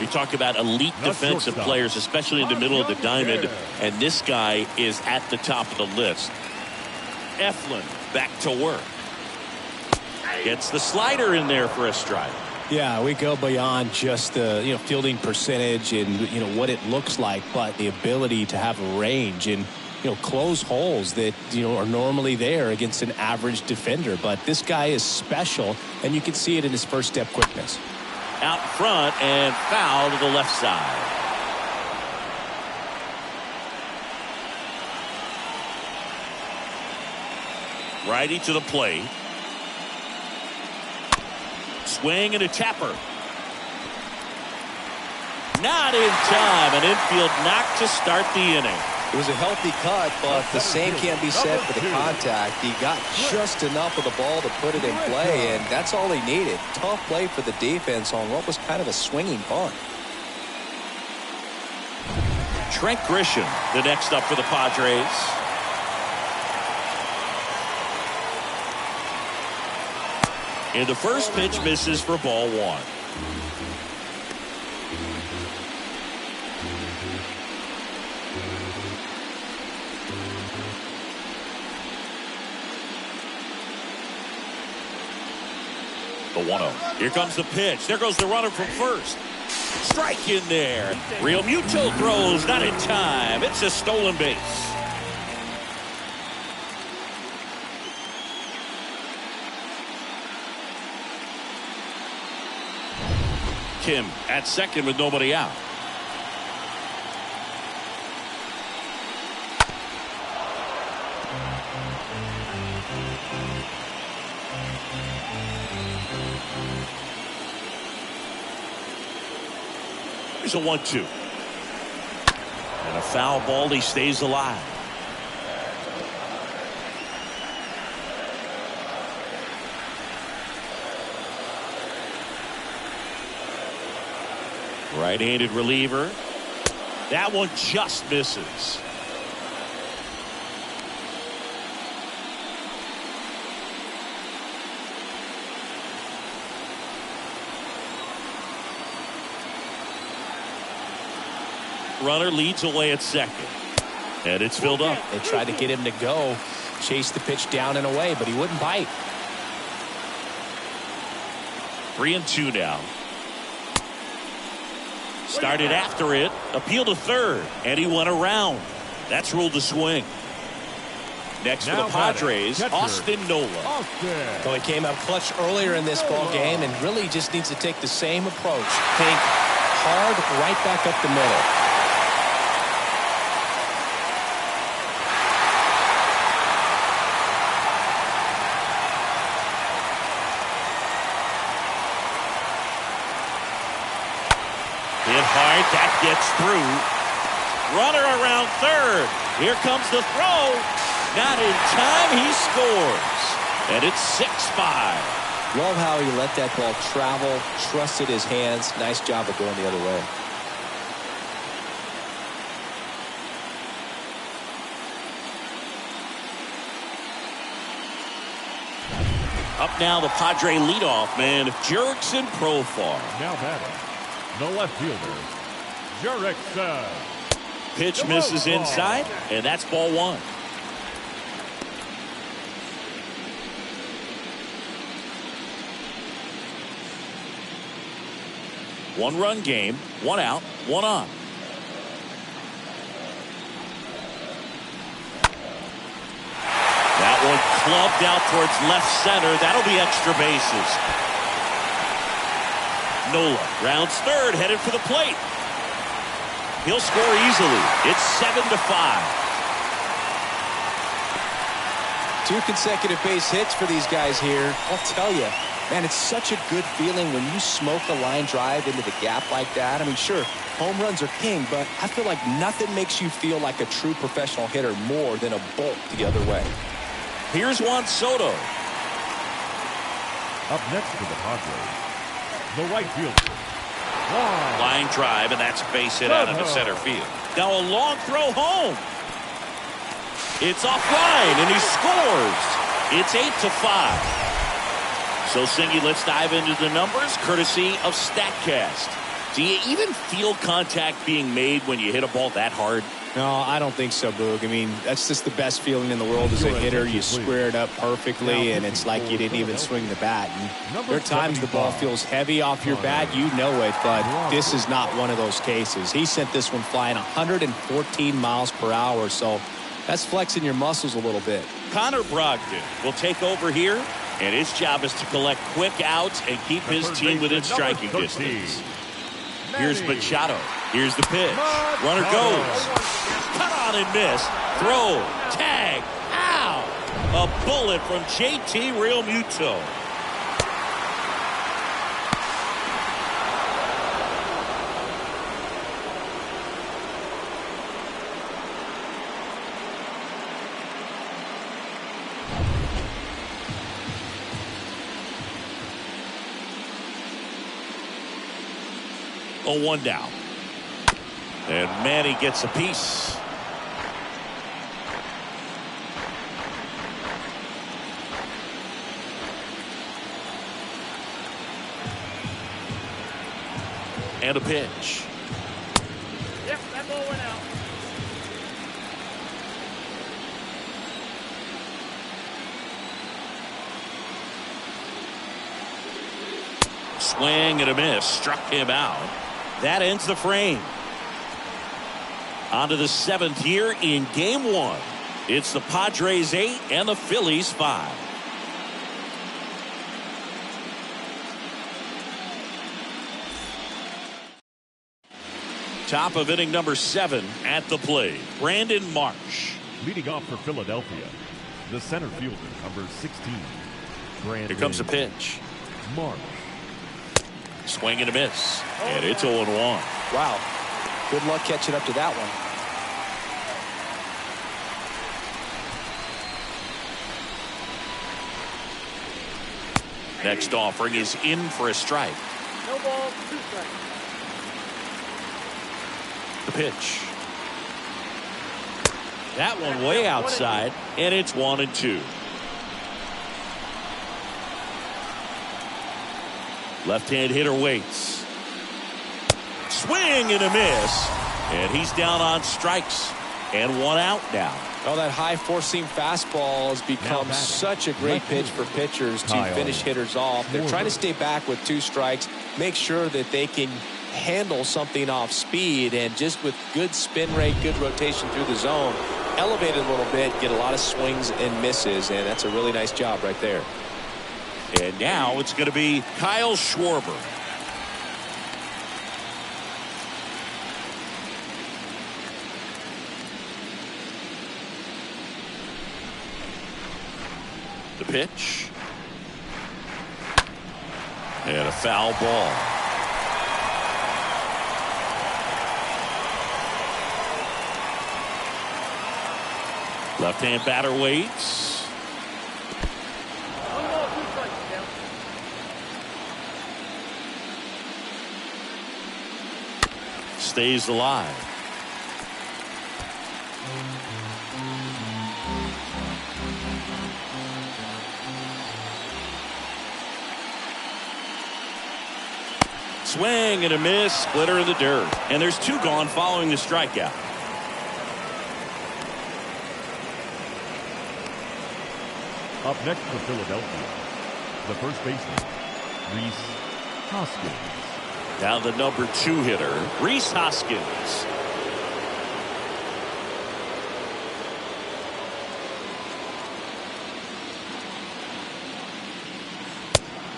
S1: We talk about elite defensive players, especially in the middle of the diamond, and this guy is at the top of the list. Eflin back to work. Gets the slider in there for a strike.
S2: Yeah, we go beyond just the fielding percentage and what it looks like, but the ability to have a range and close holes that are normally there against an average defender. But this guy is special, and you can see it in his first step quickness.
S1: Out front and foul to the left side. Righty to the plate. Swing and a tapper. Not in time. An infield knock to start the inning.
S2: It was a healthy cut, but the same can't be said for the contact. He got just enough of the ball to put it in play, and that's all he needed. Tough play for the defense on what was kind of a swinging bunt.
S1: Trent Grisham, the next up for the Padres. And the first pitch misses for ball one. The 1-0. Here comes the pitch. There goes the runner from first. Strike in there. Real Muto throws, not in time. It's a stolen base. Kim at second with nobody out. There's a 1-2. And a foul ball. He stays alive. Right-handed reliever. That one just misses. Runner leads away at second. And it's filled up.
S5: They tried to get him to go, chase the pitch down and away, but he wouldn't bite.
S1: 3-2 now. Started after it, appealed to third, and he went around. That's ruled a swing. Next for the Padres, Austin Nola.
S5: So he came up clutch earlier in this ball game and really just needs to take the same approach. Think hard right back up the middle.
S1: Hit hard, that gets through. Runner around third. Here comes the throw. Not in time, he scores. And it's 6-5.
S5: Love how he let that ball travel, trusted his hands. Nice job of going the other way.
S1: Up now, the Padre leadoff man, Jurickson Profar.
S3: Now batting, the left fielder, Jurickson.
S1: Pitch misses inside, and that's ball one. One-run game, one out, one on. That one clubbed out towards left center. That'll be extra bases. Nola rounds third, headed for the plate. He'll score easily. It's 7-5.
S2: 2 consecutive base hits for these guys here. I'll tell you, man, it's such a good feeling when you smoke a line drive into the gap like that. I mean, sure, home runs are king, but I feel like nothing makes you feel like a true professional hitter more than a bolt the other way.
S1: Here's Juan Soto.
S3: Up next for the Padres, the right fielder.
S1: Line drive, and that's a base hit out into center field. Now a long throw home. It's offline, and he scores. It's 8-5. So, Singy, let's dive into the numbers, courtesy of StatCast. Do you even feel contact being made when you hit a ball that hard?
S2: No, I don't think so, Boog. I mean, that's just the best feeling in the world as a hitter. You square it up perfectly, and it's like you didn't even swing the bat. And there are times the ball feels heavy off your bat. You know it, but this is not one of those cases. He sent this one flying 114 miles per hour, so that's flexing your muscles a little bit.
S1: Connor Brogdon will take over here, and his job is to collect quick outs and keep his team within striking distance. Here's Machado. Here's the pitch. Runner goes. Cut on and miss. Throw. Tag. Ow. A bullet from JT Realmuto. A 1 down. And Manny gets a piece. And a pitch.
S4: Yep, that ball went out.
S1: Swing and a miss. Struck him out. That ends the frame. On to the 7th here in game 1. It's the Padres 8 and the Phillies 5. Top of inning number 7 at the plate, Brandon Marsh.
S3: Leading off for Philadelphia, the center fielder, number 16, Brandon.
S1: Here comes a pitch.
S3: Marsh.
S1: Swing and a miss. And it's 0-1.
S2: Wow. Good luck catching up to that one.
S1: Next offering is in for a strike.
S4: No ball, 2 strikes.
S1: The pitch. That one way outside, and it's 1-2. Left-hand hitter waits. Swing and a miss. And he's down on strikes. And 1 out now.
S2: Oh, that high four-seam fastball has become such a great pitch for pitchers to finish hitters off. They're trying to stay back with 2 strikes, make sure that they can handle something off speed, and just with good spin rate, good rotation through the zone, elevate it a little bit, get a lot of swings and misses, and that's a really nice job right there.
S1: And now it's going to be Kyle Schwarber. The pitch. And a foul ball. Left-hand batter waits.
S4: 1 ball, 2 strikes, Tim.
S1: Stays alive. Swing and a miss. Splitter in the dirt. And there's 2 gone following the strikeout.
S3: Up next for Philadelphia, the first baseman, Rhys Hoskins.
S1: Now the number 2 hitter, Rhys Hoskins.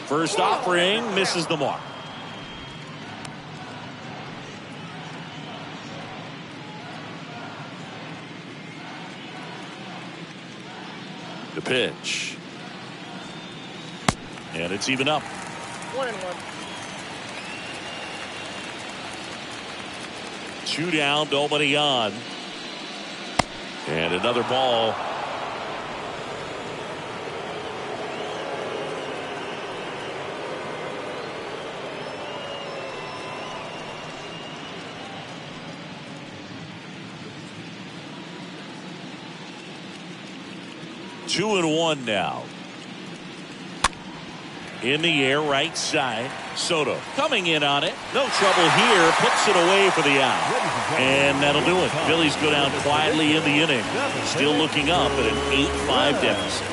S1: First offering misses the mark. The pitch. And it's even up.
S4: 1-1.
S1: 2 down, nobody on. And another ball. Two and 1 now. In the air, right side. Soto coming in on it. No trouble here. Puts it away for the out. And that'll do it. Phillies go down quietly in the inning. Still looking up at an 8-5 deficit.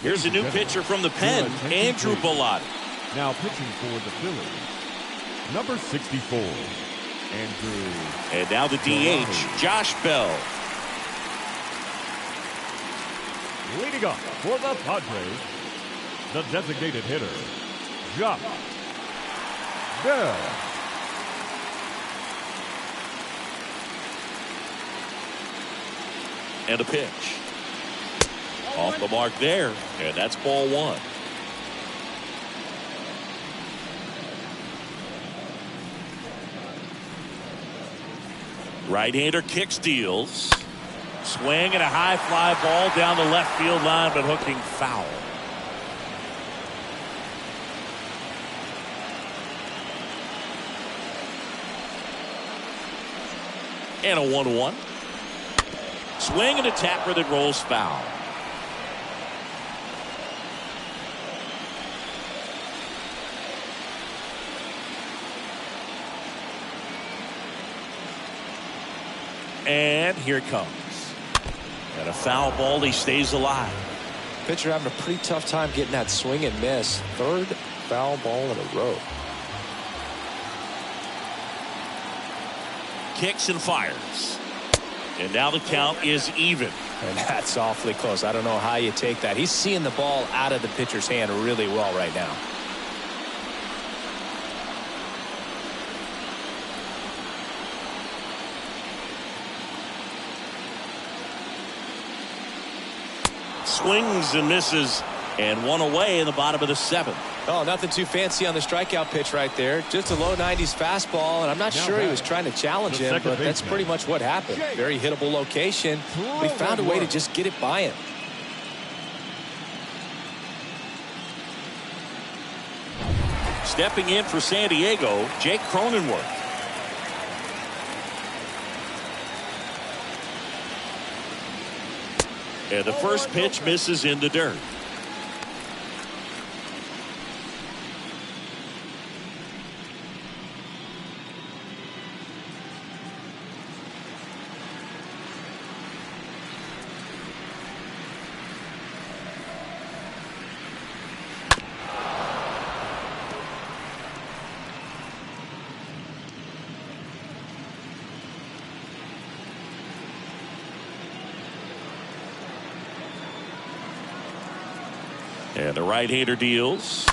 S1: Here's a new pitcher from the pen, Andrew Bellotti.
S3: Now pitching for the Phillies, number 64, Andrew.
S1: And now the DH, Josh Bell.
S3: Leading up for the Padres, the designated hitter, Josh Bell.
S1: And a pitch. Off the mark there, and that's ball 1. Right-hander kick steals. Swing and a high fly ball down the left field line, but hooking foul. And a 1-1. Swing and a tapper that rolls foul. And here it comes. And a foul ball. He stays alive.
S2: Pitcher having a pretty tough time getting that swing and miss. Third foul ball in a row.
S1: Kicks and fires. And now the count is even.
S5: And that's awfully close. I don't know how you take that. He's seeing the ball out of the pitcher's hand really well right now.
S1: Swings and misses, and one away in the bottom of the seventh.
S2: Oh, nothing too fancy on the strikeout pitch right there. Just a low 90s fastball, and I'm not sure he was trying to challenge him, but that's pretty much what happened. Very hittable location, but he found a way to just get it by him.
S1: Stepping in for San Diego, Jake Cronenworth. And the first pitch misses in the dirt. And the right-hander deals.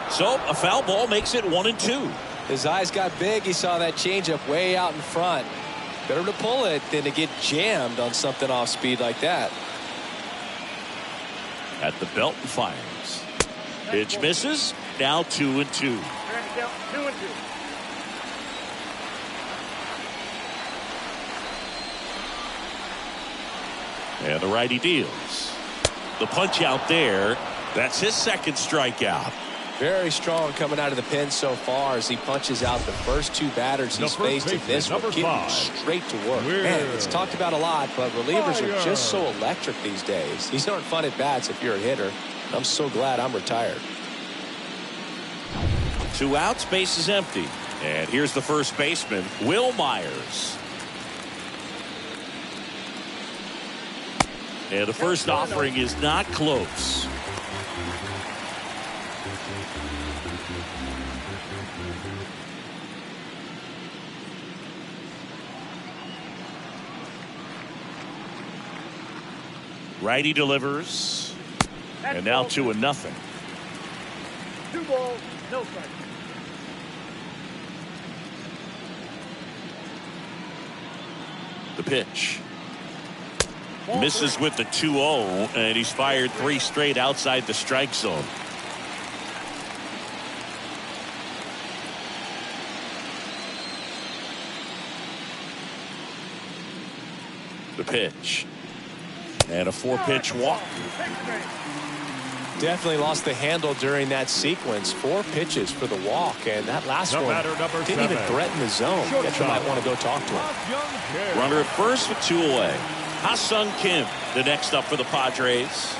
S1: So a foul ball makes it 1-2.
S2: His eyes got big. He saw that changeup way out in front. Better to pull it than to get jammed on something off speed like that.
S1: At the belt and fires. Pitch misses. Now 2-2.
S4: 2-2.
S1: And the righty deals. The punch out there. That's his second strikeout.
S2: Very strong coming out of the pen so far as he punches out the first two batters he's faced in this one, getting straight to work. Man, it's talked about a lot, but relievers are just so electric these days. These aren't fun at bats if you're a hitter. I'm so glad I'm retired.
S1: 2 outs, base is empty. And here's the first baseman, Will Myers. And the first offering is not close. Righty delivers. And now 2-0.
S4: 2 balls, no strike.
S1: The pitch. Misses with the 2-0, and he's fired 3 straight outside the strike zone. The pitch. And a 4-pitch walk.
S2: Definitely lost the handle during that sequence. 4 pitches for the walk, and that last one didn't even threaten the zone. Guess you might want to go talk to him.
S1: Runner at first with 2 away. Ha-Sung Kim, the next up for the Padres.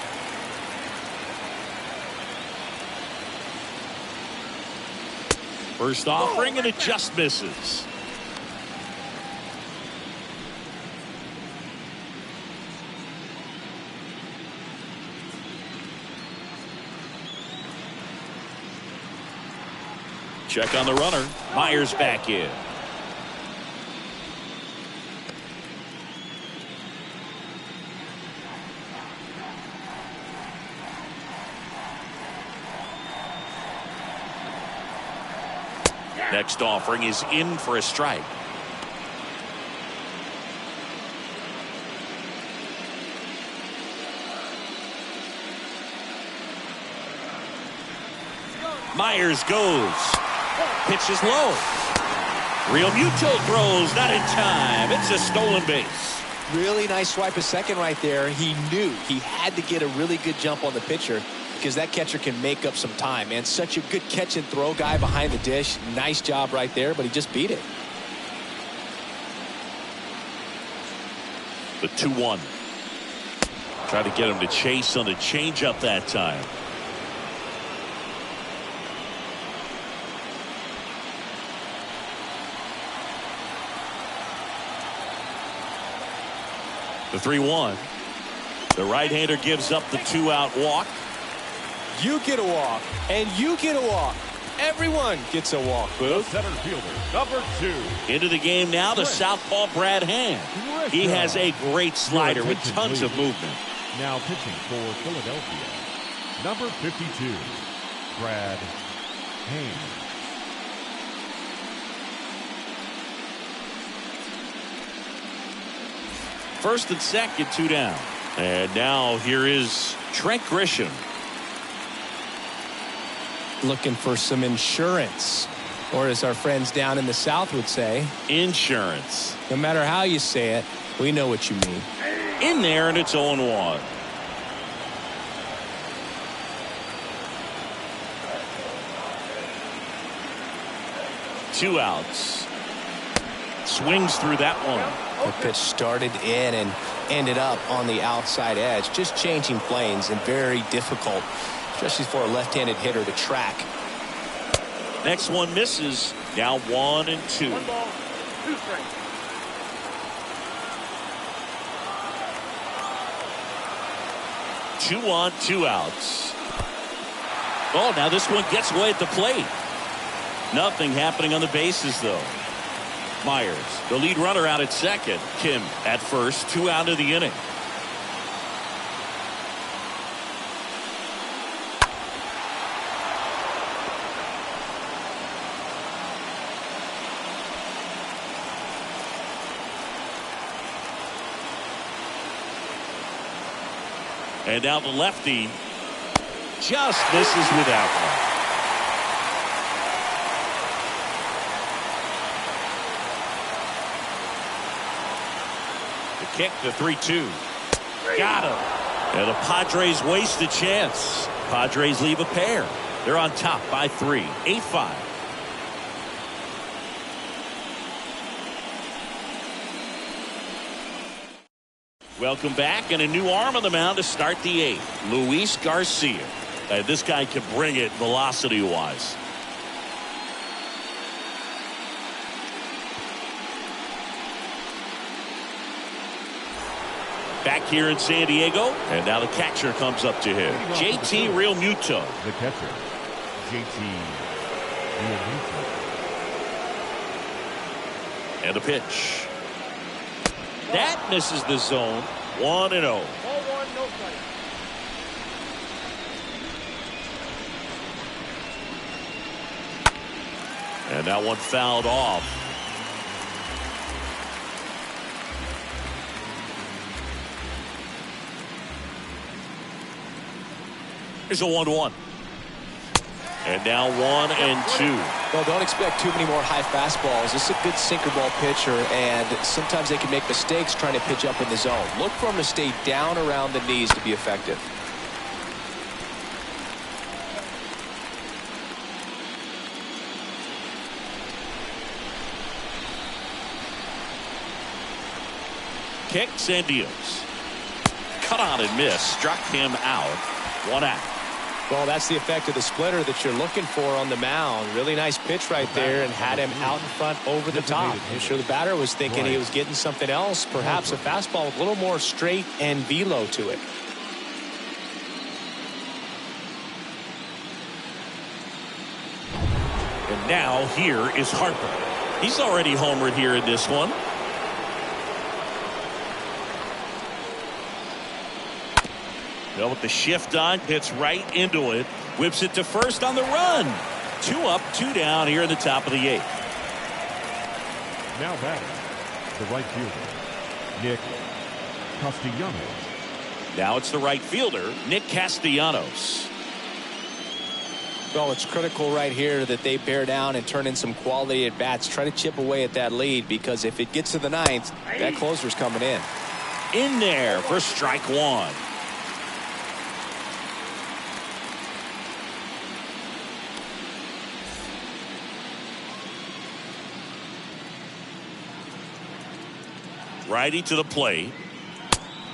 S1: First offering, and it just misses. Check on the runner. Myers back in. Next offering is in for a strike. Myers goes. Pitch is low. Real Muto throws, not in time. It's a stolen base.
S2: Really nice swipe a second right there. He knew he had to get a really good jump on the pitcher because that catcher can make up some time. And such a good catch and throw guy behind the dish. Nice job right there, but he just beat it.
S1: The 2-1. Try to get him to chase on the changeup that time. The 3-1. The right-hander gives up the 2-out walk.
S2: You get a walk, and you get a walk. Everyone gets a walk, Booth.
S3: Center fielder, number 2.
S1: Into the game now, the southpaw Brad Hand. He has a great slider with tons of movement.
S3: Now pitching for Philadelphia, number 52, Brad Hand.
S1: First and second, 2 down. And now here is Trent Grisham.
S5: Looking for some insurance, or as our friends down in the South would say,
S1: Insurance.
S5: no matter how you say it, we know what you mean.
S1: In there, and it's 0-1. Two outs. Swings through that one.
S5: The pitch started in and ended up on the outside edge, just changing planes, and very difficult, especially for a left-handed hitter to track.
S1: Next one misses. Now 1-2.
S4: 1 ball, 2 strikes.
S1: Two on, 2 outs. Oh, now this one gets away at the plate. Nothing happening on the bases, though. Myers, the lead runner, out at second. Kim at first, 2 out of the inning. And now the lefty just misses with that one. The kick, the 3-2. Got him. And the Padres waste a chance. Padres leave a pair. They're on top by 3. 8-5. Welcome back, and a new arm on the mound to start the 8th. Luis Garcia. This guy can bring it velocity-wise. Back here in San Diego, and now the catcher comes up to him. JT Realmuto.
S3: The catcher, JT Realmuto.
S1: And the pitch. That misses the zone. 1-0.
S4: Ball 1, no strikes.
S1: And that one fouled off. Here's a 1-1. And now 1-2.
S2: Well, don't expect too many more high fastballs. This is a good sinker ball pitcher, and sometimes they can make mistakes trying to pitch up in the zone. Look for him to stay down around the knees to be effective.
S1: Kicks and deals. Cut on and miss. Struck him out. 1 out.
S2: Well, that's the effect of the splitter that you're looking for on the mound. Really nice pitch right there, and had him out in front over the top. I'm sure the batter was thinking he was getting something else, perhaps a fastball with a little more straight and velo to it.
S1: And now here is Harper. He's already homered here in this one. Well, with the shift on, hits right into it. Whips it to first on the run. 2 up, 2 down here in the top of the 8th.
S3: Now batting, the right fielder, Nick Castellanos.
S1: Now it's the right fielder, Nick Castellanos.
S2: Well, it's critical right here that they bear down and turn in some quality at bats. Try to chip away at that lead, because if it gets to the 9th, that closer's coming in.
S1: In there for strike 1. Righty to the plate.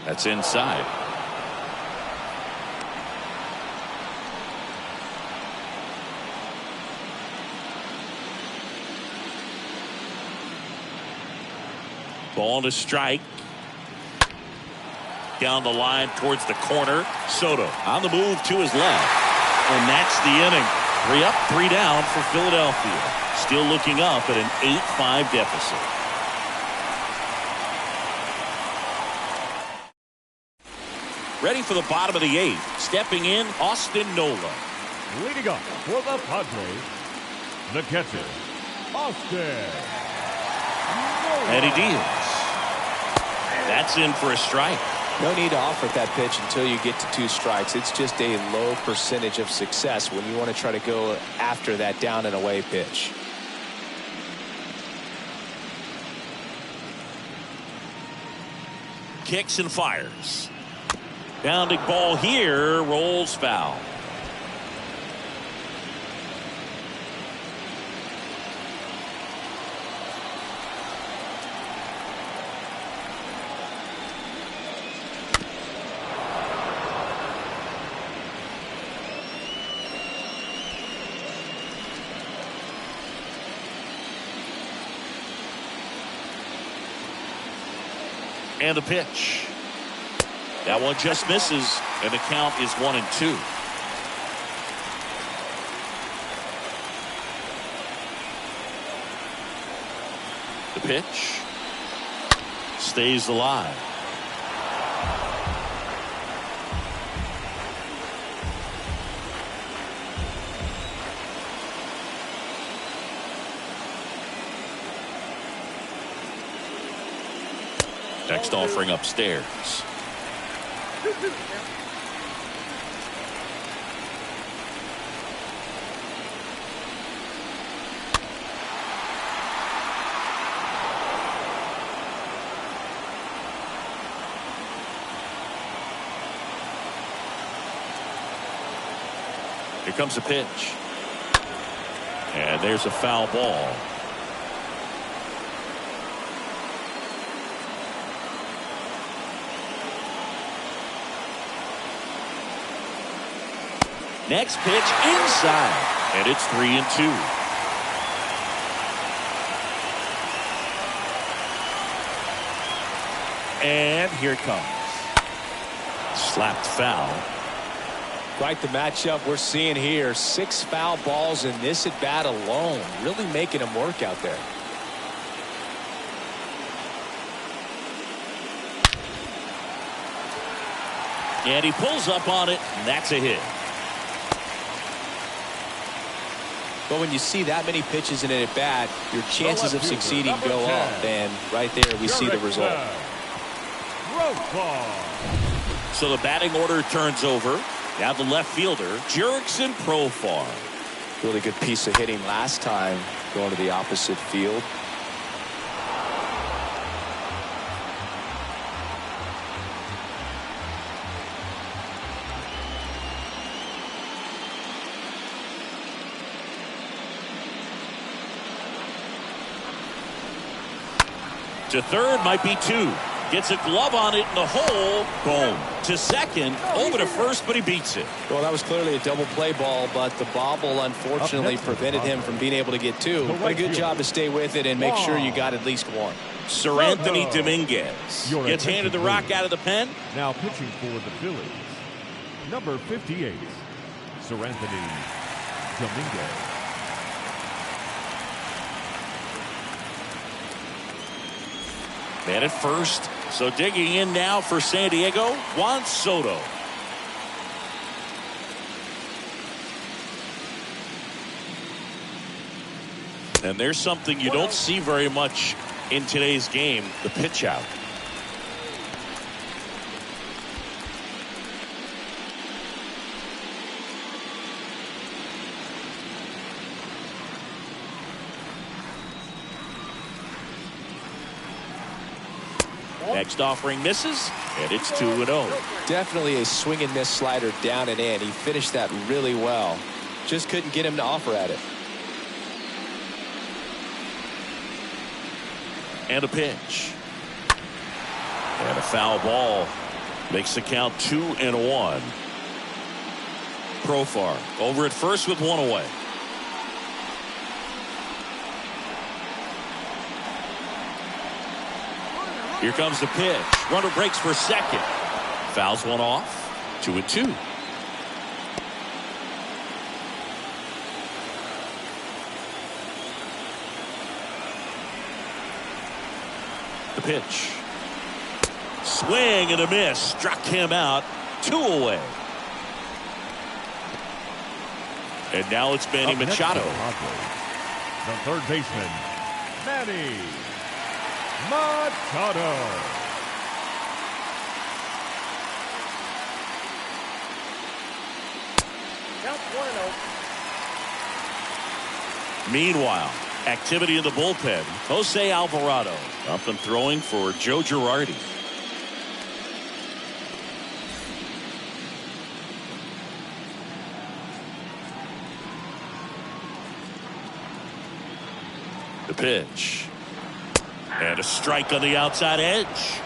S1: That's inside. Ball to strike. down the line towards the corner. Soto on the move to his left. And that's the inning. 3 up, 3 down for Philadelphia. Still looking up at an 8-5 deficit. Ready for the bottom of the 8th. Stepping in, Austin Nola.
S3: Leading up for the Padres, the catcher, Austin.
S1: And he deals. That's in for a strike.
S5: No need to offer that pitch until you get to 2 strikes. It's just a low percentage of success when you want to try to go after that down and away pitch.
S1: Kicks and fires. Bounding ball here, rolls foul. And a pitch. That one just misses, and the count is 1-2. The pitch stays alive. Next offering upstairs. Here comes a pitch. And there's a foul ball. Next pitch inside, and it's 3-2. And here it comes. Slapped foul.
S5: Quite the matchup we're seeing here. 6 foul balls in this at bat alone. Really making him work out there.
S1: And he pulls up on it, and that's a hit.
S5: But when you see that many pitches in an at bat, your chances of succeeding go up, and right there we see the result.
S1: So the batting order turns over. Now the left fielder, Jurickson Profar.
S5: Really good piece of hitting last time, going to the opposite field.
S1: To third, might be 2. Gets a glove on it in the hole. Boom. To second, over to first, but he beats it.
S5: Well, that was clearly a double play ball, but the bobble unfortunately prevented him from being able to get 2. But a good job to stay with it and make sure you got at least 1.
S1: Sir Anthony Dominguez gets handed the rock out of the pen.
S3: Now pitching for the Phillies, number 58, Sir Anthony Dominguez.
S1: Man at first. So digging in now for San Diego, Juan Soto. And there's something you don't see very much in today's game, the pitch out. Next offering misses, and it's 2-0.
S5: Definitely a swing and miss slider down and in. He finished that really well. Just couldn't get him to offer at it.
S1: And a pitch. And a foul ball. Makes the count 2-1. Profar over at first with 1 away. Here comes the pitch. Runner breaks for second. Fouls one off. 2-2. The pitch. Swing and a miss. Struck him out. 2 away. And now it's Manny Machado.
S3: The third baseman, Manny Machado.
S4: Count 1-0.
S1: Meanwhile, activity in the bullpen. Jose Alvarado up and throwing for Joe Girardi. The pitch. And a strike on the outside edge.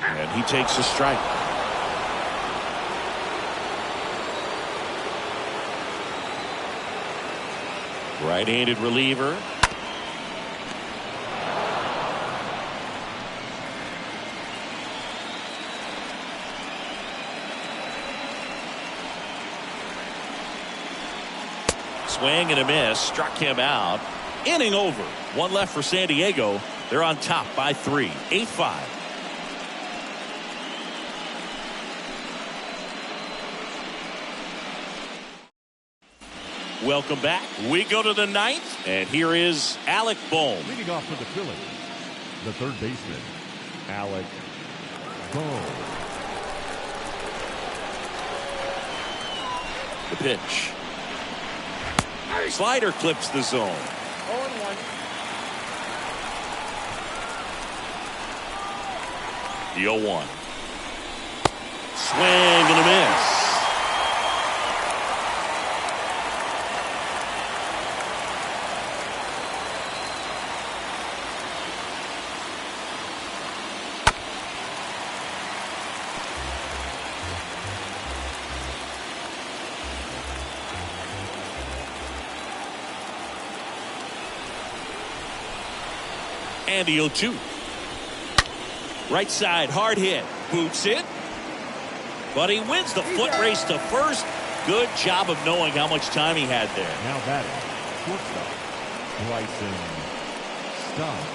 S1: And he takes a strike. Right-handed reliever. Swing and a miss. Struck him out. Inning over. 1 left for San Diego. They're on top by 3. 8-5. Welcome back. We go to the 9th, and here is Alec Bohm.
S3: Leading off for the Phillies, the third baseman, Alec Bohm.
S1: The pitch. Slider clips the zone.
S4: 0-1.
S1: The 0-1. Swing and a miss. And the 0-2. Right side, hard hit. Boots it. But he wins the foot race to first. Good job of knowing how much time he had there.
S3: Now batting, shortstop, Bryson Stott.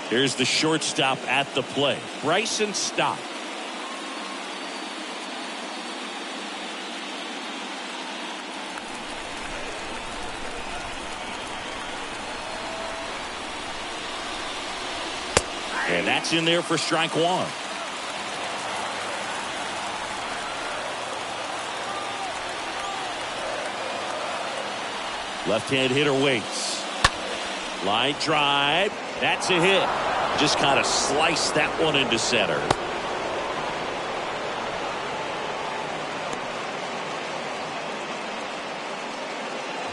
S1: Here's the shortstop at the plate, Bryson Stott. And that's in there for strike 1. Left-hand hitter waits. Line drive. That's a hit. Just kind of sliced that one into center.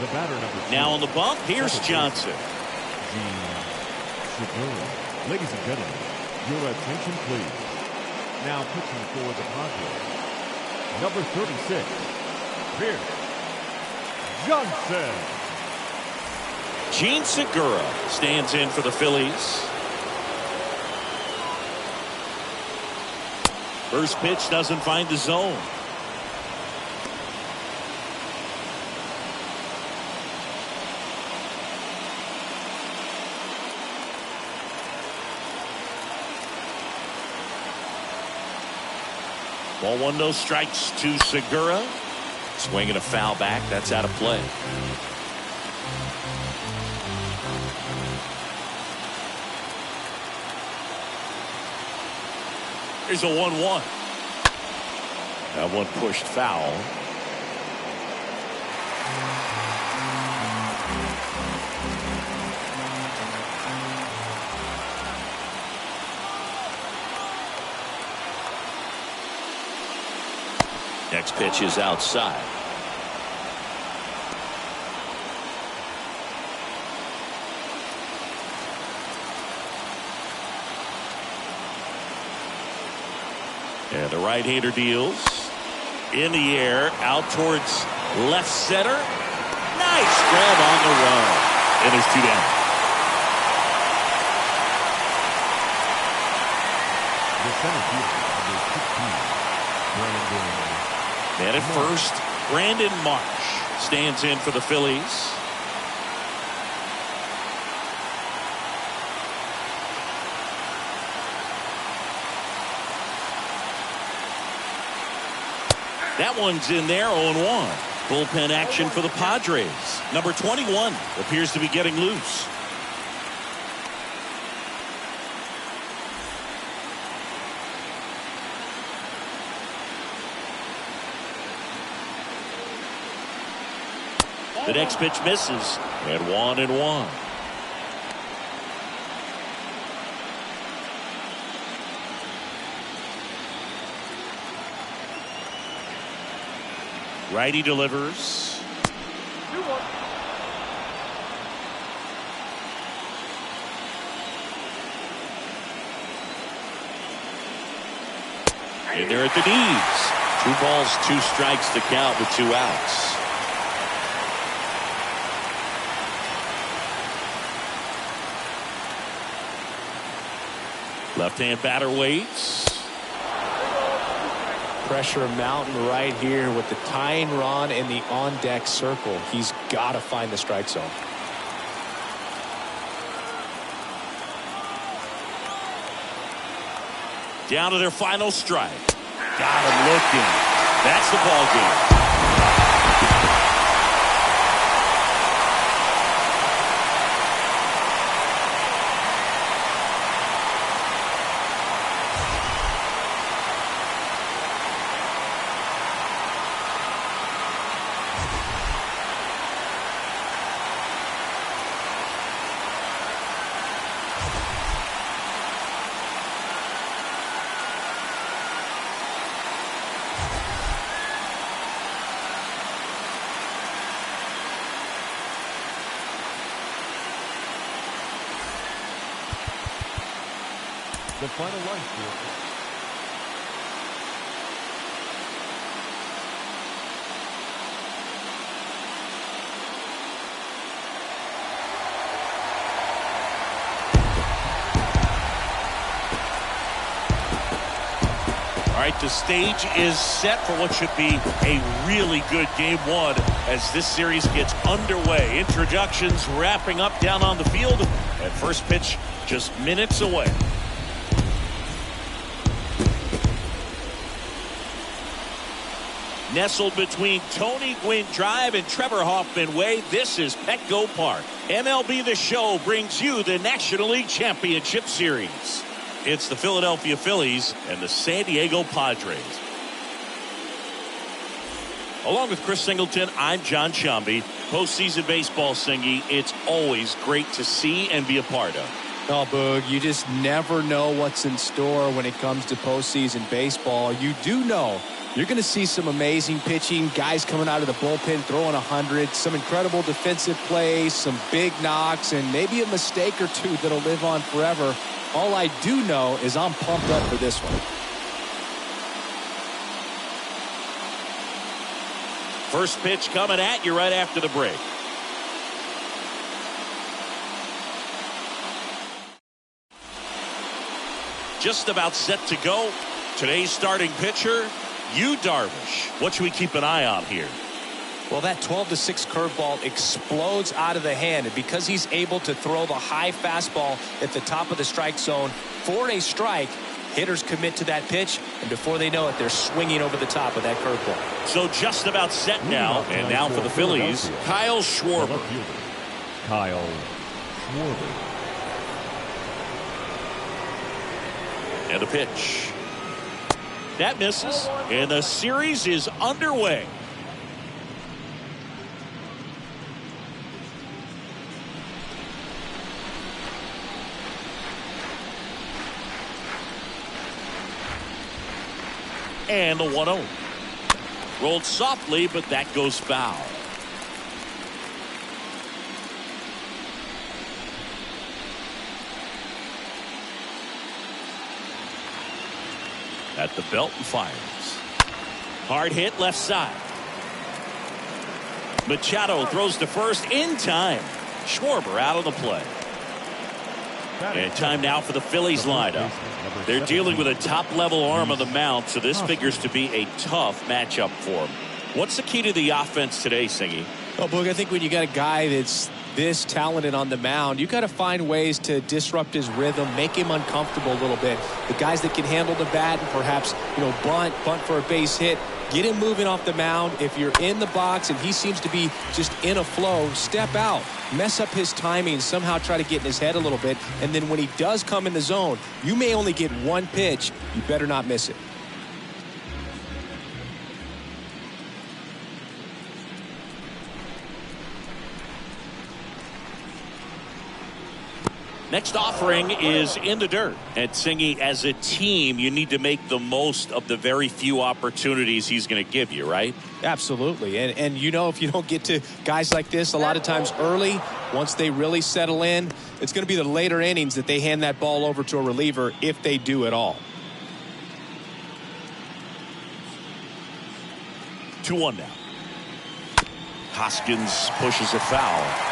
S3: The batter number 2.
S1: Now on the bump, here's Johnson.
S3: Ladies and gentlemen, your attention please. Now pitching for the Padres, number 36, Pierce Johnson.
S1: Gene Segura stands in for the Phillies. First pitch doesn't find the zone. Ball 1, no strikes to Segura. Swinging a foul back. That's out of play. Here's a 1-1. That one pushed foul. Next pitch is outside. And the right-hander deals in the air out towards Left center. Nice grab on the run. And there's 2 down.
S3: The center fielder, number 16, Brandon.
S1: And at first, Brandon Marsh stands in for the Phillies. That one's in there, 0-1. Bullpen action for the Padres. Number 21 appears to be getting loose. The next pitch misses. And 1-1. Righty delivers.
S4: 2-1.
S1: And they're at the knees. 2 balls, 2 strikes to count with 2 outs. Left-hand batter waits.
S5: Pressure mountain right here with the tying run in the on-deck circle. He's got to find the strike zone.
S1: Down to their final strike. Got him looking. That's the ball game.
S3: The final line score.
S1: All right, the stage is set for what should be a really good game 1 as this series gets underway. Introductions wrapping up down on the field, and first pitch just minutes away. Nestled between Tony Gwynn Drive and Trevor Hoffman Way, this is Petco Park. MLB The Show brings you the National League Championship Series. It's the Philadelphia Phillies and the San Diego Padres. Along with Chris Singleton, I'm John Shambi. Postseason baseball, Singy, it's always great to see and be a part of.
S2: Oh, Boog, you just never know what's in store when it comes to postseason baseball. You do know you're going to see some amazing pitching, guys coming out of the bullpen throwing 100, some incredible defensive plays, some big knocks, and maybe a mistake or 2 that'll live on forever. All I do know is I'm pumped up for this one.
S1: First pitch coming at you right after the break. Just about set to go. Today's starting pitcher, Yu Darvish. What should we keep an eye on here?
S5: Well, that 12-6 curveball explodes out of the hand, and because he's able to throw the high fastball at the top of the strike zone for a strike, hitters commit to that pitch, and before they know it, they're swinging over the top of that curveball.
S1: So just about set now, and now for the Phillies, Kyle Schwarber.
S3: Kyle Schwarber.
S1: And a pitch. That misses, and the series is underway. And the 1-0. Rolled softly, but that goes foul. At the belt and fires. Hard hit left side. Machado throws to first in time. Schwarber out of the play. And time now for the Phillies lineup. They're dealing with a top-level arm on the mound, so this figures to be a tough matchup for them. What's the key to the offense today, Singy?
S2: Well, Boog, I think when you got a guy that's this talented on the mound, you got to find ways to disrupt his rhythm, make him uncomfortable a little bit. The guys that can handle the bat and perhaps, bunt for a base hit, get him moving off the mound. If you're in the box and he seems to be just in a flow, step out, mess up his timing, somehow try to get in his head a little bit. And then when he does come in the zone, you may only get one pitch. You better not miss it.
S1: Next offering is in the dirt. And Singy, as a team, you need to make the most of the very few opportunities he's going to give you, right?
S2: Absolutely. And if you don't get to guys like this a lot of times early, once they really settle in, it's going to be the later innings that they hand that ball over to a reliever if they do at all.
S1: 2-1 now. Hoskins pushes a foul.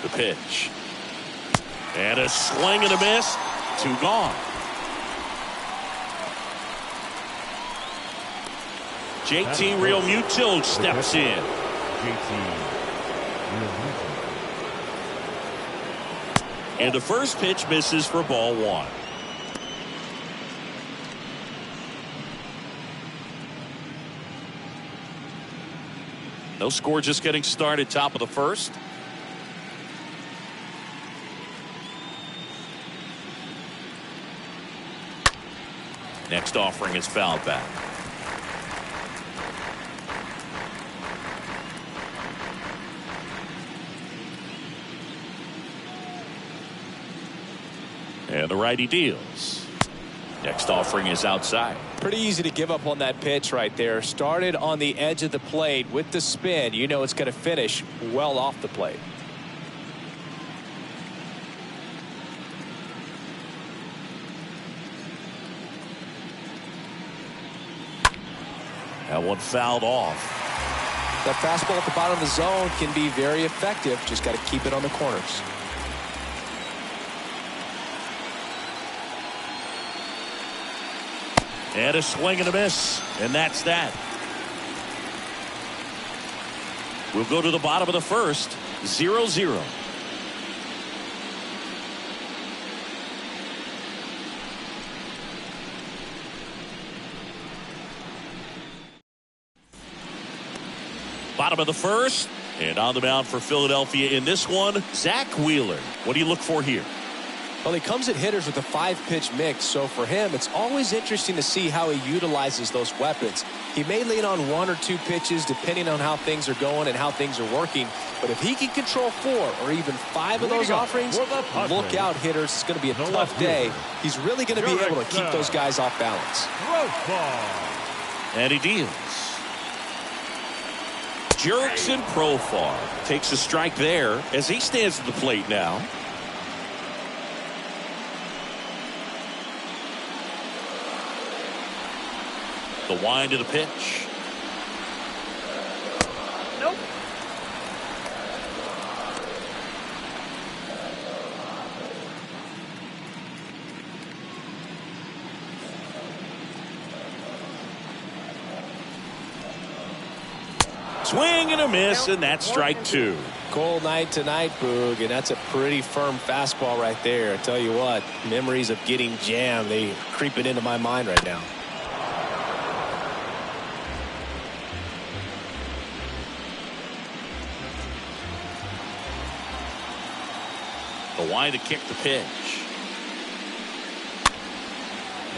S1: The pitch. And a swing and a miss. 2 gone. JT Realmuto steps in. And the first pitch misses for ball 1. No score, just getting started, top of the first. Next offering is fouled back. And the righty deals. Next offering is outside.
S2: Pretty easy to give up on that pitch right there. Started on the edge of the plate with the spin. It's going to finish well off the plate.
S1: That one fouled off.
S2: That fastball at the bottom of the zone can be very effective. Just got to keep it on the corners.
S1: And a swing and a miss. And that's that. We'll go to the bottom of the first. 0-0. Bottom of the first, and on the mound for Philadelphia in this one, Zach Wheeler. What do you look for here?
S2: Well, he comes at hitters with a 5-pitch mix, so for him, it's always interesting to see how he utilizes those weapons. He may lean on 1 or 2 pitches depending on how things are going and how things are working, but if he can control 4 or even 5 of those offerings, look out, hitters. It's going to be a tough day. He's really going to be able to keep those guys off balance.
S1: And he deals. Jurickson Profar takes a strike there as he stands at the plate now. The wind of the pitch.
S4: Nope.
S1: Swing and a miss, and that's strike 2.
S2: Cold night tonight, Boog, and that's a pretty firm fastball right there. I tell you what, memories of getting jammed, they creeping into my mind right now.
S1: The wind to kick the pitch.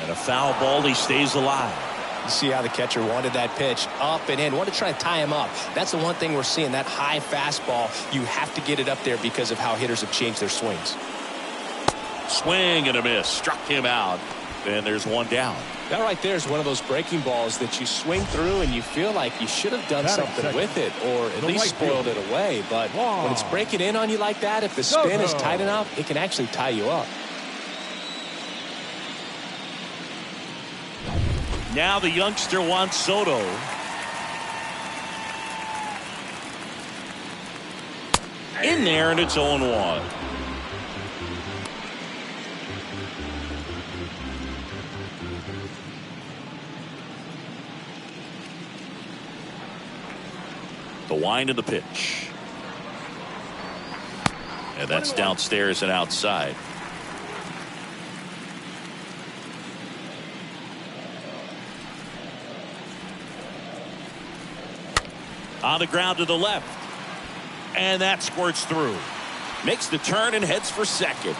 S1: And a foul ball, he stays alive.
S2: You see how the catcher wanted that pitch up and in. Wanted to try to tie him up. That's the one thing we're seeing, that high fastball. You have to get it up there because of how hitters have changed their swings.
S1: Swing and a miss. Struck him out. And there's one down.
S2: That right there is one of those breaking balls that you swing through and you feel like you should have done something with it or at least spoiled it away. But when it's breaking in on you like that, if the spin is tight enough, it can actually tie you up.
S1: Now the youngster Juan Soto. In there, and it's 0-1. The wind of the pitch. And that's downstairs and outside. On the ground to the left. And that squirts through. Makes the turn and heads for second.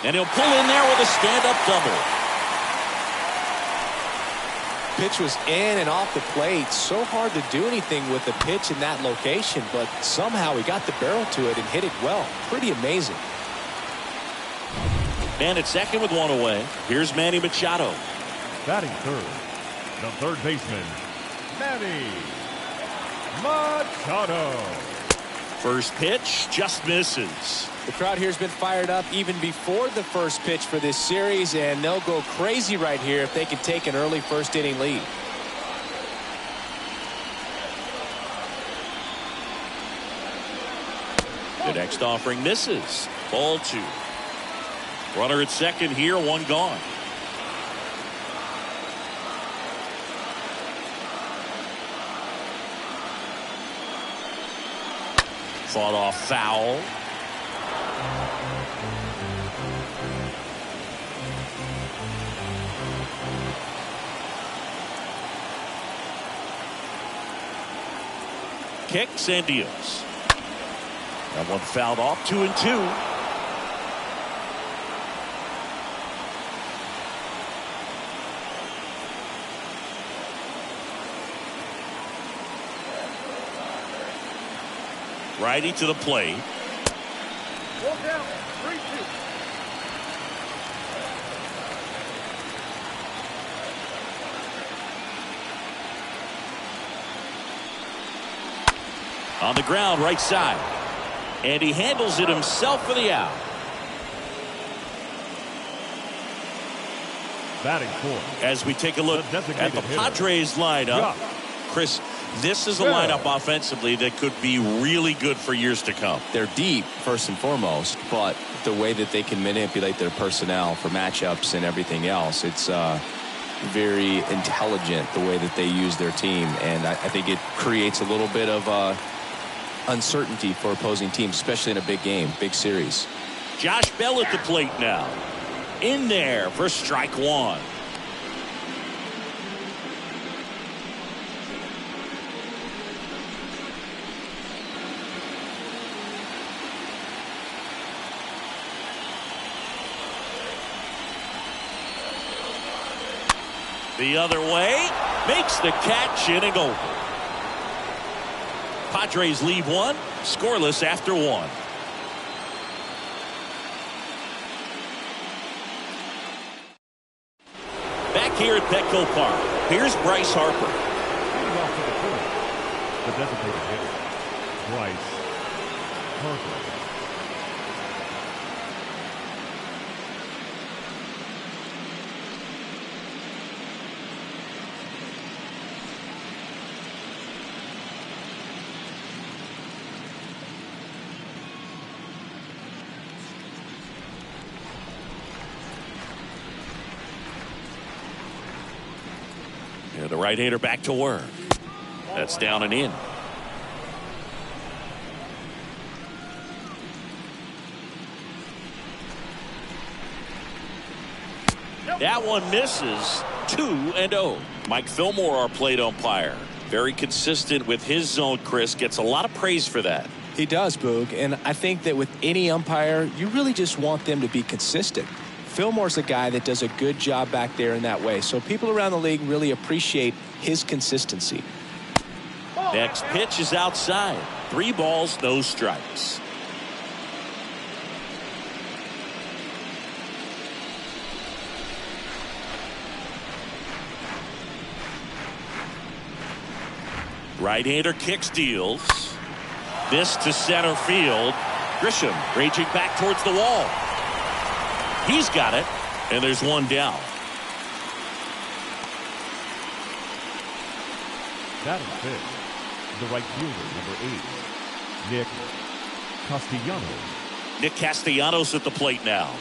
S1: And he'll pull in there with a stand-up double.
S2: Pitch was in and off the plate. So hard to do anything with the pitch in that location, but somehow he got the barrel to it and hit it well. Pretty amazing.
S1: Man at second with one away. Here's Manny Machado.
S3: Batting third, the third baseman, Manny Machado.
S1: First pitch just misses.
S2: The crowd here has been fired up even before the first pitch for this series, and they'll go crazy right here if they can take an early first inning lead.
S1: The next offering misses. Ball 2. Runner at second here, one gone. Fought off foul. Kicks and deals. That one fouled off. 2-2. Righty to the plate.
S4: One down, 3-2.
S1: On the ground, right side. And he handles it himself for the out.
S3: Batting fourth.
S1: As we take a look
S3: The
S1: at the
S3: designated hitter.
S1: Padres lineup, Chris, this is a lineup offensively that could be really good for years to come.
S5: They're deep, first and foremost, but the way that they can manipulate their personnel for matchups and everything else, it's very intelligent the way that they use their team. And I think it creates a little bit of uncertainty for opposing teams, especially in a big game, big series.
S1: Josh Bell at the plate now. In there for strike one. The other way, makes the catch, inning over. Padres leave one, scoreless after one. Back here at Petco Park, here's Bryce Harper.
S3: Leading off to the fourth, the designated hitter, Bryce Harper.
S1: Yeah, the right-hander back to work. That's down and in. That one misses. 2-0. Mike Fillmore, our plate umpire. Very consistent with his zone, Chris. Gets a lot of praise for that.
S2: He does, Boog, and I think that with any umpire, you really just want them to be consistent. Fillmore's a guy that does a good job back there in that way, so people around the league really appreciate his consistency.
S1: Next pitch is outside. 3 balls, no strikes. Right-hander kicks, deals. This to center field. Grisham raging back towards the wall. He's got it, and there's one down.
S3: Batting fifth, the right fielder, number 8, Nick Castellanos.
S1: Nick Castellanos at the plate now.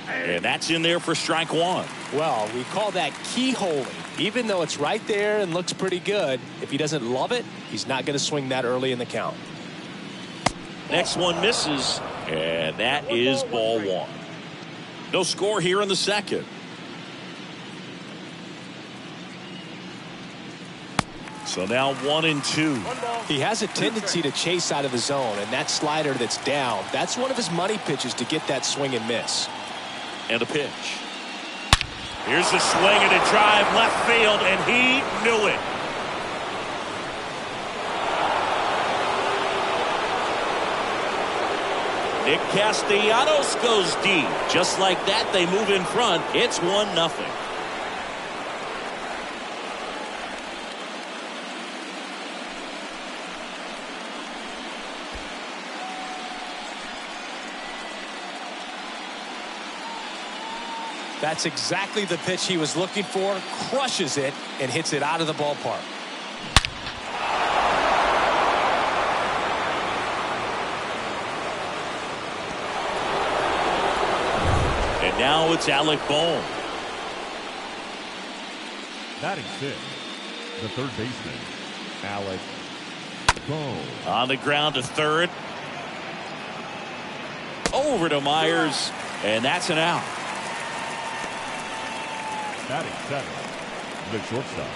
S1: And that's in there for strike one.
S5: Well, we call that keyholing. Even though it's right there and looks pretty good, if he doesn't love it, he's not going to swing that early in the count.
S1: Next one misses, and that is ball one. No score here in the second. So now 1-2.
S5: He has a tendency to chase out of the zone, and that slider that's down, that's one of his money pitches to get that swing and miss.
S1: And a pitch. Here's a swing and a drive left field, and he knew it. Nick Castellanos goes deep. Just like that, they move in front. It's 1-0.
S5: That's exactly the pitch he was looking for. Crushes it and hits it out of the ballpark.
S1: And now it's Alec Bohm.
S3: Batting sixth, the third baseman, Alec Bohm.
S1: On the ground to third. Over to Myers, and that's an out.
S3: Batting seventh, the shortstop,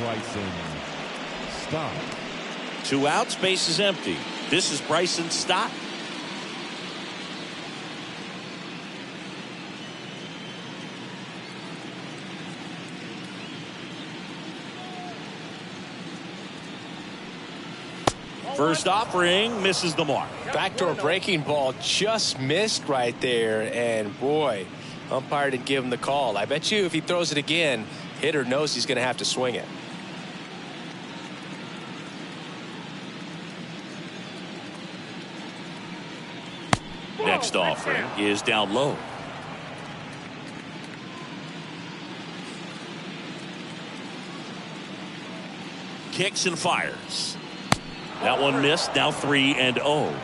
S3: Bryson Stott.
S1: 2 outs, base is empty. This is Bryson Stott. First offering misses the mark.
S5: Backdoor breaking ball just missed right there, and boy, umpire didn't give him the call. I bet you if he throws it again, hitter knows he's going to have to swing it.
S1: Next offering is down low. Kicks and fires. That one missed. Now 3-0.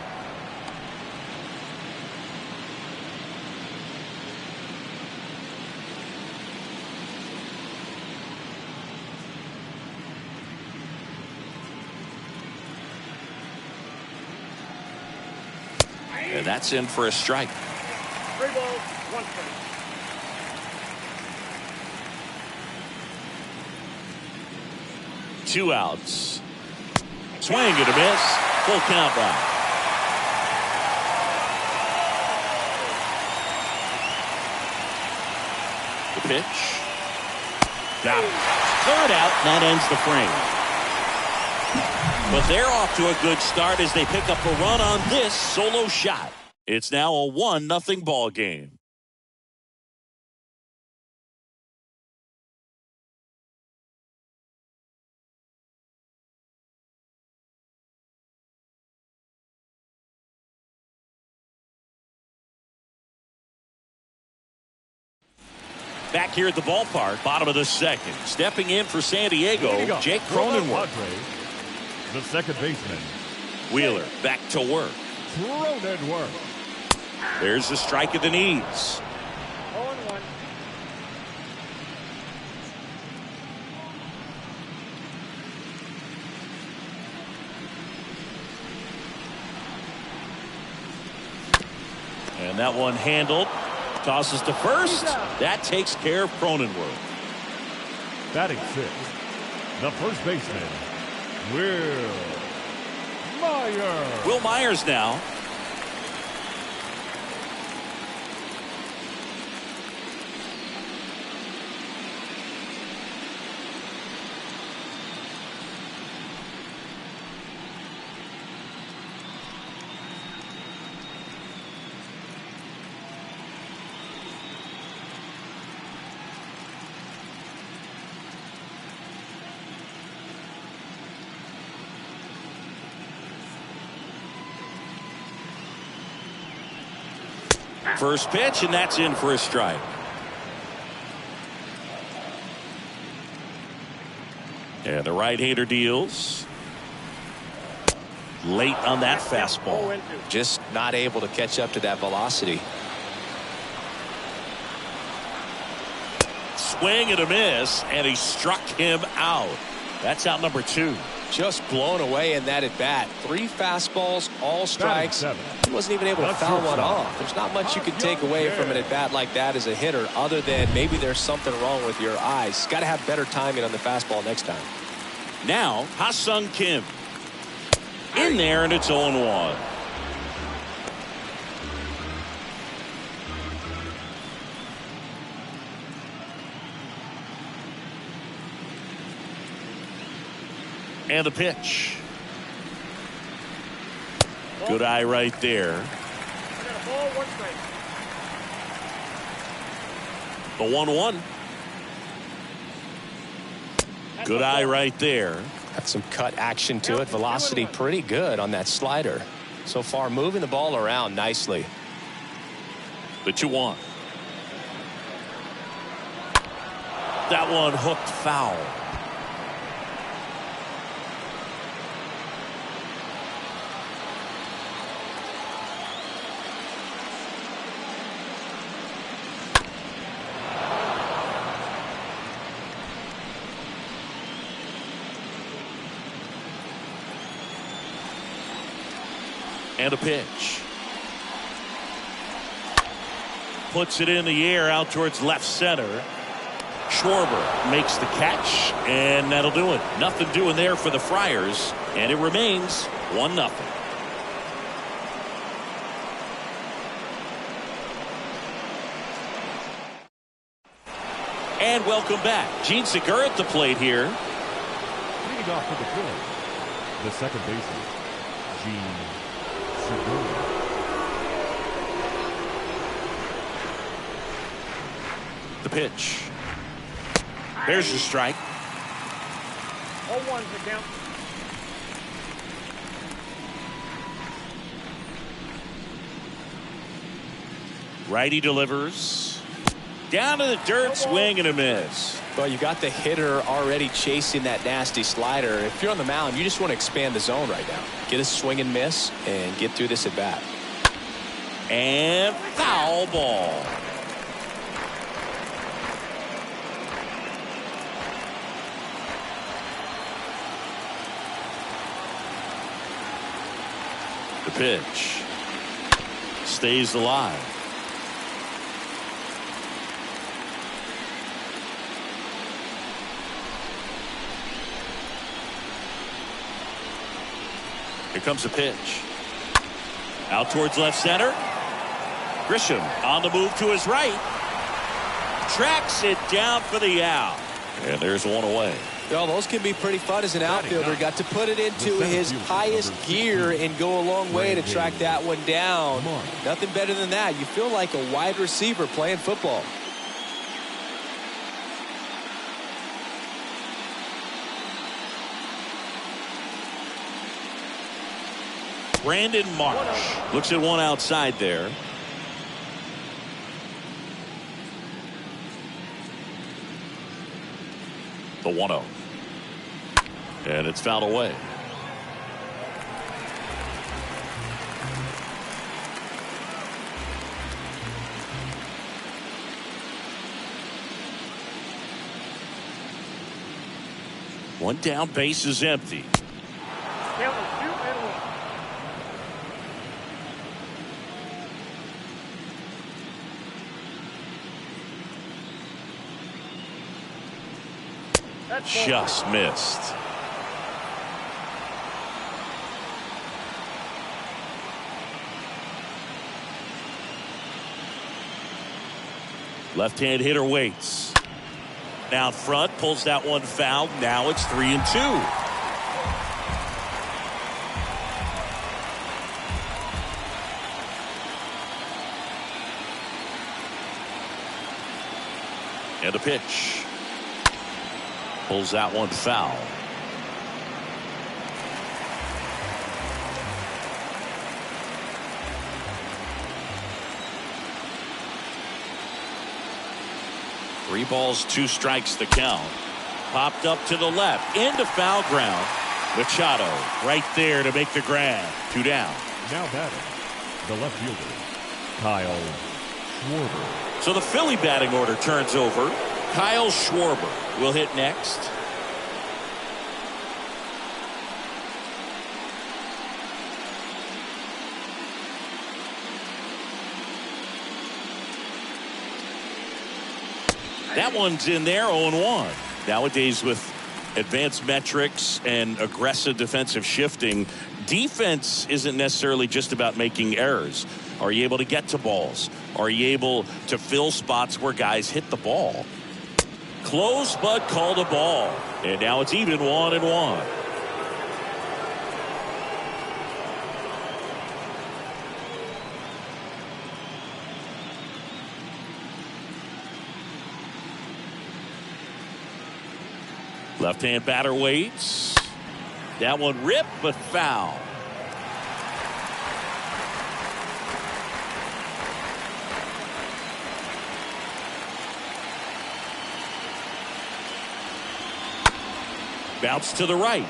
S1: And that's in for a strike.
S4: 3 balls, 1 strike.
S1: 2 outs. Swing and a miss. Full count now. The pitch. Got it. Third out. That ends the frame. But they're off to a good start as they pick up a run on this solo shot. It's now a 1-0 ball game. Back here at the ballpark, bottom of the second. Stepping in for San Diego, Jake Cronenworth.
S3: The second baseman,
S1: Wheeler back to work.
S3: Cronenworth.
S1: There's the strike at the knees.
S4: 0-1.
S1: And that one handled. Tosses to first. That takes care of Cronenworth.
S3: Batting sixth, the first baseman, Will Myers.
S1: Will Myers now. First pitch, and that's in for a strike. And the right-hander deals. Late on that fastball.
S5: Just not able to catch up to that velocity.
S1: Swing and a miss, and he struck him out. That's out number 2.
S5: Just blown away in that at bat. 3 fastballs, all strikes. He wasn't even able to foul one off. There's not much you can take away from an at bat like that as a hitter, other than maybe there's something wrong with your eyes. Got to have better timing on the fastball next time.
S1: Now, Ha-Sung Kim. In there, and it's 0-1. And the pitch. Good eye right there. The 1-1. Good eye right there.
S5: Got some cut action to it. Velocity pretty good on that slider. So far, moving the ball around nicely.
S1: The 2-1. That one hooked foul. And a pitch. Puts it in the air out towards left center. Schwarber makes the catch, and that'll do it. Nothing doing there for the Friars, and it remains 1-0. And welcome back. Gene Segura at the plate here.
S3: Leading off for the Phillies, the second baseman, Gene Segura.
S1: The pitch. There's your strike.
S4: 0-1's the count.
S1: Righty delivers. Down to the dirt, swing and a miss.
S5: Well, you got the hitter already chasing that nasty slider. If you're on the mound, you just want to expand the zone right now. Get a swing and miss and get through this at bat.
S1: And foul ball. The pitch stays alive. Here comes the pitch. Out towards left center. Grisham on the move to his right. Tracks it down for the out. And there's one away.
S5: Well, those can be pretty fun as an outfielder. Got to put it into his highest gear and go a long way to track that one down. Nothing better than that. You feel like a wide receiver playing football.
S1: Brandon Marsh looks at one outside there. The 1-0. And it's fouled away. One down, base is empty.
S4: Count is 2-1.
S1: Just missed. Left-hand hitter waits. Down front, pulls that one foul. Now it's 3-2. And a pitch. Pulls that one foul. 3 balls, 2 strikes the count. Popped up to the left into foul ground. Machado right there to make the grab. 2 down.
S3: Now batting, the left fielder, Kyle Schwarber.
S1: So the Philly batting order turns over. Kyle Schwarber will hit next. That one's in there, 0-1. Nowadays, with advanced metrics and aggressive defensive shifting, defense isn't necessarily just about making errors. Are you able to get to balls? Are you able to fill spots where guys hit the ball? Close, but called a ball. And now it's even 1-1. Left-hand batter waits. That one ripped, but foul. Bounce to the right.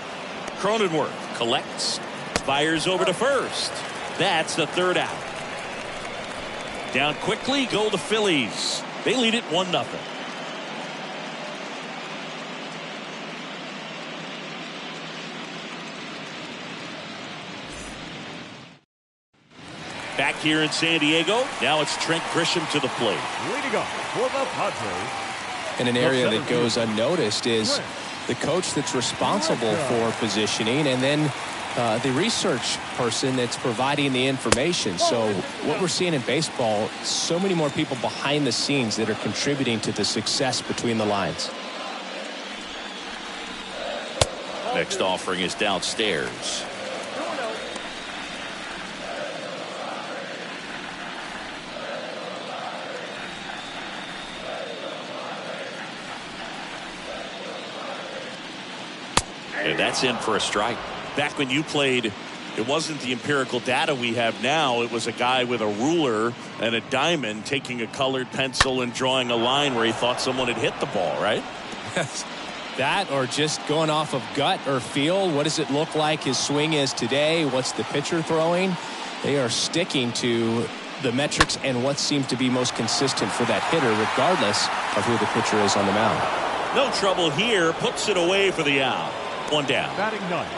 S1: Cronenworth collects. Fires over to first. That's the 3rd out. Down quickly go the Phillies. They lead it 1-0. Back here in San Diego, now it's Trent Grisham to the plate.
S3: Leading up for the Padres.
S2: And an area that goes unnoticed is the coach that's responsible for positioning, and then the research person that's providing the information. So what we're seeing in baseball, so many more people behind the scenes that are contributing to the success between the lines.
S1: Next offering is downstairs. And that's in for a strike. Back when you played, it wasn't the empirical data we have now. It was a guy with a ruler and a diamond taking a colored pencil and drawing a line where he thought someone had hit the ball, right?
S2: That, or just going off of gut or feel. What does it look like his swing is today? What's the pitcher throwing? They are sticking to the metrics and what seems to be most consistent for that hitter, regardless of who the pitcher is on the mound.
S1: No trouble here. Puts it away for the out. 1 down.
S3: Batting 9th,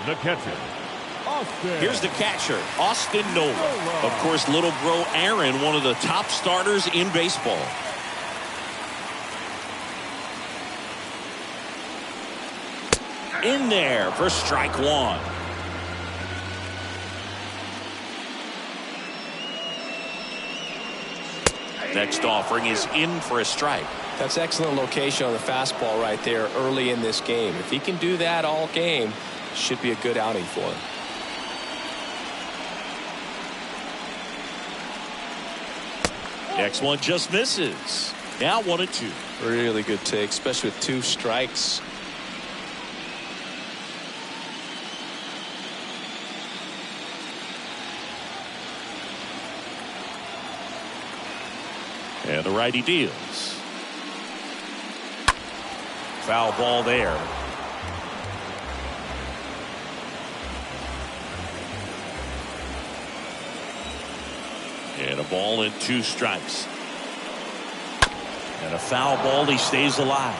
S3: the catcher, Austin.
S1: Here's the catcher, Austin Nola. Of course, little bro Aaron, one of the top starters in baseball. In there for strike 1. Next offering is in for a strike.
S2: That's excellent location on the fastball right there early in this game. If he can do that all game, should be a good outing for him.
S1: Next one just misses. Now 1-2.
S2: Really good take, especially with 2 strikes.
S1: And the righty deals. Foul ball there. And a ball and 2 strikes. And a foul ball. He stays alive.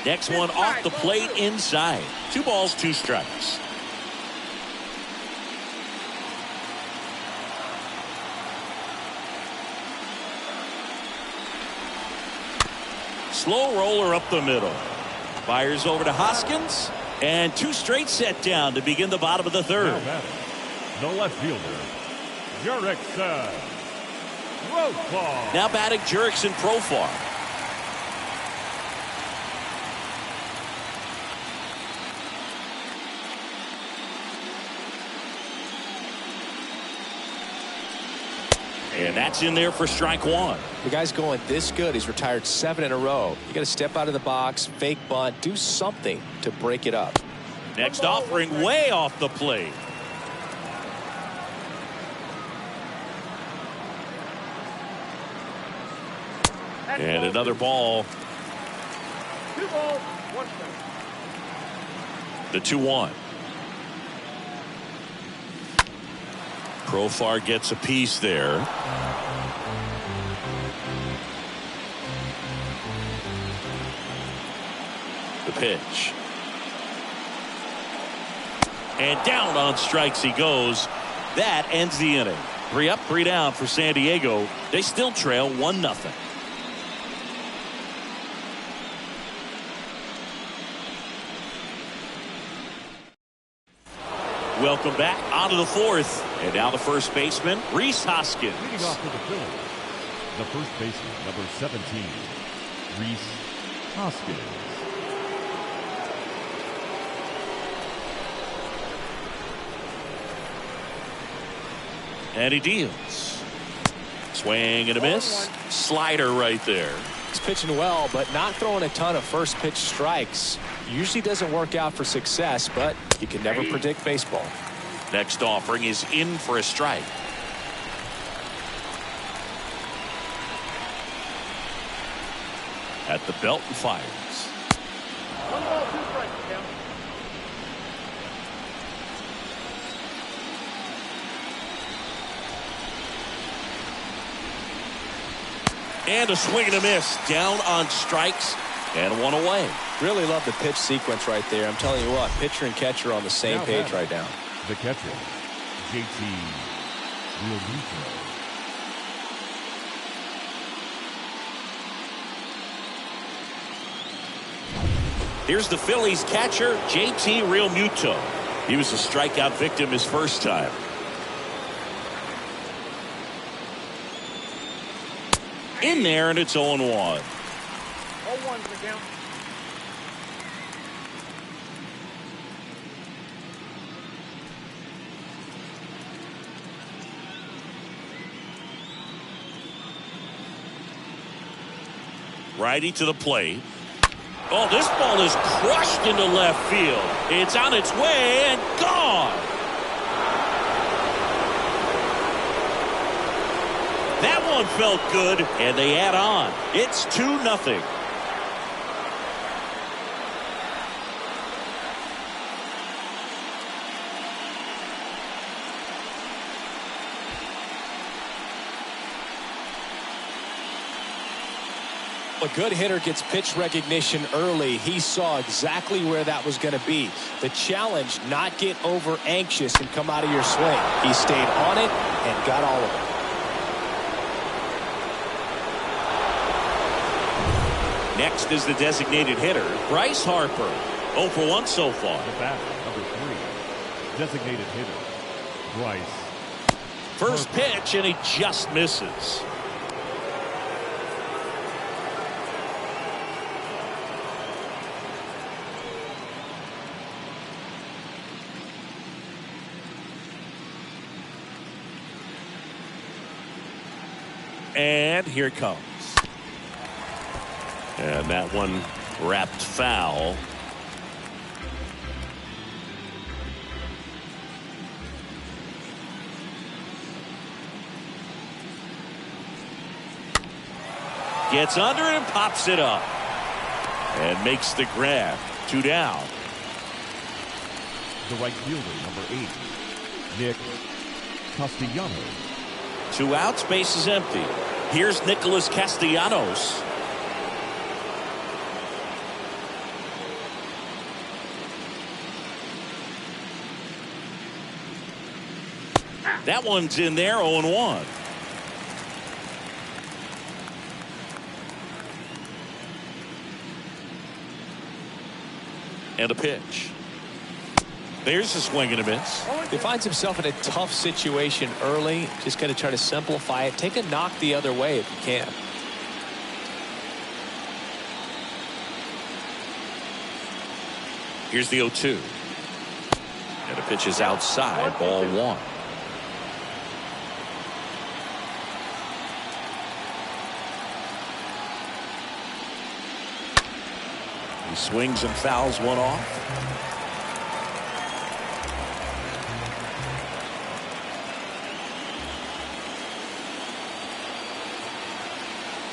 S1: Next one off the plate inside. 2 balls, 2 strikes. Slow roller up the middle. Fires over to Hoskins. And 2 straight set down to begin the bottom of the 3rd.
S3: Now batting, the left fielder, Jurickson Profar.
S1: Now batting Jurickson Profar. And that's in there for strike 1.
S2: The guy's going this good. He's retired 7 in a row. You got to step out of the box, fake bunt, do something to break it up.
S1: Next offering way off the plate. And another ball.
S4: 2 balls, 1 strike.
S1: The 2-1. Profar gets a piece there. The pitch. And down on strikes he goes. That ends the inning. 3 up, 3 down for San Diego. They still trail 1-0. Welcome back onto the 4th. And now the first baseman, Rhys Hoskins.
S3: Leading off for the Phillies, the first baseman, number 17, Rhys Hoskins.
S1: And he deals. Swing and a miss. Slider right there.
S5: He's pitching well, but not throwing a ton of first pitch strikes. Usually doesn't work out for success, but you can never predict baseball.
S1: Next offering is in for a strike. At the belt and fires.
S4: 1 ball, 2 strikes. Count.
S1: And a swing and a miss. Down on strikes and 1 away.
S5: Really love the pitch sequence right there. I'm telling you what, pitcher and catcher are on the same page right now.
S3: The catcher, JT Realmuto.
S1: Here's the Phillies catcher, JT Realmuto. He was a strikeout victim his first time. In there, and it's 0-1.
S4: 0-1 for count.
S1: Righty to the plate. Oh, this ball is crushed into left field. It's on its way and gone. That one felt good, and they add on. It's 2-0.
S5: A good hitter gets pitch recognition early. He saw exactly where that was going to be. The challenge, not get over anxious and come out of your swing. He stayed on it and got all of it.
S1: Next is the designated hitter, Bryce Harper. 0 for 1 so far.
S3: The batter, number 3, designated hitter, Bryce.
S1: First pitch, and he just misses. And here it comes. And that one wrapped foul. Gets under it and pops it up. And makes the grab. 2 down.
S3: The right fielder, number 8, Nick Castellanos.
S1: 2 outs, base is empty. Here's Nicholas Castellanos. That one's in there, 0-1. And a pitch. There's a swing and a miss.
S5: He finds himself in a tough situation early. Just got to try to simplify it. Take a knock the other way if you can.
S1: Here's the 0-2. And the pitch is outside, ball 1. He swings and fouls one off.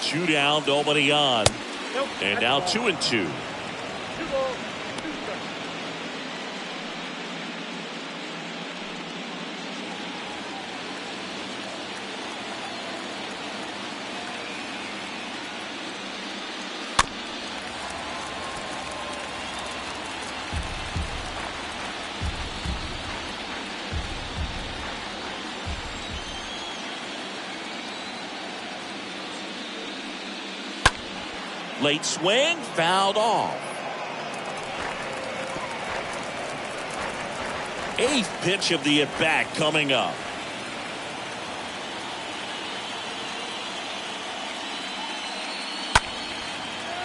S1: 2 down, nobody on.
S4: Nope.
S1: And now 2-2.
S4: 2 balls, 2 strikes.
S1: Late swing, fouled off. 8th pitch of the at-bat coming up.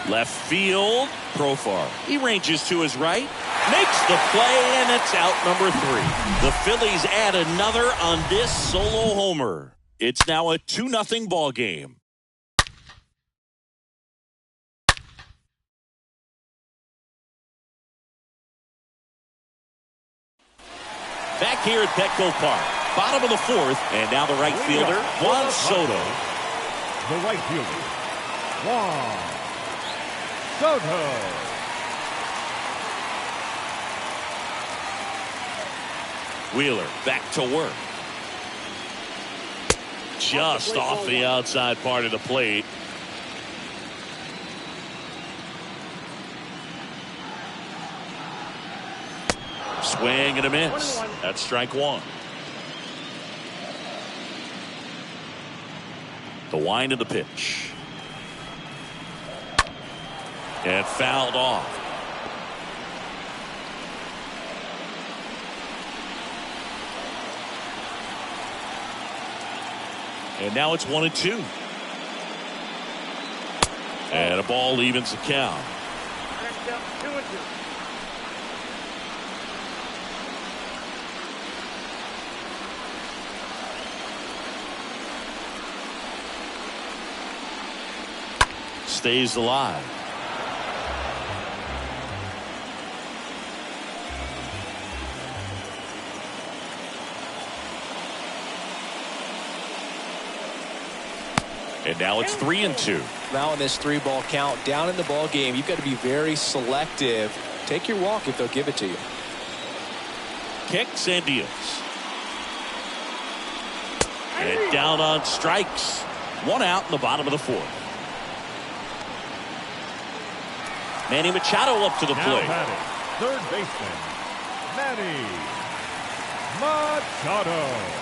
S1: Left field, Profar. He ranges to his right, makes the play, and it's out number 3. The Phillies add another on this solo homer. It's now a 2-0 ball game. Back here at Petco Park, bottom of the 4th, and now the right fielder, Juan Soto.
S3: The right fielder, Juan Soto.
S1: Wheeler back to work. Just off the outside part of the plate. Swing and a miss. That's strike 1. The wind of the pitch. And fouled off. And now it's 1-2. And a ball evens the count.
S4: Next down, 2-2.
S1: Stays alive. And now it's 3-2.
S2: Now in this 3-ball count, down in the ball game, you've got to be very selective. Take your walk if they'll give it to you.
S1: Kicks and deals. And down on strikes. 1 out in the bottom of the 4th. Manny Machado up to the
S3: Now
S1: plate.
S3: batting, third baseman, Manny Machado.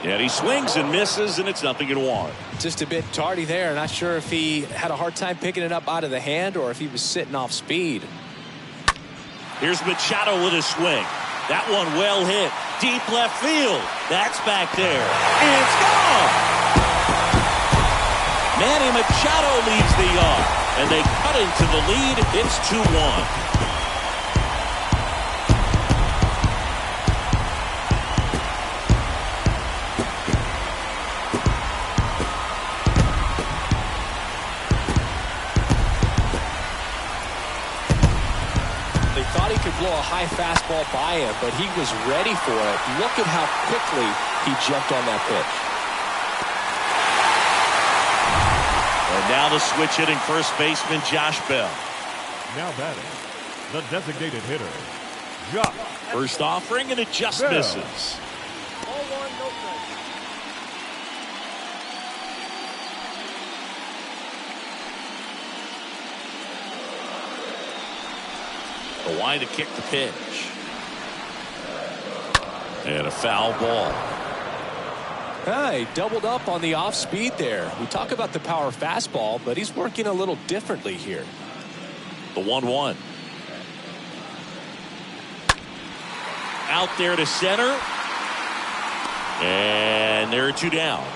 S1: And he swings and misses, and it's 0-1.
S2: Just a bit tardy there. Not sure if he had a hard time picking it up out of the hand or if he was sitting off speed.
S1: Here's Machado with a swing. That one well hit. Deep left field. That's back there. It's gone! Manny Machado leads the yard, and they cut into the lead. It's 2-1.
S2: Blow a high fastball by him, but he was ready for it. Look at how quickly he jumped on that pitch.
S1: And now the switch hitting first baseman Josh Bell.
S3: Now batting, the designated hitter, Josh.
S1: First offering, and it just
S3: Bell.
S1: misses.
S4: Ball 1, no strikes.
S1: The wind to kick the pitch. And a foul ball.
S2: He doubled up on the off speed there. We talk about the power fastball, but he's working a little differently here.
S1: The 1-1. Out there to center. And there are 2 down.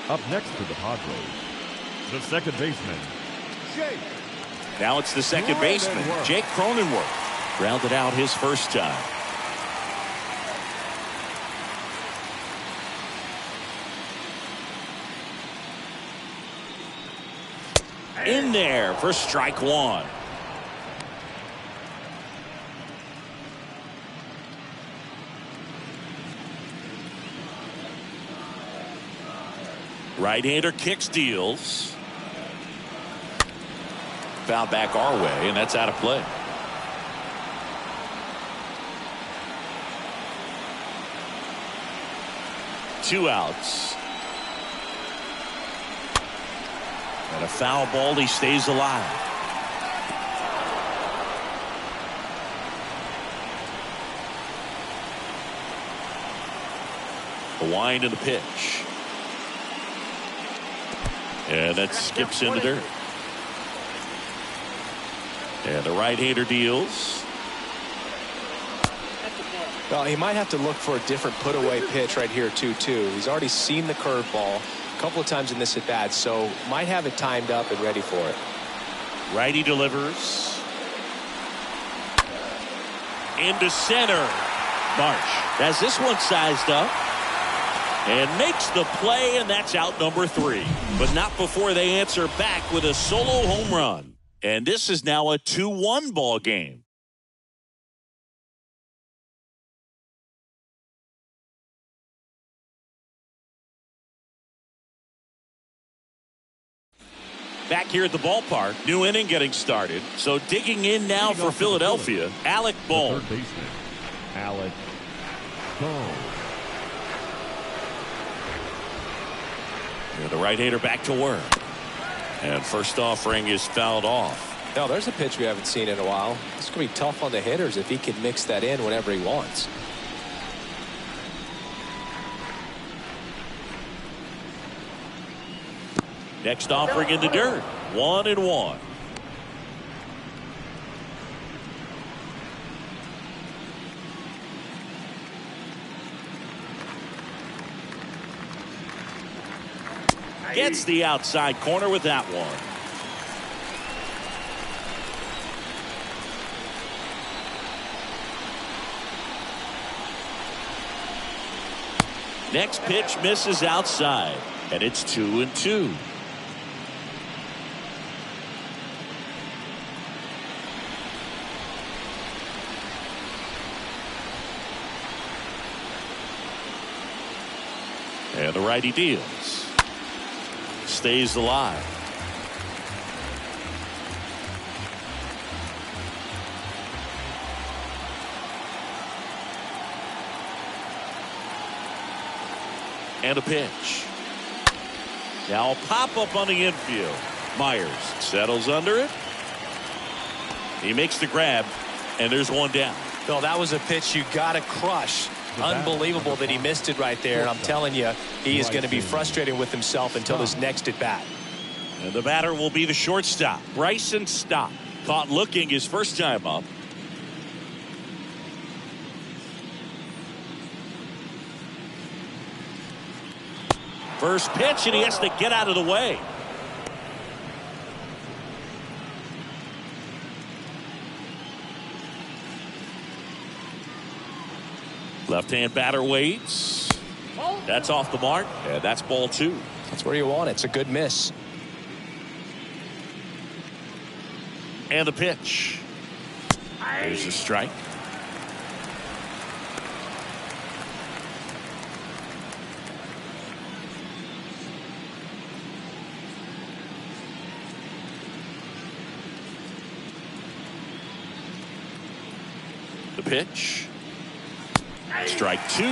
S3: Up next for the Padres, the second baseman, Jake
S1: Now it's the second baseman, Jake Cronenworth. Grounded out his first time. In there for strike one. Right-hander kicks, deals. Foul back our way, and that's out of play. Two outs. And a foul ball, he stays alive. The wind and the pitch. And that skips into dirt. And the right-hander deals.
S2: Well, he might have to look for a different put-away pitch right here, too. He's already seen the curveball a couple of times in this at-bat, so might have it timed up and ready for it.
S1: Righty delivers. Into center. Marsh has this one sized up. And makes the play, and that's out number 3. But not before they answer back with a solo home run. And this is now a 2-1 ball game. Back here at the ballpark, new inning getting started. So digging in now for Philadelphia, Alec Bohm.
S3: Third baseman, Alec Bohm.
S1: And the right-hander back to work. And first offering is fouled off.
S2: Now, there's a pitch we haven't seen in a while. It's going to be tough on the hitters if he can mix that in whenever he wants.
S1: Next offering in the dirt. 1-1. Gets the outside corner with that one. Next pitch misses outside, and it's 2-2. And the righty deals. Stays alive. And a pitch. Now a pop up on the infield. Myers settles under it. He makes the grab, and there's one down.
S2: No, that was a pitch you got to crush. Unbelievable that he missed it right there. And I'm telling you, he is going to be frustrated with himself until his next at bat.
S1: And the batter will be the shortstop, Bryson Stott. Caught looking his first time up. First pitch, and he has to get out of the way. Left-hand batter waits. That's off the mark, and that's ball 2.
S2: That's where you want it. It's a good miss.
S1: And the pitch. There's a strike. The pitch. Strike 2.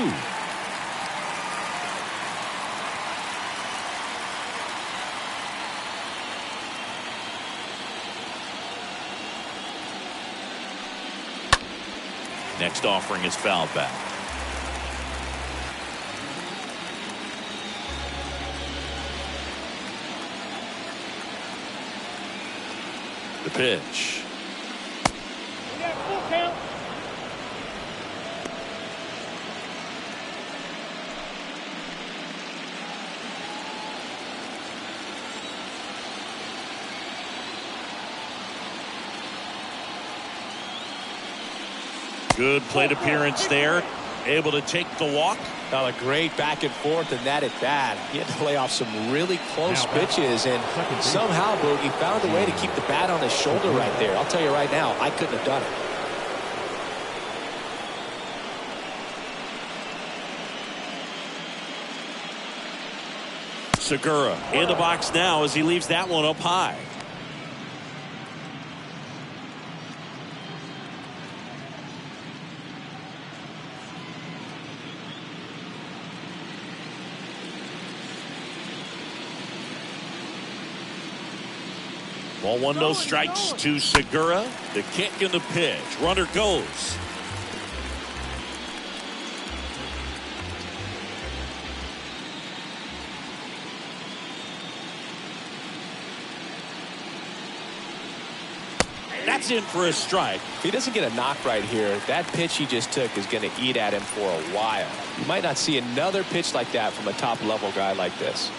S1: Next offering is fouled back. The pitch.
S4: We got full count.
S1: Good plate appearance there. Able to take the walk.
S5: Now a great back and forth and that at bat. He had to lay off some really close pitches, and somehow Boogie found a way to keep the bat on his shoulder right there. I'll tell you right now, I couldn't have done it.
S1: Segura in the box now as he leaves that one up high. Ball one, no strikes to Segura. The kick and the pitch. Runner goes. That's in for a strike.
S5: If he doesn't get a knock right here, that pitch he just took is going to eat at him for a while. You might not see another pitch like that from a top-level guy like this.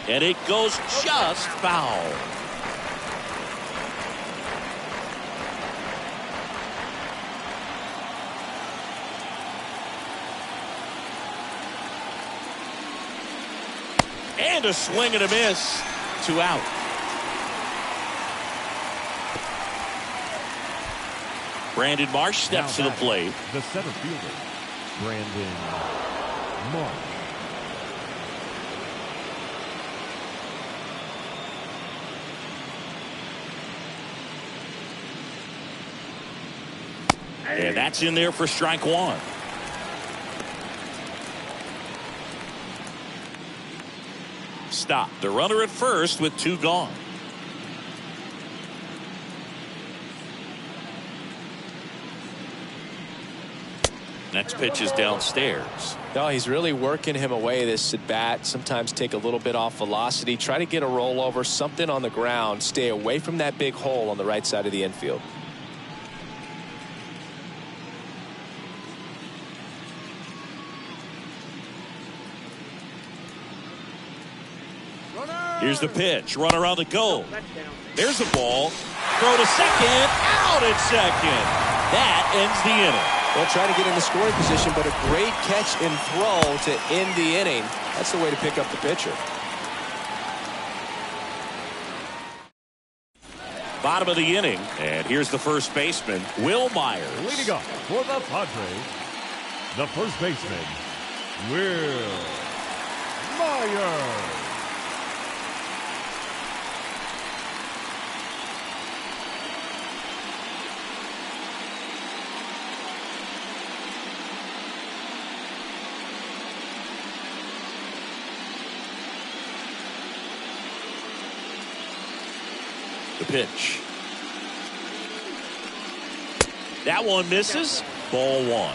S1: And it goes just foul. And a swing and a miss. 2 out. Brandon Marsh steps to the plate.
S3: The center fielder, Brandon Marsh.
S1: And that's in there for strike one. Stop. The runner at first with 2 gone. Next pitch is downstairs.
S5: No, he's really working him away this at bat. Sometimes take a little bit off velocity. Try to get a rollover, something on the ground. Stay away from that big hole on the right side of the infield.
S1: Here's the pitch. Run around the goal. There's the ball. Throw to second. Out at second. That ends the inning.
S5: They'll try to get in the scoring position, but a great catch and throw to end the inning. That's the way to pick up the pitcher.
S1: Bottom of the inning. And here's the first baseman, Will Myers.
S3: Leading up for the Padres, the first baseman, Will Myers.
S1: The pitch. That one misses. Ball 1.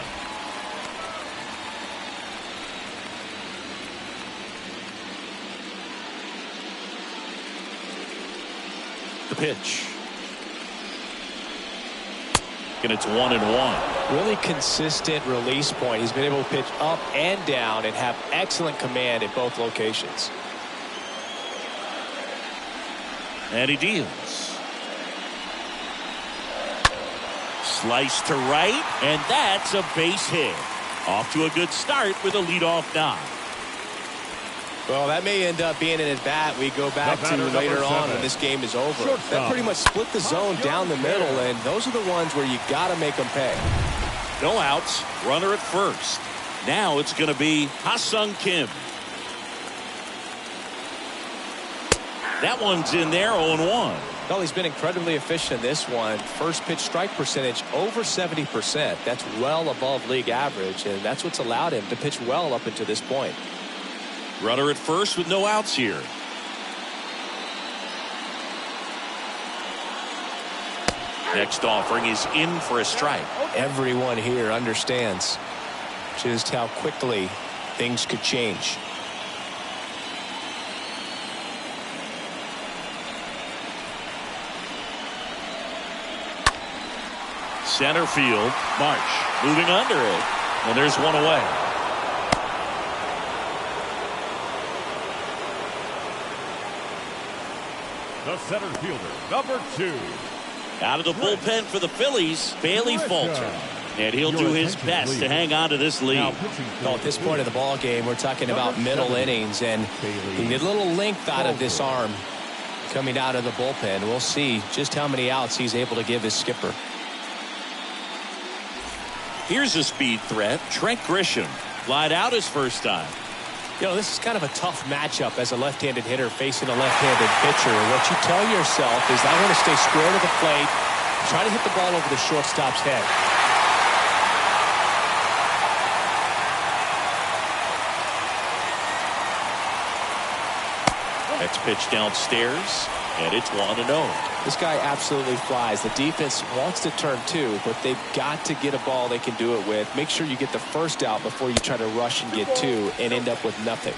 S1: The pitch. And it's 1-1.
S5: Really consistent release point. He's been able to pitch up and down and have excellent command at both locations.
S1: And he deals. Slice to right, and that's a base hit. Off to a good start with a leadoff knock.
S5: Well, that may end up being an at-bat we go back to later on when this game is over. That pretty much split the zone down the middle, and those are the ones where you got to make them pay.
S1: No outs, runner at first. Now it's going to be Ha-Sung Kim. That one's in there, 0-1.
S5: Well, he's been incredibly efficient in this one. First pitch strike percentage over 70%. That's well above league average, and that's what's allowed him to pitch well up until this point.
S1: Runner at first with no outs here. Next offering is in for a strike.
S5: Everyone here understands just how quickly things could change.
S1: Center field, Marsh moving under it, and there's one away.
S3: The center fielder, number 2.
S1: Out of the bullpen for the Phillies, Bailey Falter. And he'll do his best to hang on to this lead.
S5: Well, at this point of the ball game, we're talking about middle innings, and you get a little length out of this arm coming out of the bullpen. We'll see just how many outs he's able to give his skipper.
S1: Here's a speed threat, Trent Grisham. Lied out his first time.
S5: You know, this is kind of a tough matchup as a left-handed hitter facing a left-handed pitcher. What you tell yourself is, I want to stay square to the plate, try to hit the ball over the shortstop's head.
S1: That's pitched downstairs, and it's 1-0.
S5: This guy absolutely flies. The defense wants to turn 2, but they've got to get a ball they can do it with. Make sure you get the first out before you try to rush and get 2 and end up with nothing.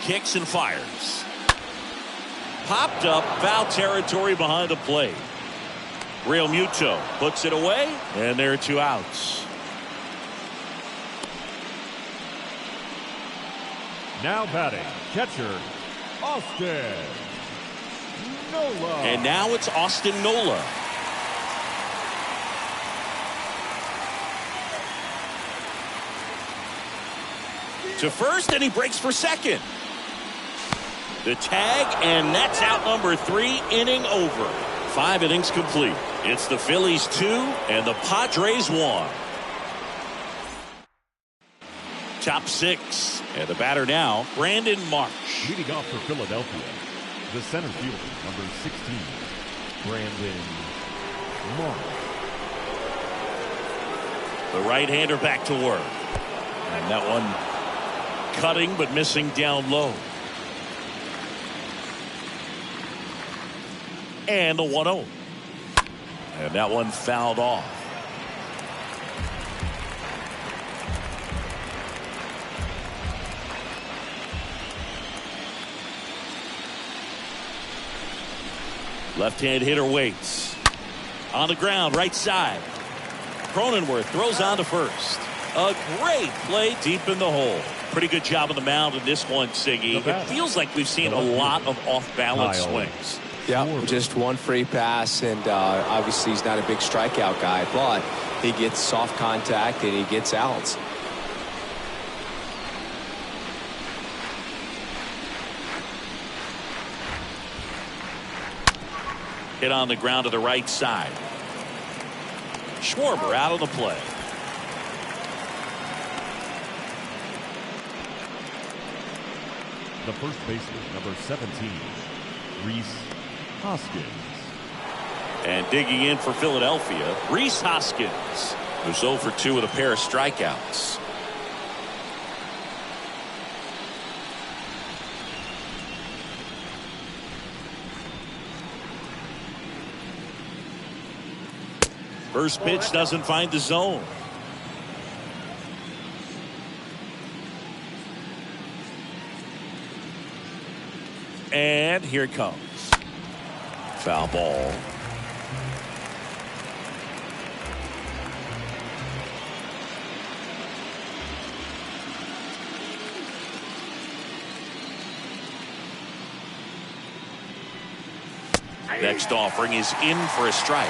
S1: Kicks and fires. Popped up, foul territory behind the plate. Real Muto puts it away, and there are 2 outs.
S3: Now batting, catcher, Austin Nola.
S1: And now it's Austin Nola. To first, and he breaks for second. The tag, and that's out number 3, inning over. 5 innings complete. It's the Phillies 2 and the Padres 1. Top 6. And the batter now, Brandon Marsh.
S3: Leading off for Philadelphia, the center fielder, number 16, Brandon Marsh.
S1: The right-hander back to work. And that one cutting but missing down low. And the 1-0. And that one fouled off. Left-hand hitter waits. On the ground, right side. Cronenworth throws on to first. A great play deep in the hole. Pretty good job on the mound in this one, Siggy. It feels like we've seen a lot of off-balance swings.
S2: Yeah, just one free pass, and obviously he's not a big strikeout guy, but he gets soft contact and he gets outs.
S1: Hit on the ground to the right side. Schwarber out of the play.
S3: The first baseman, number 17, Rhys Hoskins.
S1: And digging in for Philadelphia, Rhys Hoskins, who's 0 for 2 with a pair of strikeouts. First pitch doesn't find the zone. And here it comes. Foul ball. Next offering is in for a strike.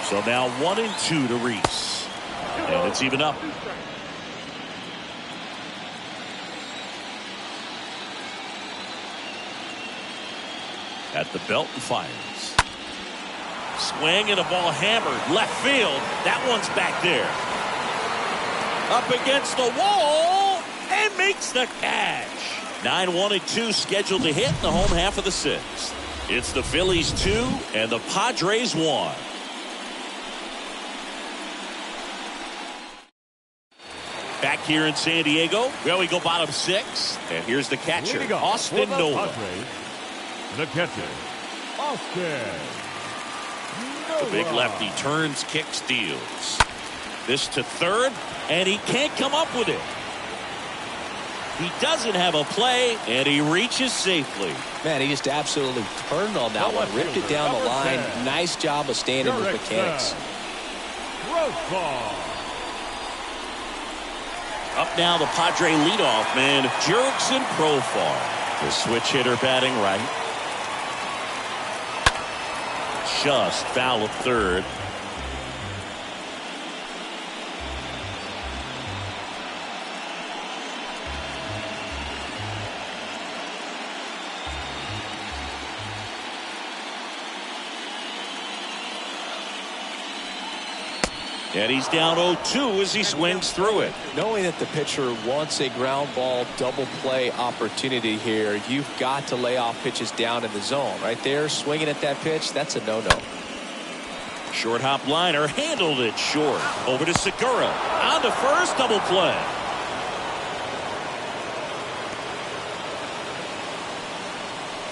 S1: So now 1-2 to Rhys. And it's even up. At the belt and fires. Swing and a ball hammered left field. That one's back there. Up against the wall and makes the catch. 9-1-2 scheduled to hit in the home half of the 6th. It's the Phillies 2 and the Padres 1. Back here in San Diego, well, we go bottom 6, and here's the catcher, Austin Nola.
S3: The catcher, Austin Nola.
S1: The big lefty turns, kicks, deals. This to third, and he can't come up with it. He doesn't have a play, and he reaches safely.
S5: Man, he just absolutely turned on that one, ripped it down the line. Nice job of standing with mechanics.
S1: Up now, the Padre leadoff man, Jurickson Profar. The switch hitter batting right. Just foul of third. And he's down 0-2 as he swings through it.
S5: Knowing that the pitcher wants a ground ball double play opportunity here, you've got to lay off pitches down in the zone. Right there, swinging at that pitch, that's a no-no.
S1: Short hop liner, handled it short. Over to Segura. On to first, double play.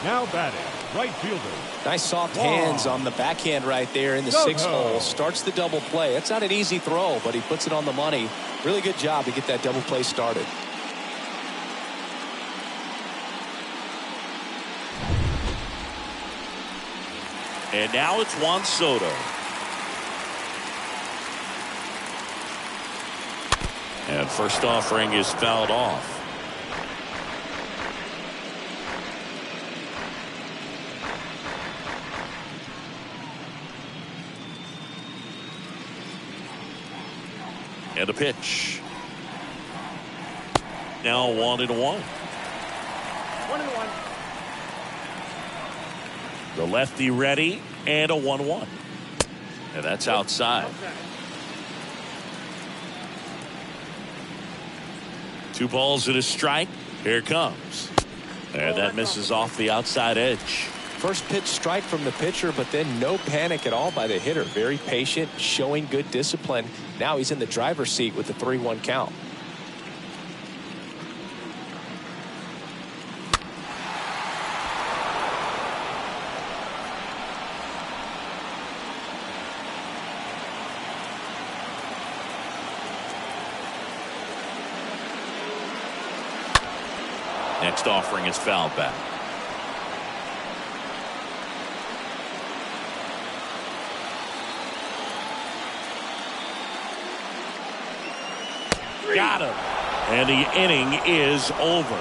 S3: Now batting, right fielder.
S5: Nice soft hands on the backhand right there in the sixth hole. Starts the double play. It's not an easy throw, but he puts it on the money. Really good job to get that double play started.
S1: And now it's Juan Soto. And first offering is fouled off. And a pitch. Now 1-1.
S4: 1-1.
S1: The lefty ready, and a 1-1. And that's outside. 2 balls and a strike. Here it comes. And that misses off the outside edge.
S5: First pitch strike from the pitcher, but then no panic at all by the hitter. Very patient, showing good discipline. Now he's in the driver's seat with the 3-1 count.
S1: Next offering is fouled back. Got him. And the inning is over.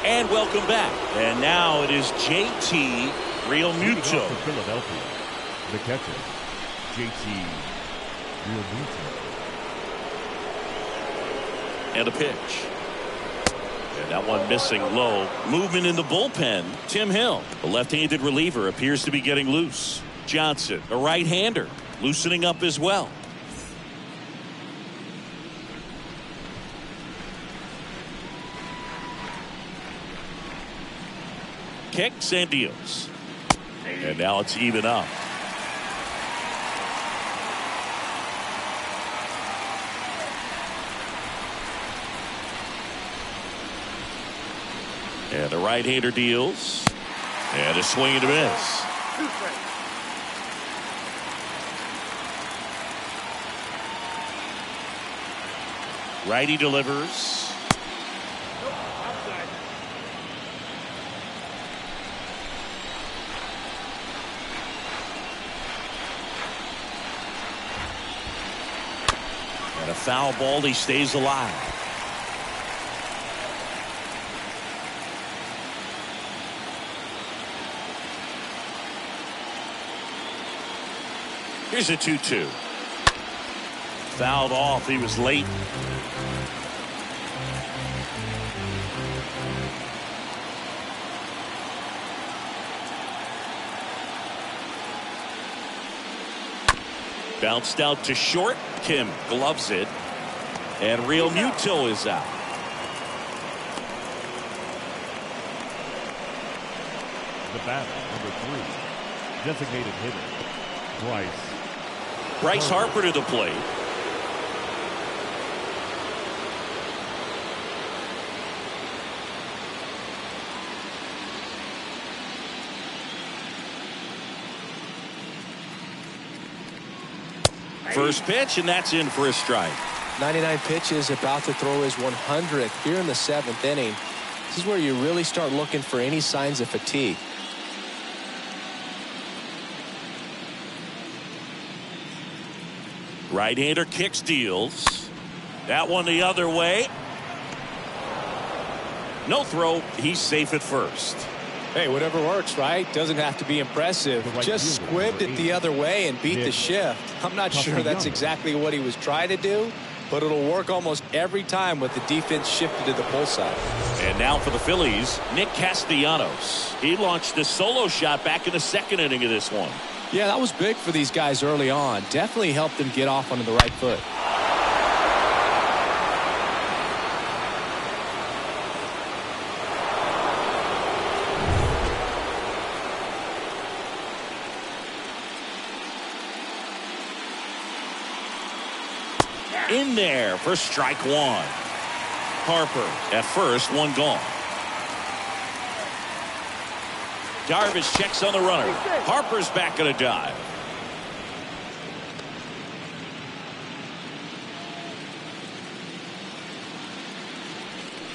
S1: And welcome back. And now it is JT Realmuto.
S3: For Philadelphia, the catcher, JT Realmuto.
S1: And a pitch. And that one missing low. Movement in the bullpen. Tim Hill, a left-handed reliever, appears to be getting loose. Johnson, a right-hander, loosening up as well. Kicks and deals. And now it's even up. And the right-hander deals. And a swing and a miss. Righty delivers. And a foul ball, he stays alive. Here's a 2-2. Fouled off. He was late. Bounced out to short. Kim gloves it. And Realmuto is out.
S3: The batter, number 3, designated hitter,
S1: Bryce Harper to the plate. First pitch, and that's in for a strike.
S2: 99 pitches, about to throw his 100th here in the 7th inning. This is where you really start looking for any signs of fatigue.
S1: Right-hander kicks, deals. That one the other way. No throw. He's safe at first.
S2: Hey, whatever works, right? Doesn't have to be impressive. Just squibbed it the other way and beat the shift. I'm not sure that's exactly what he was trying to do, but it'll work almost every time with the defense shifted to the pull side.
S1: And now for the Phillies, Nick Castellanos. He launched a solo shot back in the 2nd inning of this one.
S2: Yeah, that was big for these guys early on. Definitely helped them get off onto the right foot.
S1: In there for strike one. Harper at first, one gone. Darvish checks on the runner. Harper's back on a dive.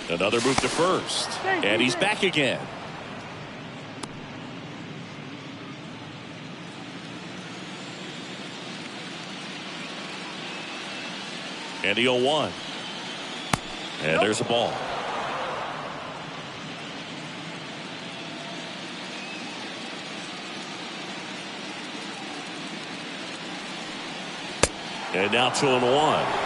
S1: Another move to first. And he's back again. And the 0-1. And there's a ball. And now 2-1.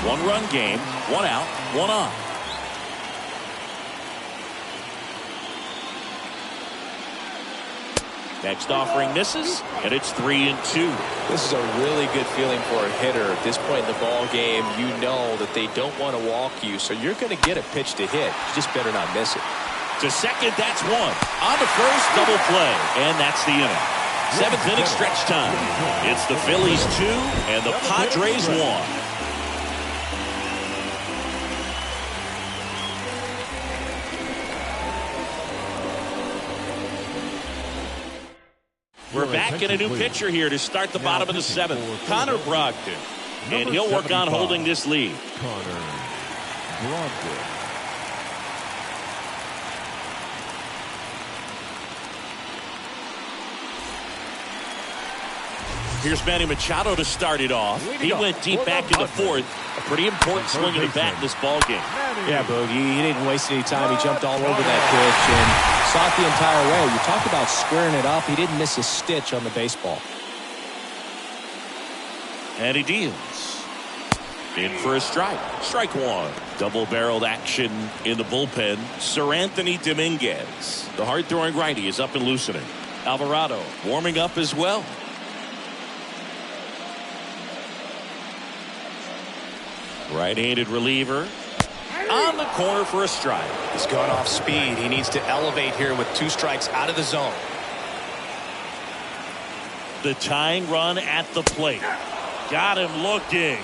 S1: One-run game, one out, one on. Next offering misses, and it's 3-2.
S2: This is a really good feeling for a hitter. At this point in the ball game, you know that they don't want to walk you, so you're going to get a pitch to hit. You just better not miss it.
S1: To second, that's one. On to first, double play, and that's the inning. 7th inning stretch time. It's the Phillies 2 and the Padres 1. We're back in a new pitcher here to start the bottom of the 7th. Connor Brogdon. And he'll work on holding this lead.
S3: Connor Brogdon.
S1: Here's Manny Machado to start it off. He went deep back in the 4th. A pretty important swing of the bat in this ball game.
S2: Yeah, Boogie, he didn't waste any time. He jumped all over that pitch and saw it the entire way. You talk about squaring it up. He didn't miss a stitch on the baseball.
S1: And he deals. In for a strike. Strike one. Double-barreled action in the bullpen. Sir Anthony Dominguez. The hard-throwing righty is up and loosening. Alvarado warming up as well. Right-handed reliever on the corner for a strike.
S2: He's gone off speed. He needs to elevate here with 2 strikes out of the zone.
S1: The tying run at the plate. Got him looking.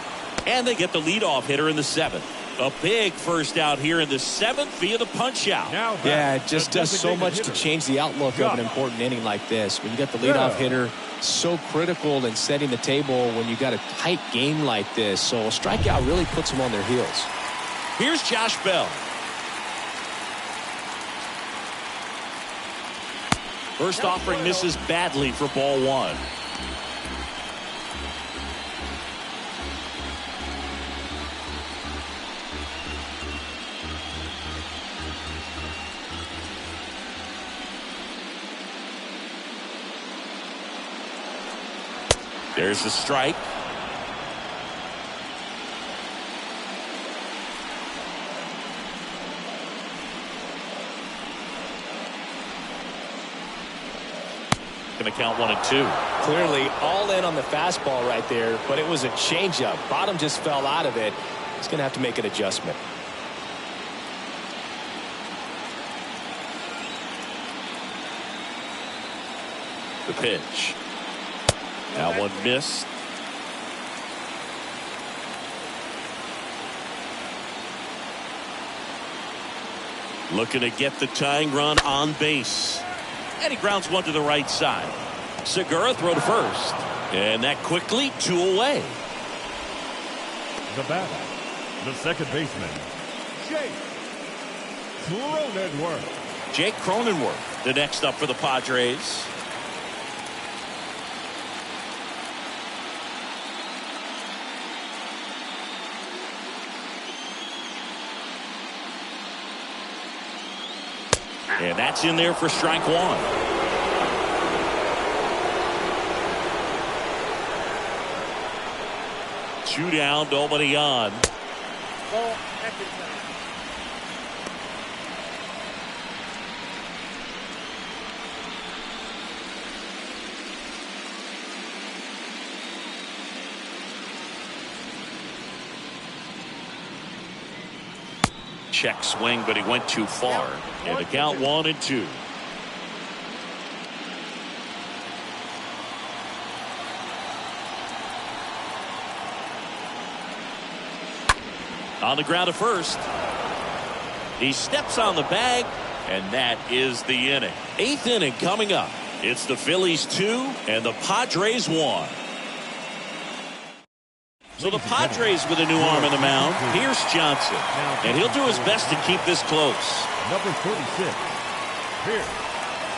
S1: And they get the leadoff hitter in the 7th. A big first out here in the 7th via the punch out.
S2: Yeah, it just does so much to change the outlook of an important inning like this. When you got the leadoff hitter, so critical in setting the table when you got a tight game like this. So a strikeout really puts them on their heels.
S1: Here's Josh Bell. First offering misses badly for ball 1. There's the strike. Going to count 1 and 2.
S2: Clearly all in on the fastball right there, but it was a changeup. Bottom just fell out of it. He's going to have to make an adjustment.
S1: The pitch. That one missed. Looking to get the tying run on base. And he grounds one to the right side. Segura throw to first. And that quickly 2 away.
S3: The batter, the second baseman, Jake Cronenworth.
S1: Jake Cronenworth, the next up for the Padres. And that's in there for strike one. Two down, nobody on.
S4: Ball, exit time.
S1: Check swing, but he went too far. And the count 1-2. On the ground to first. He steps on the bag, and that is the inning. 8th inning coming up. It's the Phillies 2 and the Padres 1. So the Padres with a new arm in the mound. Here's Johnson. And he'll do his best to keep this close.
S3: Number 36. Here.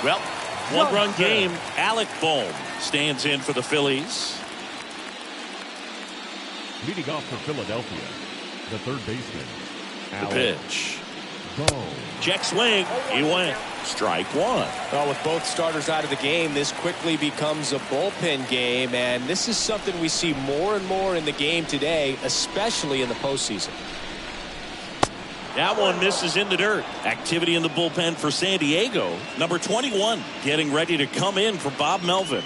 S1: Well, one-run game. Alec Bohm stands in for the Phillies.
S3: Leading off for Philadelphia, the third baseman,
S1: The
S3: Alec
S1: pitch.
S3: Bohm.
S1: Check swing. He went. Strike one.
S2: Well, with both starters out of the game, this quickly becomes a bullpen game, and this is something we see more and more in the game today, especially in the postseason.
S1: That one misses in the dirt. Activity in the bullpen for San Diego. Number 21 getting ready to come in for Bob Melvin.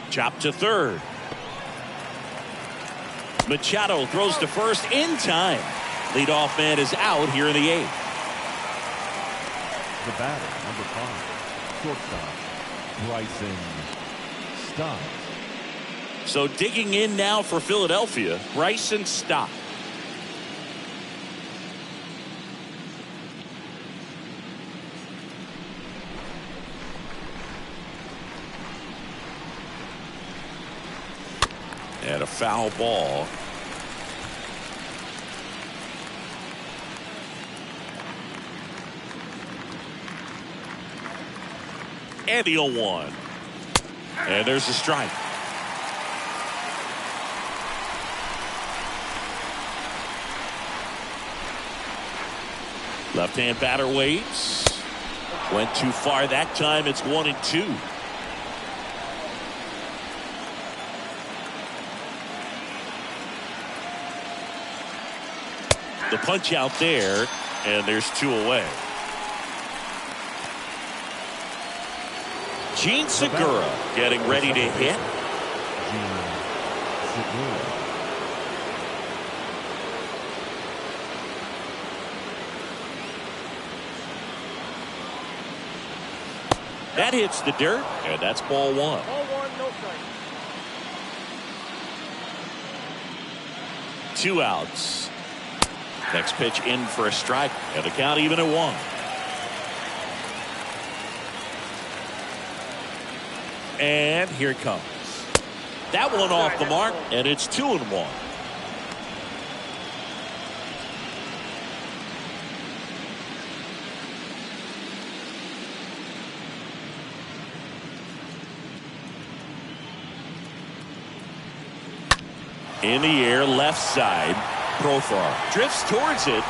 S1: Chop to third. Machado throws to first in time. Leadoff man is out here in the 8th.
S3: The batter, number 5, shortstop, Bryson Stott.
S1: So digging in now for Philadelphia, Bryson Stott. And a foul ball. And the 0-1. And there's a strike. Left-hand batter waits. Went too far that time. It's 1-2. The punch out there, and there's 2 away. Gene Segura getting ready to hit. That hits the dirt, and that's ball 1.
S4: Ball 1, no strike.
S1: 2 outs. Next pitch in for a strike, and the count even at 1. And here it comes. That one off the mark, and it's 2-1. In the air, left side. Profar drifts towards it.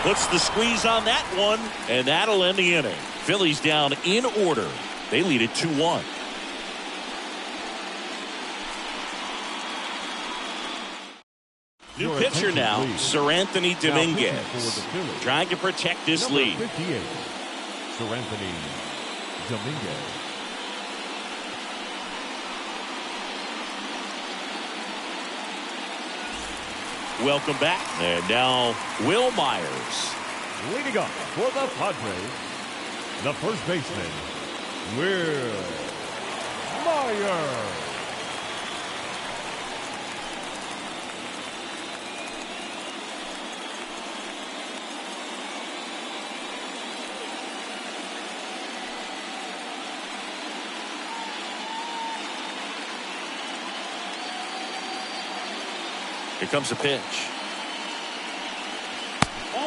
S1: Puts the squeeze on that one, and that'll end the inning. Phillies down in order. They lead it 2-1. New pitcher now, Sir Anthony Dominguez, trying to protect this lead.
S3: 58, Sir Anthony Dominguez.
S1: Welcome back. And now Will Myers.
S3: Leading up for the Padres, the first baseman, Will Myers.
S1: Here comes a pitch.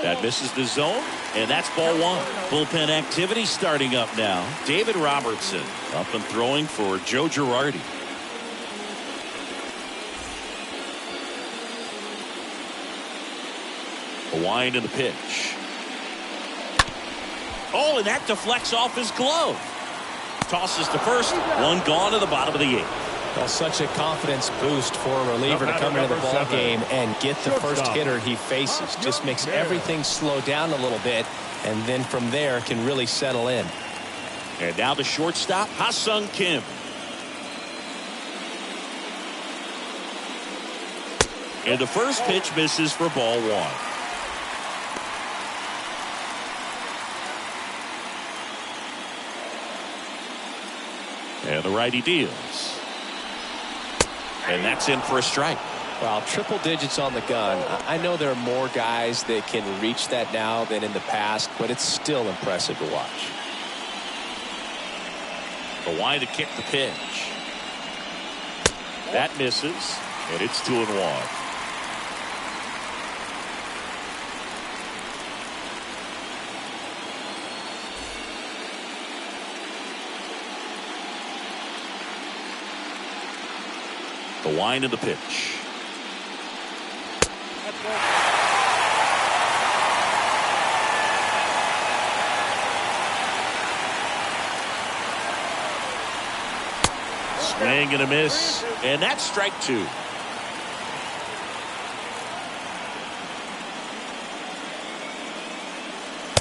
S1: That misses the zone, and that's ball one. Bullpen activity starting up now. David Robertson up and throwing for Joe Girardi. A wind in the pitch. Oh, and that deflects off his glove. Tosses to first. One gone to the bottom of the eighth.
S5: Well, such a confidence boost for a reliever to come into the ball game and get the first hitter he faces. Just makes everything slow down a little bit, and then from there can really settle in.
S1: And now the shortstop, Ha-Sung Kim. And the first pitch misses for ball one. And the righty deals. And that's in for a strike.
S5: Well, triple digits on the gun. I know there are more guys that can reach that now than in the past, but it's still impressive to watch.
S1: A wind to kick the pitch. That misses, and it's 2-1. The wind of the pitch. Swing and a miss, and that's strike two.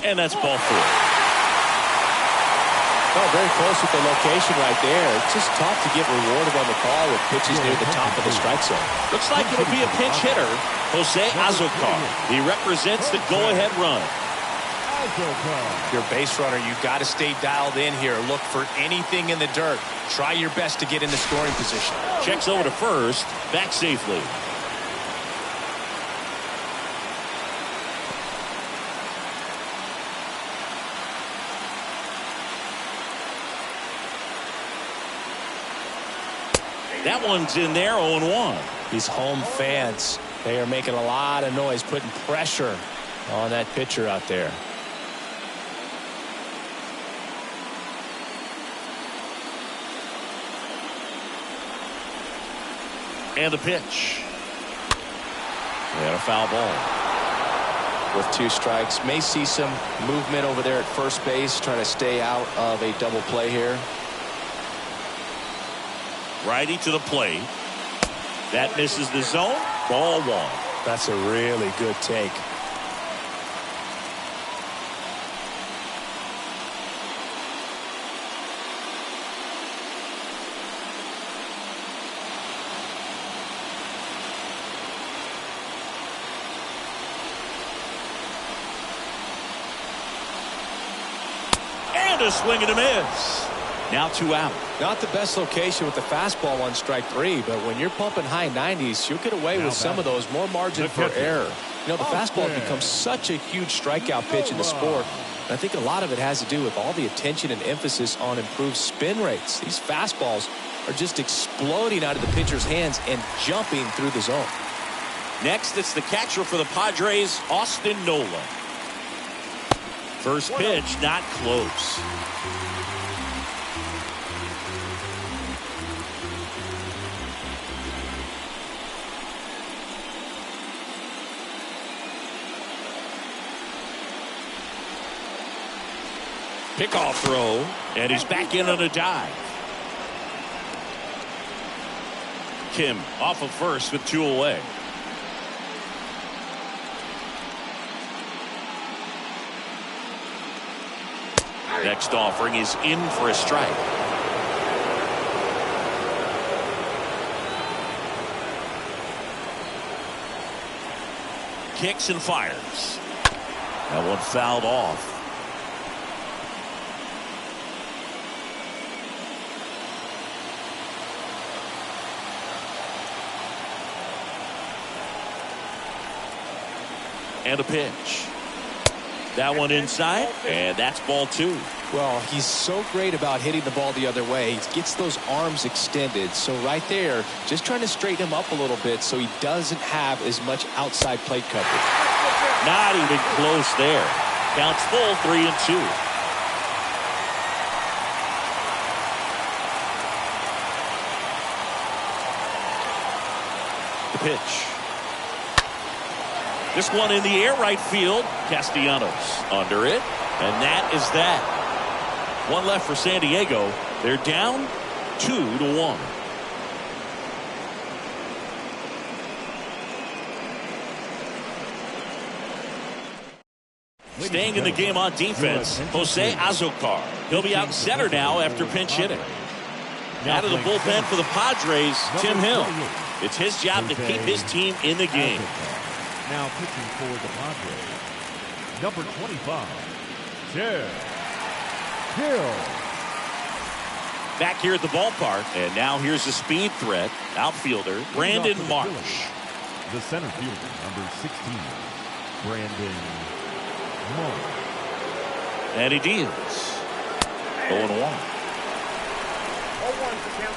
S1: And that's ball four.
S5: Oh, very close with the location right there. It's just tough to get rewarded on the call with pitches near the top of the strike zone.
S1: Looks like it'll be a pinch hitter, Jose Azocar. He represents the go-ahead run.
S5: Your base runner, you got to stay dialed in here. Look for anything in the dirt. Try your best to get in the scoring position.
S1: Checks over to first, back safely. That one's in there, 0-1.
S5: These home fans, they are making a lot of noise, putting pressure on that pitcher out there.
S1: And the pitch. And a foul ball.
S5: With two strikes, may see some movement over there at first base, trying to stay out of a double play here.
S1: Righty to the plate. That misses the zone. Ball one.
S5: That's a really good take.
S1: And a swing and a miss. Now 2 out.
S5: Not the best location with the fastball on strike three, but when you're pumping high 90s, you'll get away with some of those. More margin for error. You know, the fastball has become such a huge strikeout pitch in the sport. And I think a lot of it has to do with all the attention and emphasis on improved spin rates. These fastballs are just exploding out of the pitcher's hands and jumping through the zone.
S1: Next, it's the catcher for the Padres, Austin Nola. First pitch, not close. Pickoff throw, and he's back in on a dive. Kim off of first with 2 away. Next offering is in for a strike. kicks and fires. That one fouled off. And a pitch. That one inside, and that's ball 2.
S2: Well, he's so great about hitting the ball the other way. He gets those arms extended. So right there, just trying to straighten him up a little bit so he doesn't have as much outside plate coverage.
S1: Not even close there. Counts full, 3-2. The pitch. This one in the air, right field. Castellanos under it, and that is that. One left for San Diego. They're down 2-1. Staying in the game on defense, Jose Azocar. He'll be out center now after pinch hitting. Out of the bullpen for the Padres, Tim Hill. It's his job to keep his team in the game.
S3: Now pitching for the Padres, number 25, Tim Hill.
S1: Back here at the ballpark, and now here's the speed threat, outfielder Brandon Marsh.
S3: The center fielder, number 16, Brandon Marsh.
S1: And he deals. 0-1.
S4: 0-1 to count.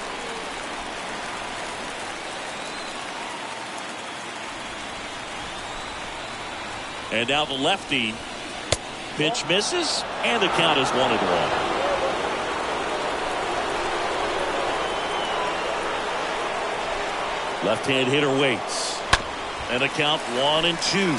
S1: And now the lefty. Pitch misses, and the count is 1-1. Left-hand hitter waits. And the count 1-2.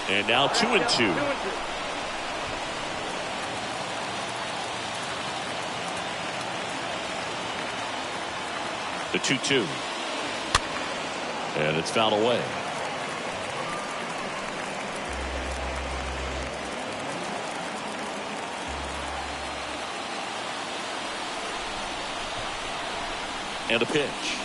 S1: And now 2-2. The 2-2. And it's fouled away. And a pitch.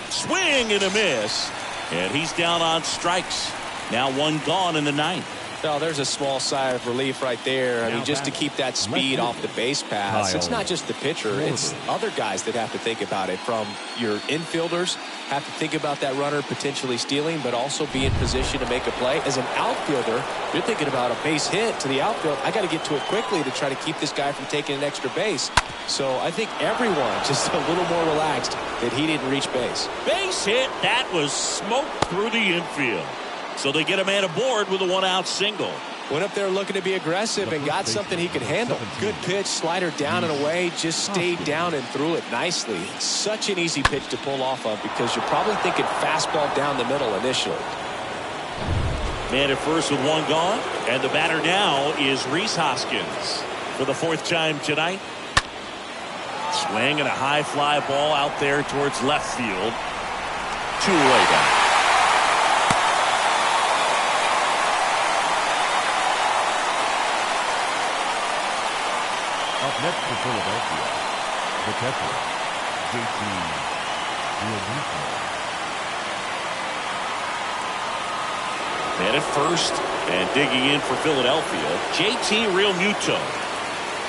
S1: Swing and a miss. And he's down on strikes. Now one gone in the 9th.
S2: Well, there's a small sigh of relief right there. I mean, just to keep that speed off the base pass. It's not just the pitcher. It's other guys that have to think about it. From your infielders have to think about that runner potentially stealing, but also be in position to make a play. As an outfielder, you're thinking about a base hit to the outfield. I got to get to it quickly to try to keep this guy from taking an extra base. So I think everyone just a little more relaxed that he didn't reach base.
S1: Base hit. That was smoked through the infield. So they get a man aboard with a 1-out single.
S2: Went up there looking to be aggressive and got something he could handle. Good pitch, slider down and away, just stayed down and threw it nicely. Such an easy pitch to pull off of because you're probably thinking fastball down the middle initially.
S1: Man at first with one gone, and the batter now is Rhys Hoskins for the 4th time tonight. Swing and a high fly ball out there towards left field. 2-away down.
S3: Up next for Philadelphia, the catcher, JT Realmuto.
S1: Man at first and digging in for Philadelphia, JT Realmuto.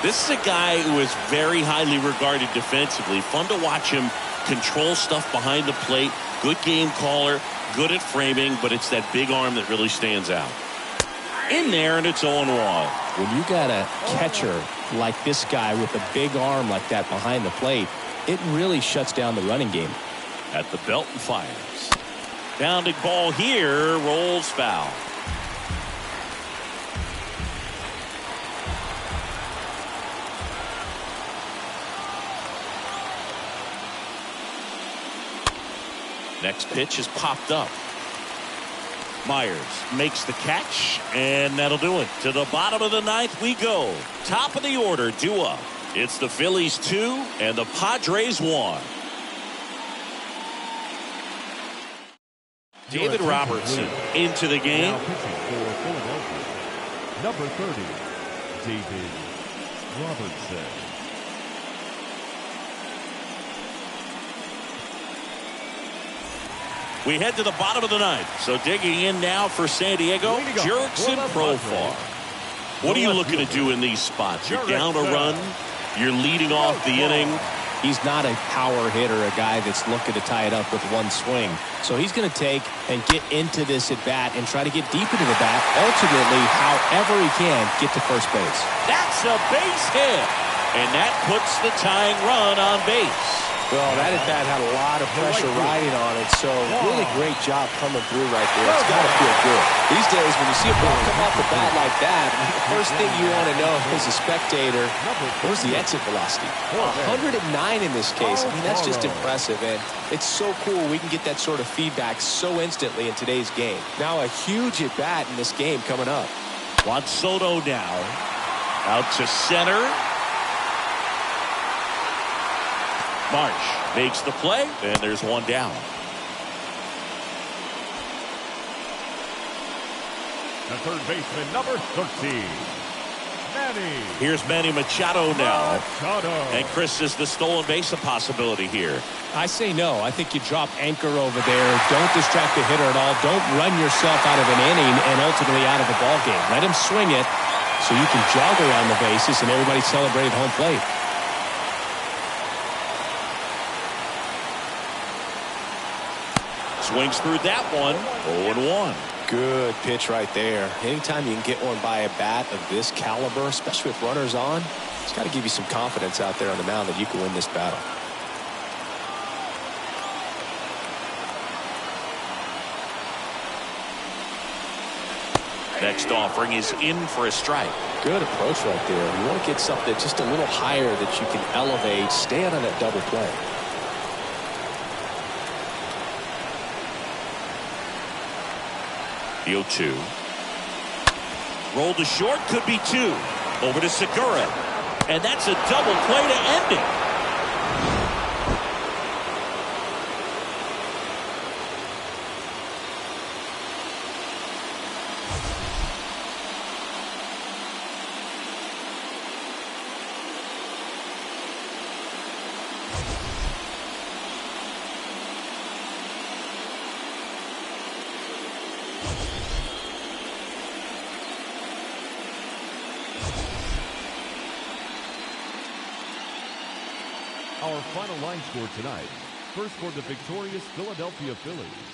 S1: This is a guy who is very highly regarded defensively. Fun to watch him control stuff behind the plate. Good game caller, good at framing, but it's that big arm that really stands out. In there, and it's 0-1.
S5: When you got a catcher like this guy with a big arm like that behind the plate, it really shuts down the running game.
S1: At the belt and fires. Bounding ball here, rolls foul. Next pitch is popped up. Myers makes the catch, and that'll do it. To the bottom of the 9th we go. Top of the order, due up. It's the Phillies 2 and the Padres 1. David Robertson into the game.
S3: Now pitching for Philadelphia, Number 30, David Robertson.
S1: We head to the bottom of the ninth. So digging in now for San Diego, Jurickson Profar. What are you looking to do in these spots? You're down a run. You're leading off the inning.
S5: He's not a power hitter, a guy that's looking to tie it up with one swing. So he's going to take and get into this at bat and try to get deep into the bat. Ultimately, however he can, get to first base.
S1: That's a base hit. And that puts the tying run on base.
S2: Well, that at bat had a lot of pressure riding on it, so really great job coming through right there. It's got to feel good.
S5: These days, when you see a ball come off the bat like that, the first thing you want to know as a spectator, where's the exit velocity? 109 in this case. I mean, that's just impressive, and it's so cool we can get that sort of feedback so instantly in today's game.
S2: Now a huge at bat in this game coming up.
S1: Juan Soto now out to center. Marsh makes the play, and there's one down.
S3: The third baseman, number 13, Manny.
S1: Here's Manny Machado now.
S3: Machado.
S1: And Chris, is the stolen base a possibility here?
S5: I say no. I think you drop anchor over there. Don't distract the hitter at all. Don't run yourself out of an inning and ultimately out of a ball game. Let him swing it so you can jog around the bases and everybody celebrate at home plate.
S1: Swings through that one. 0-1.
S2: Good pitch right there. Anytime you can get one by a bat of this caliber, especially with runners on, it's got to give you some confidence out there on the mound that you can win this battle.
S1: Next offering is in for a strike.
S2: Good approach right there. You want to get something just a little higher that you can elevate, stand on that double play.
S1: The 0-2. Rolled to short, could be two. Over to Segura. And that's a double play to end it.
S3: Our final line score tonight. First for the victorious Philadelphia Phillies,